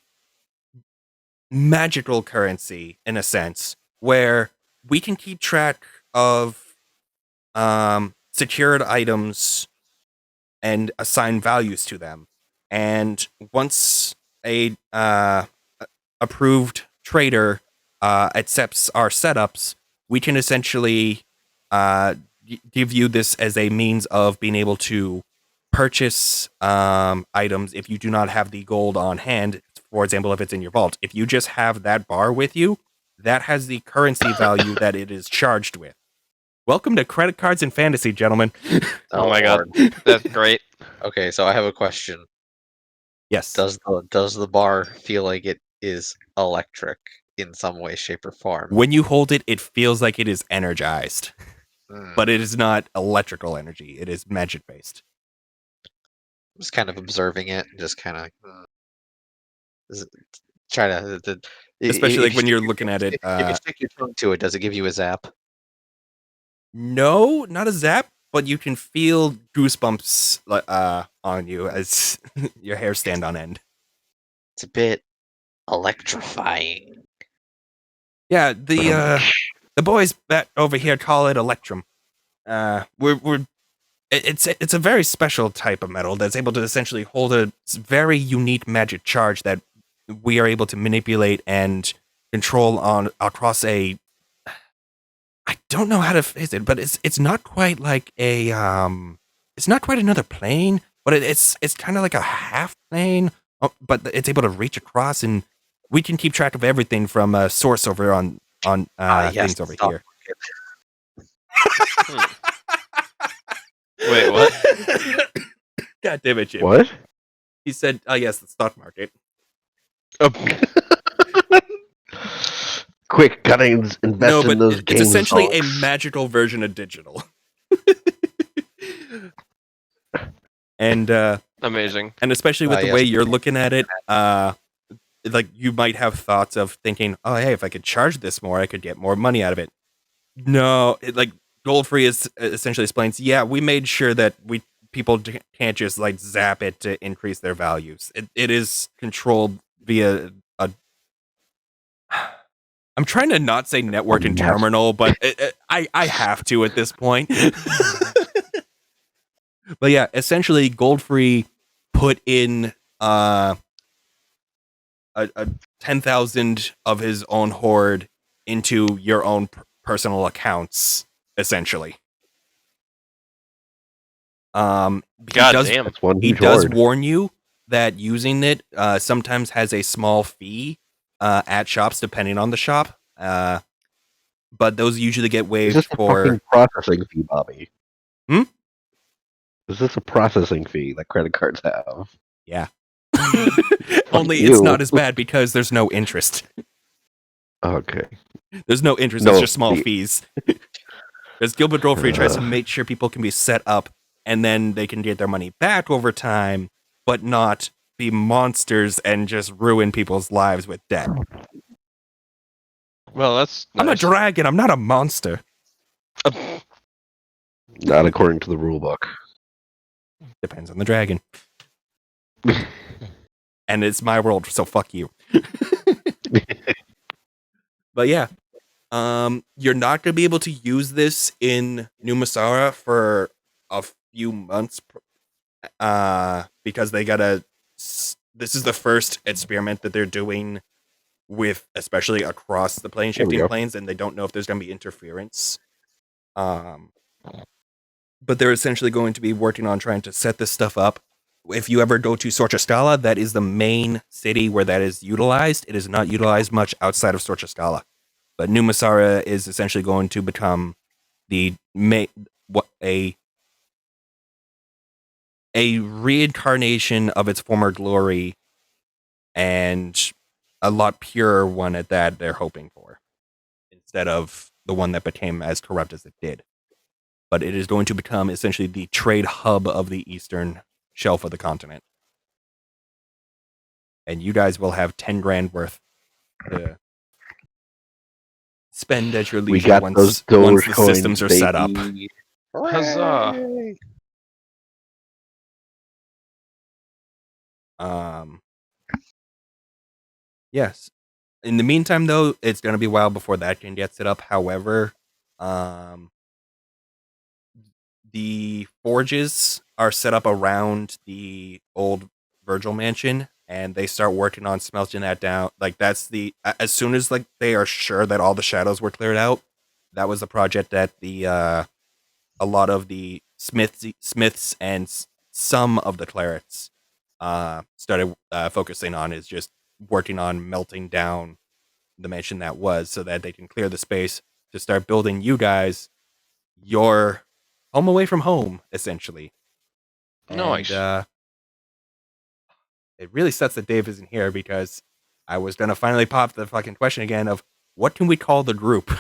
magical currency in a sense where we can keep track of secured items and assign values to them. And once a approved trader accepts our setups, we can essentially give you this as a means of being able to purchase items if you do not have the gold on hand. For example, if it's in your vault, if you just have that bar with you, that has the currency value that it is charged with. Welcome to Credit Cards and Fantasy, gentlemen. Oh my god. Lord. That's great. Okay, so I have a question. Yes. Does the bar feel like it is electric in some way, shape, or form? When you hold it, it feels like it is energized, Hmm. but it is not electrical energy. It is magic based. Just kind of observing it, just kind of try to. Especially if like you when stick you're your- looking at it. If you stick your tongue to it, does it give you a zap? No, not a zap, but you can feel goosebumps on you as your hair stand on end. It's a bit electrifying. Yeah, the The boys that over here call it electrum. It's a very special type of metal that's able to essentially hold a very unique magic charge that we are able to manipulate and control on across a. I don't know how to phrase it, but it's not quite like a it's not quite another plane, but it's kind of like a half plane, but it's able to reach across, and we can keep track of everything from a source over on Yes, things over stop. here. Wait, what? God damn it, Jim. What? He said, "Oh yes, the stock market." Oh, Quick, cuttings, invest No, but in those it's games. essentially a folks. magical version of digital. and amazing. especially with the Yes. way you're looking at it, like you might have thoughts of thinking, "Oh, hey, if I could charge this more, I could get more money out of it." No, like Goldfree is essentially explains, "Yeah, we made sure that people can't just like zap it to increase their values. It is controlled via a." I'm trying to not say network and terminal, but I have to at this point. But yeah, essentially, Goldfree put in a 10,000 of his own hoard into your own personal accounts, essentially. He God does, damn. That's one he huge does hoard. warn you that using it sometimes has a small fee at shops, depending on the shop. But those usually get Is waived this a for. fucking processing fee, Bobby? Hmm? Is this a processing fee that credit cards have? Yeah. Only Fuck it's you. not as bad because there's no interest. Okay. There's no interest. No It's just small fee. fees. Because Gilbert Goldfree tries to make sure people can be set up and then they can get their money back over time, but not be monsters and just ruin people's lives with debt. Well, that's I'm a nice. dragon. I'm not a monster. Not according to the rule book. Depends on the dragon. And it's my world, so fuck you. But yeah, you're not gonna be able to use this in New Masara for a few months, because they gotta. This is the first experiment that they're doing with, especially across the plane There we shifting go. planes, and they don't know if there's gonna be interference. But they're essentially going to be working on trying to set this stuff up. If you ever go to Sorcha that is the main city where that is utilized. It is not utilized much outside of Sorcha. But New Masara is essentially going to become a reincarnation of its former glory, and a lot purer one at that. They're hoping for, instead of the one that became as corrupt as it did. But it is going to become essentially the trade hub of the eastern shelf of the continent. And you guys will have 10 grand worth to spend at your We leisure got once those the Dogecoin, systems are set up. baby. Huzzah. Hooray! Yes. In the meantime, though, it's going to be a while before that can get set up. However, the forges are set up around the old Virgil mansion, and they start working on smelting that down. Like that's as soon as like they are sure that all the shadows were cleared out, that was the project that the a lot of the smiths and some of the clerics started focusing on, is just working on melting down the mansion that was, so that they can clear the space to start building you guys your home away from home, essentially. Nice. And it really sucks that Dave isn't here, because I was gonna finally pop the fucking question again of what can we call the group?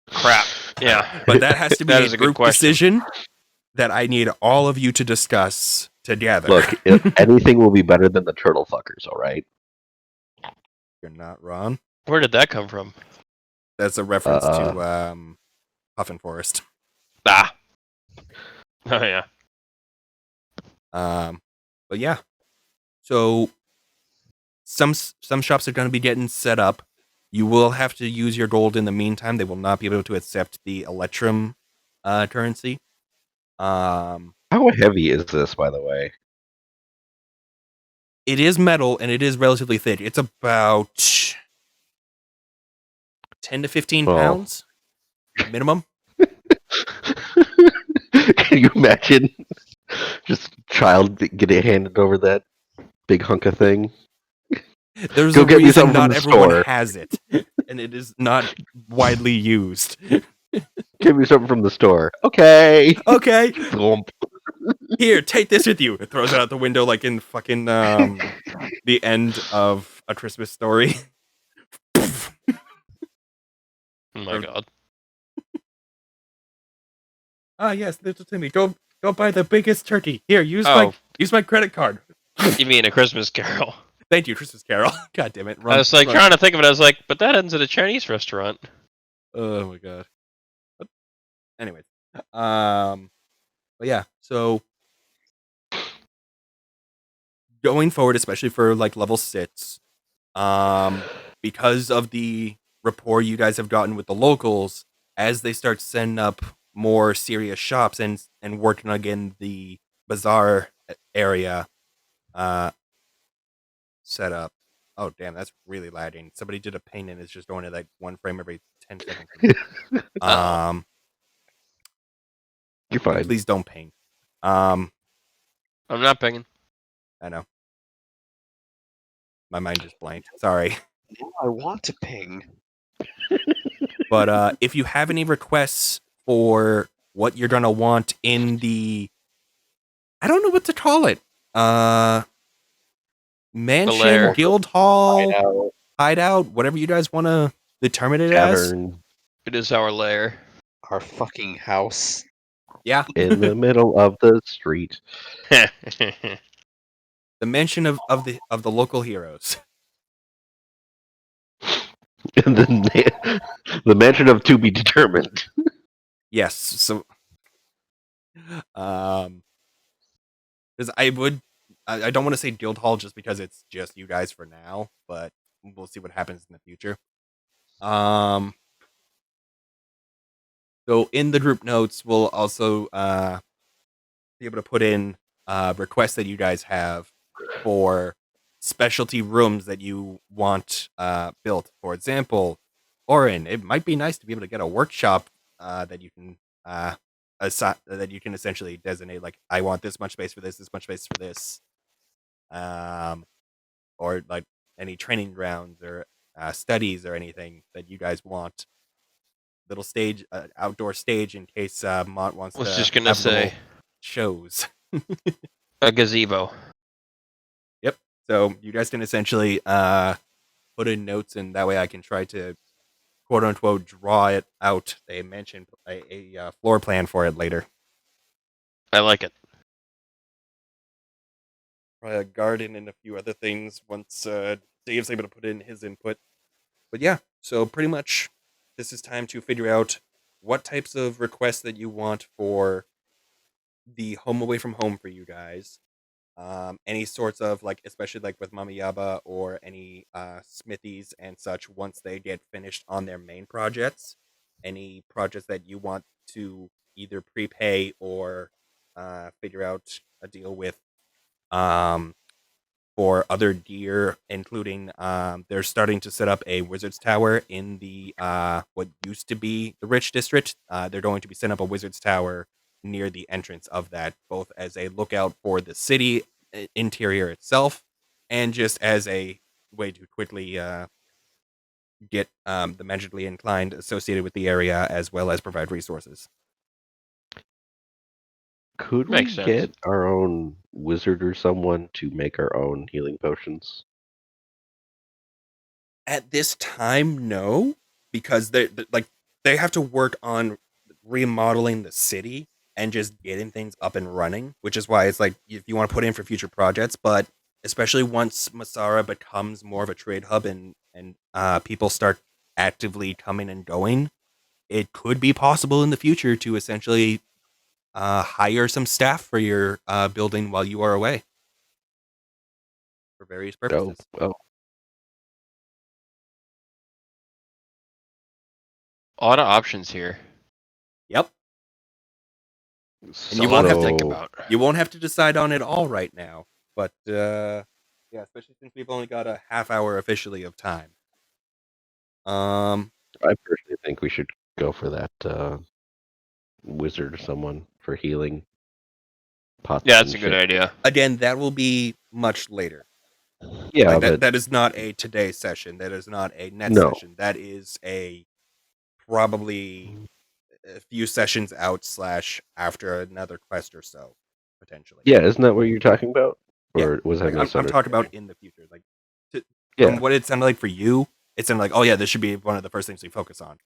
Crap. Yeah. But that has to be That a is a good group question. decision that I need all of you to discuss together. Look, if anything will be better than the turtle fuckers, all right? You're not wrong. Where did that come from? That's a reference to Puffin Forest. Ah. Oh yeah. But yeah, so some shops are going to be getting set up. You will have to use your gold in the meantime. They will not be able to accept the Electrum currency. How heavy is this, by the way? It is metal and it is relatively thick. It's about 10 to 15 Well. pounds minimum. Can you imagine just a child getting handed over that big hunk of thing? There's Go a get me reason something from not the everyone store. has it, and it is not widely used. Give me something from the store. Okay. Okay, Thump. here, take this with you. It throws it out the window like in fucking the end of A Christmas Story. Oh my god. Ah, yes, little Timmy, go buy the biggest turkey. Here, use Oh, my credit card. you mean A Christmas Carol? Thank you, Christmas Carol. God damn it, I was like trying to think of it. I was like, but that ends at a Chinese restaurant. Oh my god. But anyways, but yeah, so going forward, especially for like level 6, because of the rapport you guys have gotten with the locals, as they start setting up more serious shops and working again the bazaar area set up. Oh damn, that's really lagging. Somebody did a paint and it's just going to like 1 frame every 10 seconds. You're fine. Please don't ping. Um, I'm not pinging. I know. My mind just blanked. Sorry. Now I want to ping. But if you have any requests for what you're gonna want in the, I don't know what to call it. Mansion, lair. guild hall, Hideout. hideout, whatever you guys want to determine it as. Tavern It is our lair. Our fucking house. Yeah, in the middle of the street. the mansion of the local heroes. And the mansion of to be determined. Yes. So, because I don't want to say guild hall just because it's just you guys for now, but we'll see what happens in the future. So in the group notes, we'll also be able to put in requests that you guys have for specialty rooms that you want built. For example, Orin, it might be nice to be able to get a workshop that you can that you can essentially designate. Like, I want this much space for this much space for this, or like any training grounds or studies or anything that you guys want. Little stage, outdoor stage in case Mont wants Was to just gonna have little say shows. a gazebo. Yep. So you guys can essentially put in notes, and that way I can try to quote unquote draw it out. They mentioned a floor plan for it later. I like it. Probably a garden and a few other things once Dave's able to put in his input. But yeah, so pretty much this is time to figure out what types of requests that you want for the home away from home for you guys. Any sorts of like, especially like with Mama Yaba or any smithies and such, once they get finished on their main projects. Any projects that you want to either prepay or figure out a deal with for other gear, including they're starting to set up a wizard's tower in the what used to be the rich district. They're going to be setting up a wizard's tower near the entrance of that, both as a lookout for the city interior itself and just as a way to quickly get the magically inclined associated with the area, as well as provide resources. Could Makes we sense. get our own wizard or someone to make our own healing potions? At this time, no, because they have to work on remodeling the city and just getting things up and running, which is why it's like if you want to put in for future projects, but especially once Masara becomes more of a trade hub and people start actively coming and going, it could be possible in the future to essentially hire some staff for your building while you are away for various Oh, purposes. oh. A lot of options here. Yep. So, you A lot won't to have think about. You won't have to decide on it all right now, but yeah, especially since we've only got a half hour officially of time. I personally think we should go for that wizard or someone for healing pots. Yeah, that's and a good shit. idea. Again, that will be much later. Yeah, Like but that is not a today session. That is not a net No. session. That is a probably a few sessions out / after another quest or so, potentially. yeah, isn't that what you're talking about? Yeah, Or was I Like, I'm misunderstanding? talking about in the future. Like from Yeah, what it sounded like for you, it sounded like, oh yeah, this should be one of the first things we focus on.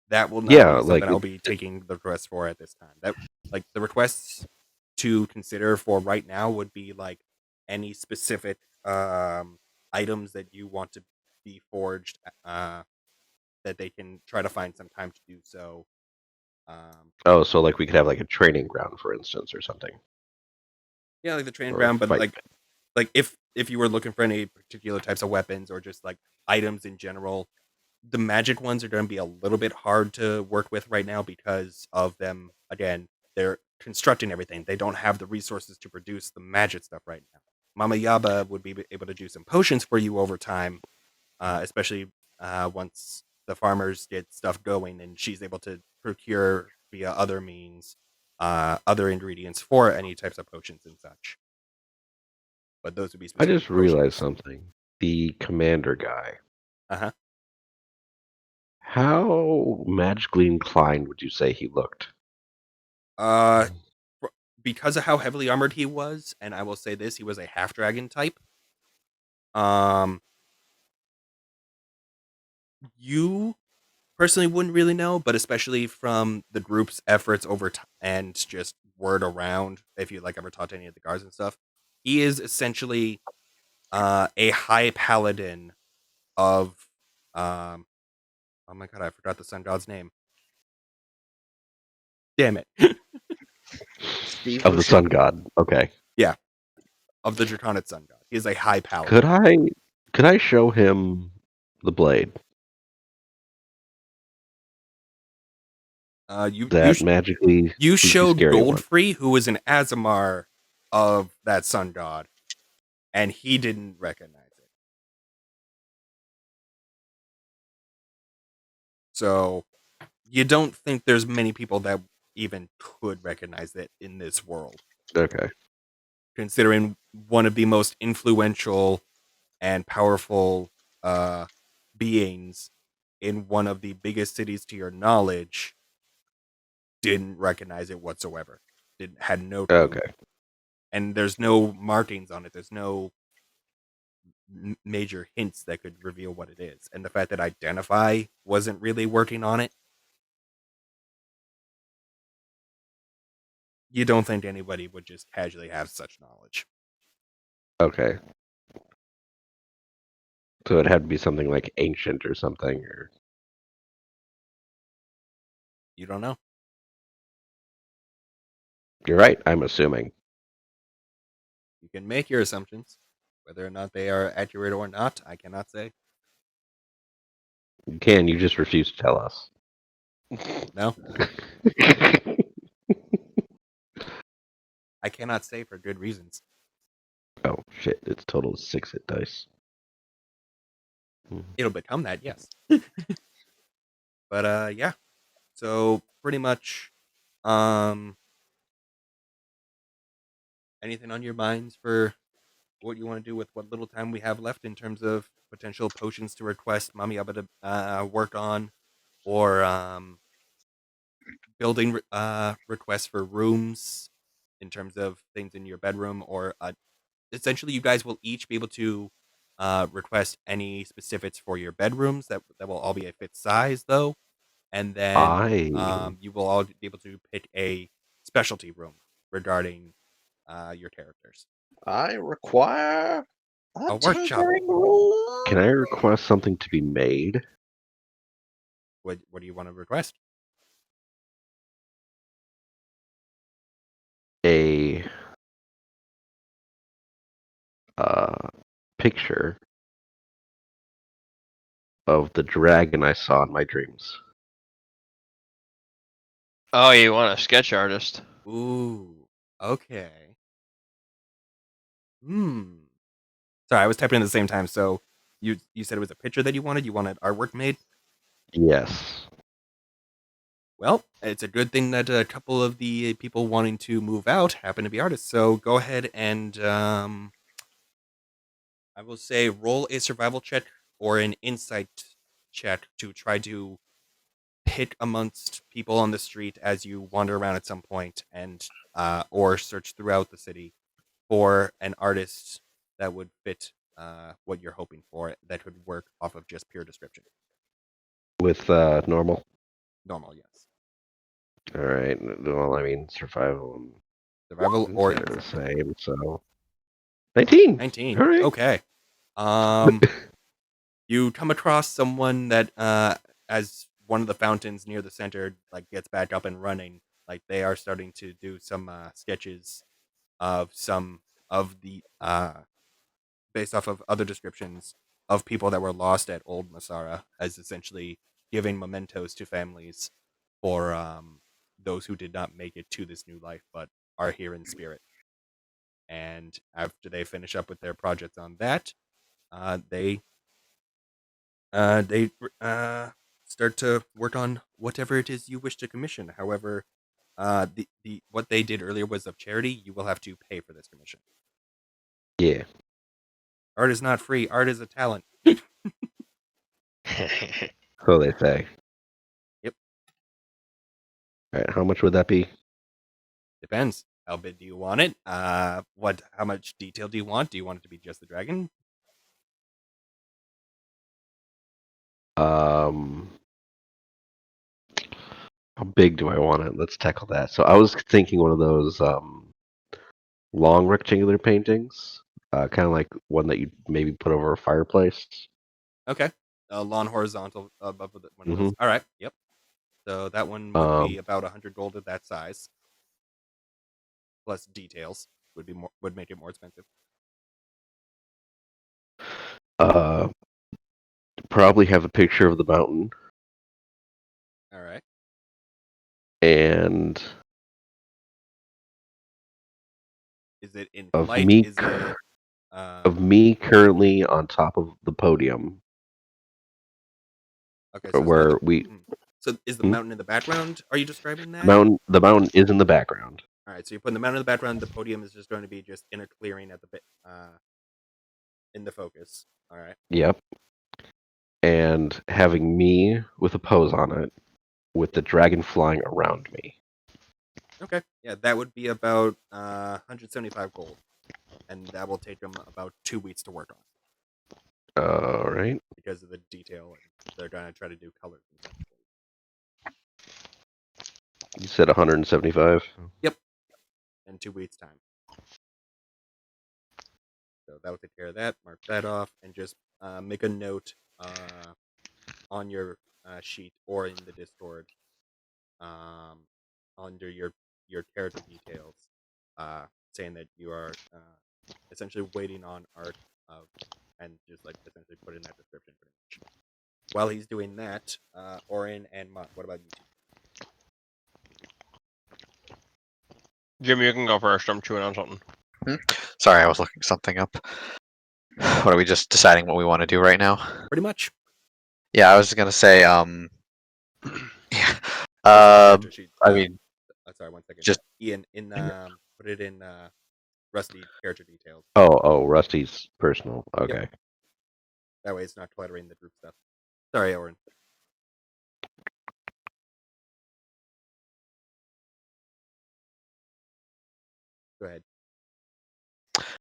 That will not Yeah, be like, something I'll be taking the request for at this time. That like the requests to consider for right now would be like any specific items that you want to be forged that they can try to find some time to do so. oh, so like we could have like a training ground, for instance, or something. Yeah, like the training Or ground, but fight. like if you were looking for any particular types of weapons or just like items in general, the magic ones are going to be a little bit hard to work with right now because of them. Again, they're constructing everything. They don't have the resources to produce the magic stuff right now. Mama Yaba would be able to do some potions for you over time, especially once the farmers get stuff going and she's able to procure via other means other ingredients for any types of potions and such. But those would be I specific just realized potions. something. The commander guy. Uh-huh. How magically inclined would you say he looked? Because of how heavily armored he was, and I will say this, he was a half dragon type. You personally wouldn't really know, but especially from the group's efforts over time and just word around, if you like ever talked to any of the guards and stuff, he is essentially a high paladin of oh my god, I forgot the sun god's name. Damn it. Steve Of the sun god. Okay. Yeah, of the Draconid sun god. He is a high paladin. Could I show him the blade? Magically You spooky, showed scary one. Goldfree, who was an Azamar of that sun god, and he didn't recognize it. So you don't think there's many people that even could recognize it in this world, Okay. considering one of the most influential and powerful beings in one of the biggest cities to your knowledge didn't recognize it whatsoever. Had no clue. Okay. And there's no markings on it. There's no major hints that could reveal what it is. And the fact that Identify wasn't really working on it, you don't think anybody would just casually have such knowledge. Okay. So it had to be something like ancient or something, or You don't know. you're right. I'm assuming. You can make your assumptions. Whether or not they are accurate or not, I cannot say. You can. You just refuse to tell us. No, I cannot say for good reasons. Oh shit! It's total 6-hit dice. It'll become that, yes. But yeah. So pretty much anything on your minds for what you want to do with what little time we have left in terms of potential potions to request Mami Abba to work on, or building requests for rooms in terms of things in your bedroom, or essentially you guys will each be able to request any specifics for your bedrooms that will all be a fit size though, and then you will all be able to pick a specialty room regarding your characters. I require A workshop. tinkering room. Can I request something to be made? What do you want to request? A picture of the dragon I saw in my dreams. Oh, you want a sketch artist? Ooh. Okay. Sorry, I was typing at the same time. So you said it was a picture that you wanted. You wanted artwork made. Yes. Well, it's a good thing that a couple of the people wanting to move out happen to be artists. So go ahead and I will say roll a survival check or an insight check to try to pick amongst people on the street as you wander around at some point and or search throughout the city for an artist that would fit what you're hoping for that could work off of just pure description. With normal. Normal, yes. All right. Well, I mean, survival and Survival or insight are the insight. same. So 19. 19. All right. Okay. You come across someone that as one of the fountains near the center like gets back up and running, like they are starting to do some sketches of some of the based off of other descriptions of people that were lost at Old Masara, as essentially giving mementos to families for those who did not make it to this new life but are here in spirit. And after they finish up with their project on that, they start to work on whatever it is you wish to commission. However, the what they did earlier was of charity. You will have to pay for this commission. Yeah. Art is not free. Art is a talent. So they say. Yep. All right. How much would that be? Depends. How big do you want it? What? How much detail do you want? Do you want it to be just the dragon? How big do I want it? Let's tackle that. So I was thinking one of those long rectangular paintings, kind of like one that you maybe put over a fireplace. Okay. Lawn horizontal above one of those. Mhm. All right. Yep. So that one would be about 100 gold at that size, plus details would make it more expensive. Probably have a picture of the mountain All right. and Is it in of flight? me Is it of me currently on top of the podium okay? So it's not where the, we So is the Hmm? mountain in the background? Are you describing that? the mountain is in the background. All right. So you're putting the mountain in the background. The podium is just going to be just in a clearing at the bit in the focus. All right. Yep. And having me with a pose on it with the dragon flying around me. Okay. Yeah, that would be about 175 gold, and that will take them about 2 weeks to work on All right. because of the detail, and they're going to try to do colors and stuff. You said 175. In 2 weeks' time. So that will take care of that. Mark that off, and just make a note on your sheet or in the Discord under your character details, saying that you are essentially waiting on art of, and just like essentially put in that description pretty much. While he's doing that, Orin and Mott, what about you two? Jim, you can go first. I'm chewing on something. Sorry, I was looking something up. What are we just deciding what we want to do right now? Pretty much. Yeah, I was gonna say, yeah. Character sheet, I mean, sorry, 1 second. just- Ian, put it in Rusty character details. Oh, Rusty's personal. Okay. That way, it's not cluttering the group stuff. Sorry, Orin. Go ahead.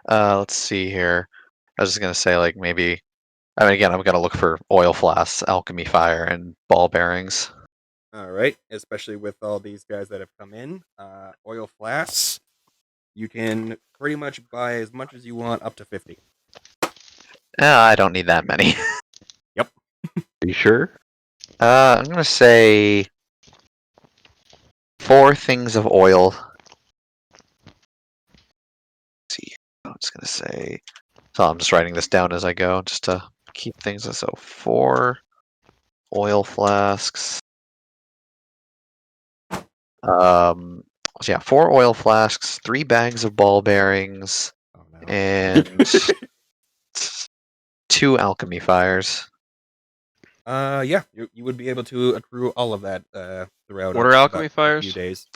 let's see here. I was just gonna say, like, maybe. I mean, again, I'm gonna look for oil flasks, alchemy fire, and ball bearings. All right, especially with all these guys that have come in. Oil flasks, you can pretty much buy as much as you want, up to 50. I don't need that many. Are you sure? I'm gonna say 4 things of oil. Let's see, I'm just gonna say. So I'm just writing this down as I go, just to keep things. So 4 oil flasks. So yeah, 4 oil flasks, 3 bags of ball bearings, Oh no. and 2 alchemy fires. Yeah, you would be able to accrue all of that throughout What are about alchemy a fires? few days.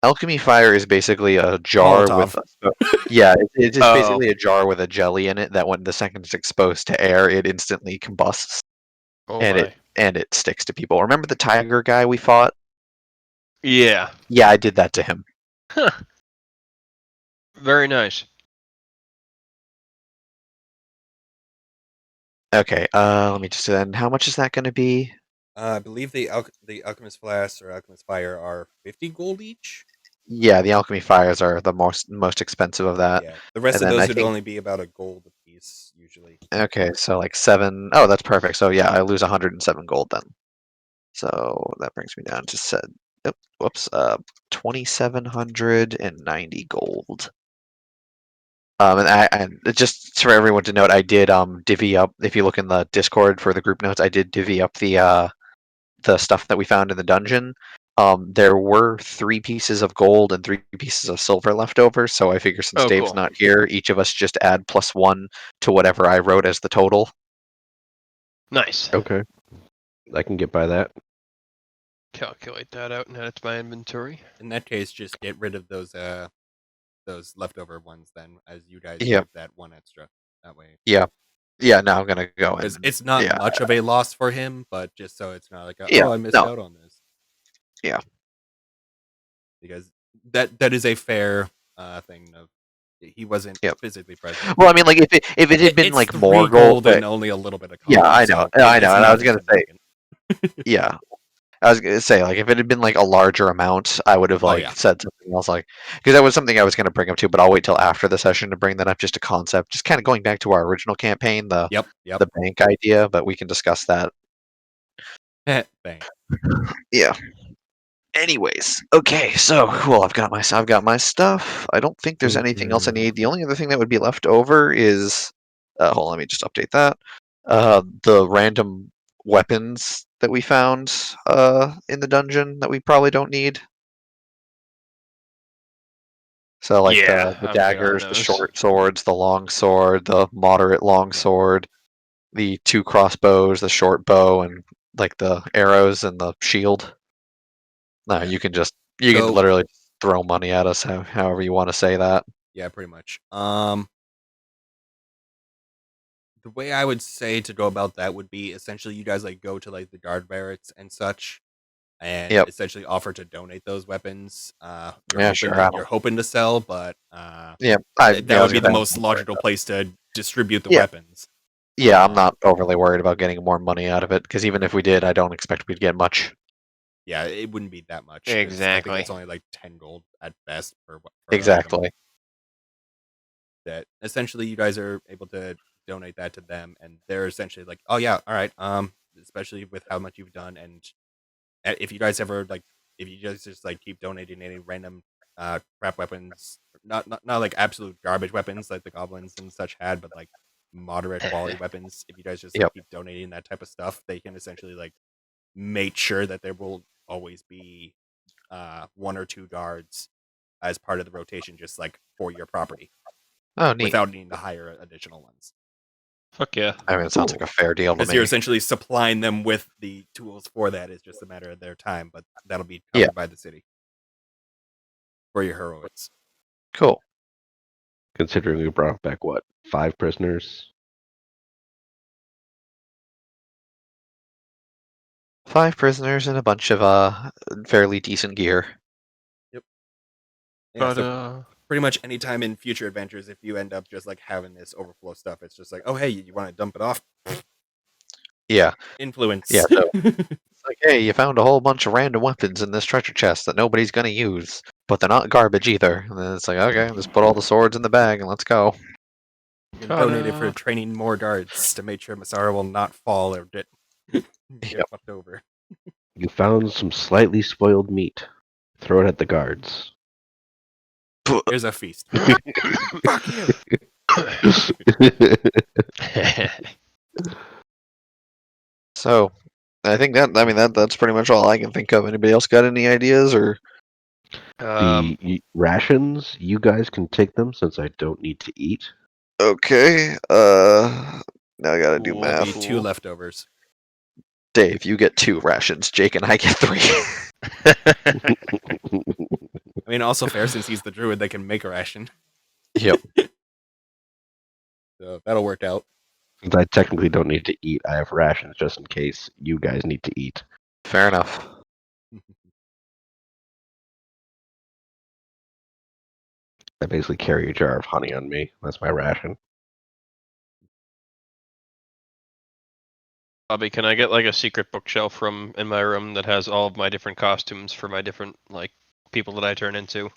Alchemy fire is basically a jar with Molotov. yeah, it's just Oh. basically a jar with a jelly in it that when the second it's exposed to air, it instantly combusts Oh and my. it sticks to people. Remember the tiger guy we fought? Yeah. Yeah, I did that to him. Huh. Very nice. Okay, let me just then. How much is that going to be? I believe the alchemist flask or alchemist fire are 50 gold each. Yeah, the alchemy fires are the most expensive of that. Yeah, the rest and of then those I would think only be about a gold a piece usually. okay, so like 7. Oh, that's perfect. So yeah, I lose 107 gold then. So that brings me down to said. Whoops. 2,790 gold. And just for everyone to note, I did divvy up. If you look in the Discord for the group notes, I did divvy up the stuff that we found in the dungeon. There were 3 pieces of gold and 3 pieces of silver left over. So I figure since Oh, Dave's cool. not here, each of us just add +1 to whatever I wrote as the total. Nice. Okay. I can get by that. Calculate that out and add it to my inventory. In that case, just get rid of those leftover ones then, as you guys Yep. give that 1 extra. That way, Yeah, now I'm gonna go because and it's not yeah, much of a loss for him, but just so it's not like yeah, I missed no, out on this. Yeah. Because that is a fair thing of he wasn't Yep. physically present. Well, I mean, like if it had been It's like 3 more gold gold, and only a little bit of copper. yeah, I know, so I it's know, and I not was gonna say, insignificant. yeah, I was gonna say like if it had been like a larger amount, I would have Oh, like yeah. said something else, like because that was something I was gonna bring up too, but I'll wait till after the session to bring that up. Just a concept, just kind of going back to our original campaign, the Yep. bank idea, but we can discuss that. Bang. Yeah. Anyways, okay, so cool. I've got my stuff. I don't think there's anything else I need. The only other thing that would be left over is, hold on, let me just update that. The random weapons that we found in the dungeon that we probably don't need. So like Yeah, the I'm good on daggers, the those. short swords, the long sword, the moderate long sword, the 2 crossbows, the short bow, and like the arrows and the shield. No, Yeah. you can So- literally throw money at us however you want to say that. Yeah, pretty much. The way I would say to go about that would be essentially you guys like go to like the guard barracks and such, and Yep. essentially offer to donate those weapons. You're hoping to sell, but Yeah, that would be the most logical place to distribute the Yeah. weapons. Yeah, I'm not overly worried about getting more money out of it because even if we did, I don't expect we'd get much. Yeah, it wouldn't be that much. 'Cause I Exactly. think it's only like 10 gold at best per item. Exactly. That essentially you guys are able to donate that to them, and they're essentially like, oh yeah, all right. Especially with how much you've done, and if you guys ever like, if you just like keep donating any random crap weapons, not like absolute garbage weapons like the goblins and such had, but like moderate quality weapons. If you guys just like, Yep. keep donating that type of stuff, they can essentially like make sure that there will always be 1 or 2 guards as part of the rotation, just like for your property, Oh, neat. without needing to hire additional ones. Fuck yeah. I mean, it sounds like a fair deal to Because you're me. essentially supplying them with the tools for that. It's just a matter of their time, but that'll be covered by the city for your heroics. Cool. Considering we brought back what, 5 prisoners? 5 prisoners and a bunch of fairly decent gear. Yeah, But so pretty much any time in future adventures, if you end up just like having this overflow stuff, it's just like, oh hey, you want to dump it off? Yeah. Influence. Yeah, so it's like, hey, you found a whole bunch of random weapons in this treasure chest that nobody's gonna use, but they're not garbage either. And then it's like, okay, just put all the swords in the bag and let's go. You can donate it for training more guards to make sure Masara will not fall or get fucked over. You found some slightly spoiled meat. Throw it at the guards. Here's a feast. Fuck you. So, I think that's pretty much all I can think of. Anybody else got any ideas or Rations, you guys can take them since I don't need to eat. Okay. Now I gotta do There'll be math. 2 leftovers. Dave, you get 2 rations. Jake and I get 3. I mean, also fair since he's the druid, they can make a ration. Yep. So that'll work out. Since I technically don't need to eat, I have rations just in case you guys need to eat. Fair enough. I basically carry a jar of honey on me. That's my ration. Bobby, can I get like a secret bookshelf from in my room that has all of my different costumes for my different like people that I turn into?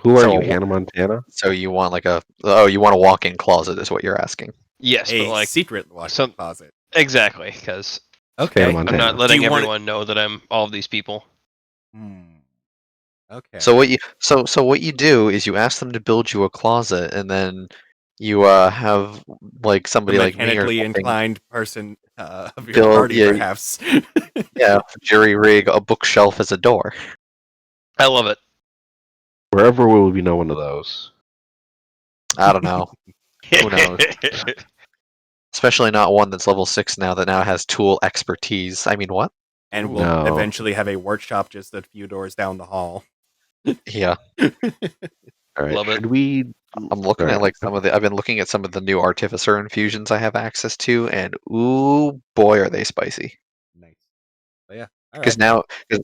Who are So- you, Hannah Montana? So you want you want a walk-in closet is what you're asking. Yes, A but like secret walk-in some- closet. exactly, because Okay. Hannah I'm Montana. not letting Do you wanna- everyone know that I'm all of these people. Okay. So what you do is you ask them to build you a closet, and then you have like The somebody like me or mechanically something, inclined person of your Bill, party, yeah, perhaps. jury rig a bookshelf as a door. I love it. Wherever will be no one of those. I don't know. Who knows? Especially not one that's level 6 now that now has tool expertise. I mean, what? And we'll No. eventually have a workshop just a few doors down the hall. Yeah, All right. Love it. Should we? I'm looking Sorry. at like I've been looking at some of the new artificer infusions I have access to, and ooh boy, are they spicy. Nice. But yeah. All Because right. now,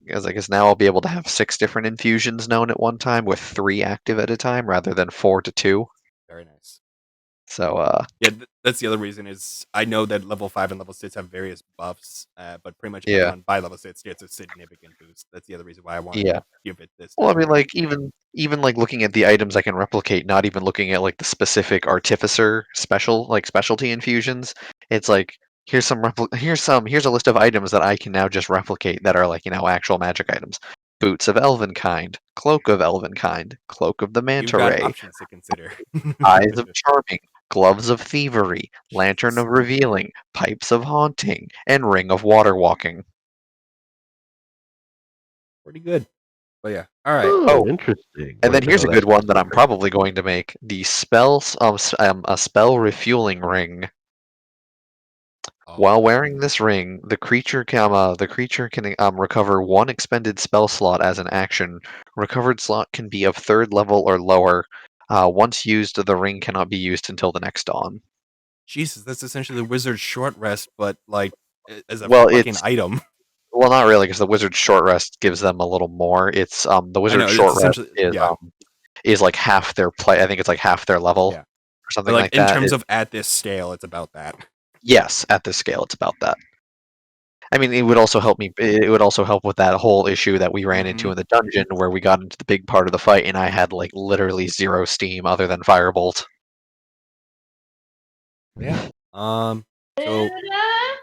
because now I'll be able to have 6 different infusions known at one time with 3 active at a time rather than 4 to 2. Very nice. So Yeah, that's the other reason is I know that level 5 and level 6 have various buffs, but pretty much Yeah. everyone by level 6 gets a significant boost. That's the other reason why I wanted Yeah. to give it this. well, I mean, time. like even like looking at the items I can replicate, not even looking at like the specific artificer specialty infusions. It's like here's a list of items that I can now just replicate that are like actual magic items. Boots of Elvenkind, Cloak of Elvenkind, Cloak of the You've Manta got Ray, options to consider. Eyes of Charming, Gloves of Thievery, Lantern of Revealing, Pipes of Haunting, and Ring of Water Walking. Pretty good. But yeah. All right. Oh, Interesting. And then Wait, here's no, a good that's one that I'm different. probably going to make: the a spell refueling ring. While wearing this ring, the creature can recover 1 expended spell slot as an action. Recovered slot can be of 3rd level or lower. Once used, the ring cannot be used until the next dawn. Jesus, that's essentially the wizard's short rest, but like as a Well, fucking it's item. well, not really, because the wizard's short rest gives them a little more. It's the I know, wizard's it's short rest essentially yeah. is like half their play. I think it's like half their level Yeah. or But something like like in that. terms of at this scale, it's about that. Yes, at this scale, it's about that. I mean, it would also help me. It would also help with that whole issue that we ran into in the dungeon, where we got into the big part of the fight, and I had like literally 0 steam other than Firebolt. Yeah. So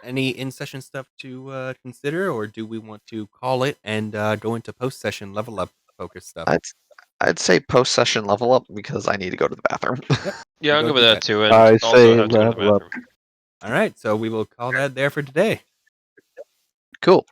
any in-session stuff to consider, or do we want to call it and go into post-session level up focus stuff? I'd say post session level up because I need to go to the bathroom. Yeah, I'll Go go with do that that. too, and I also say have to go to the level up. bathroom. All right, so we will call that there for today. Cool.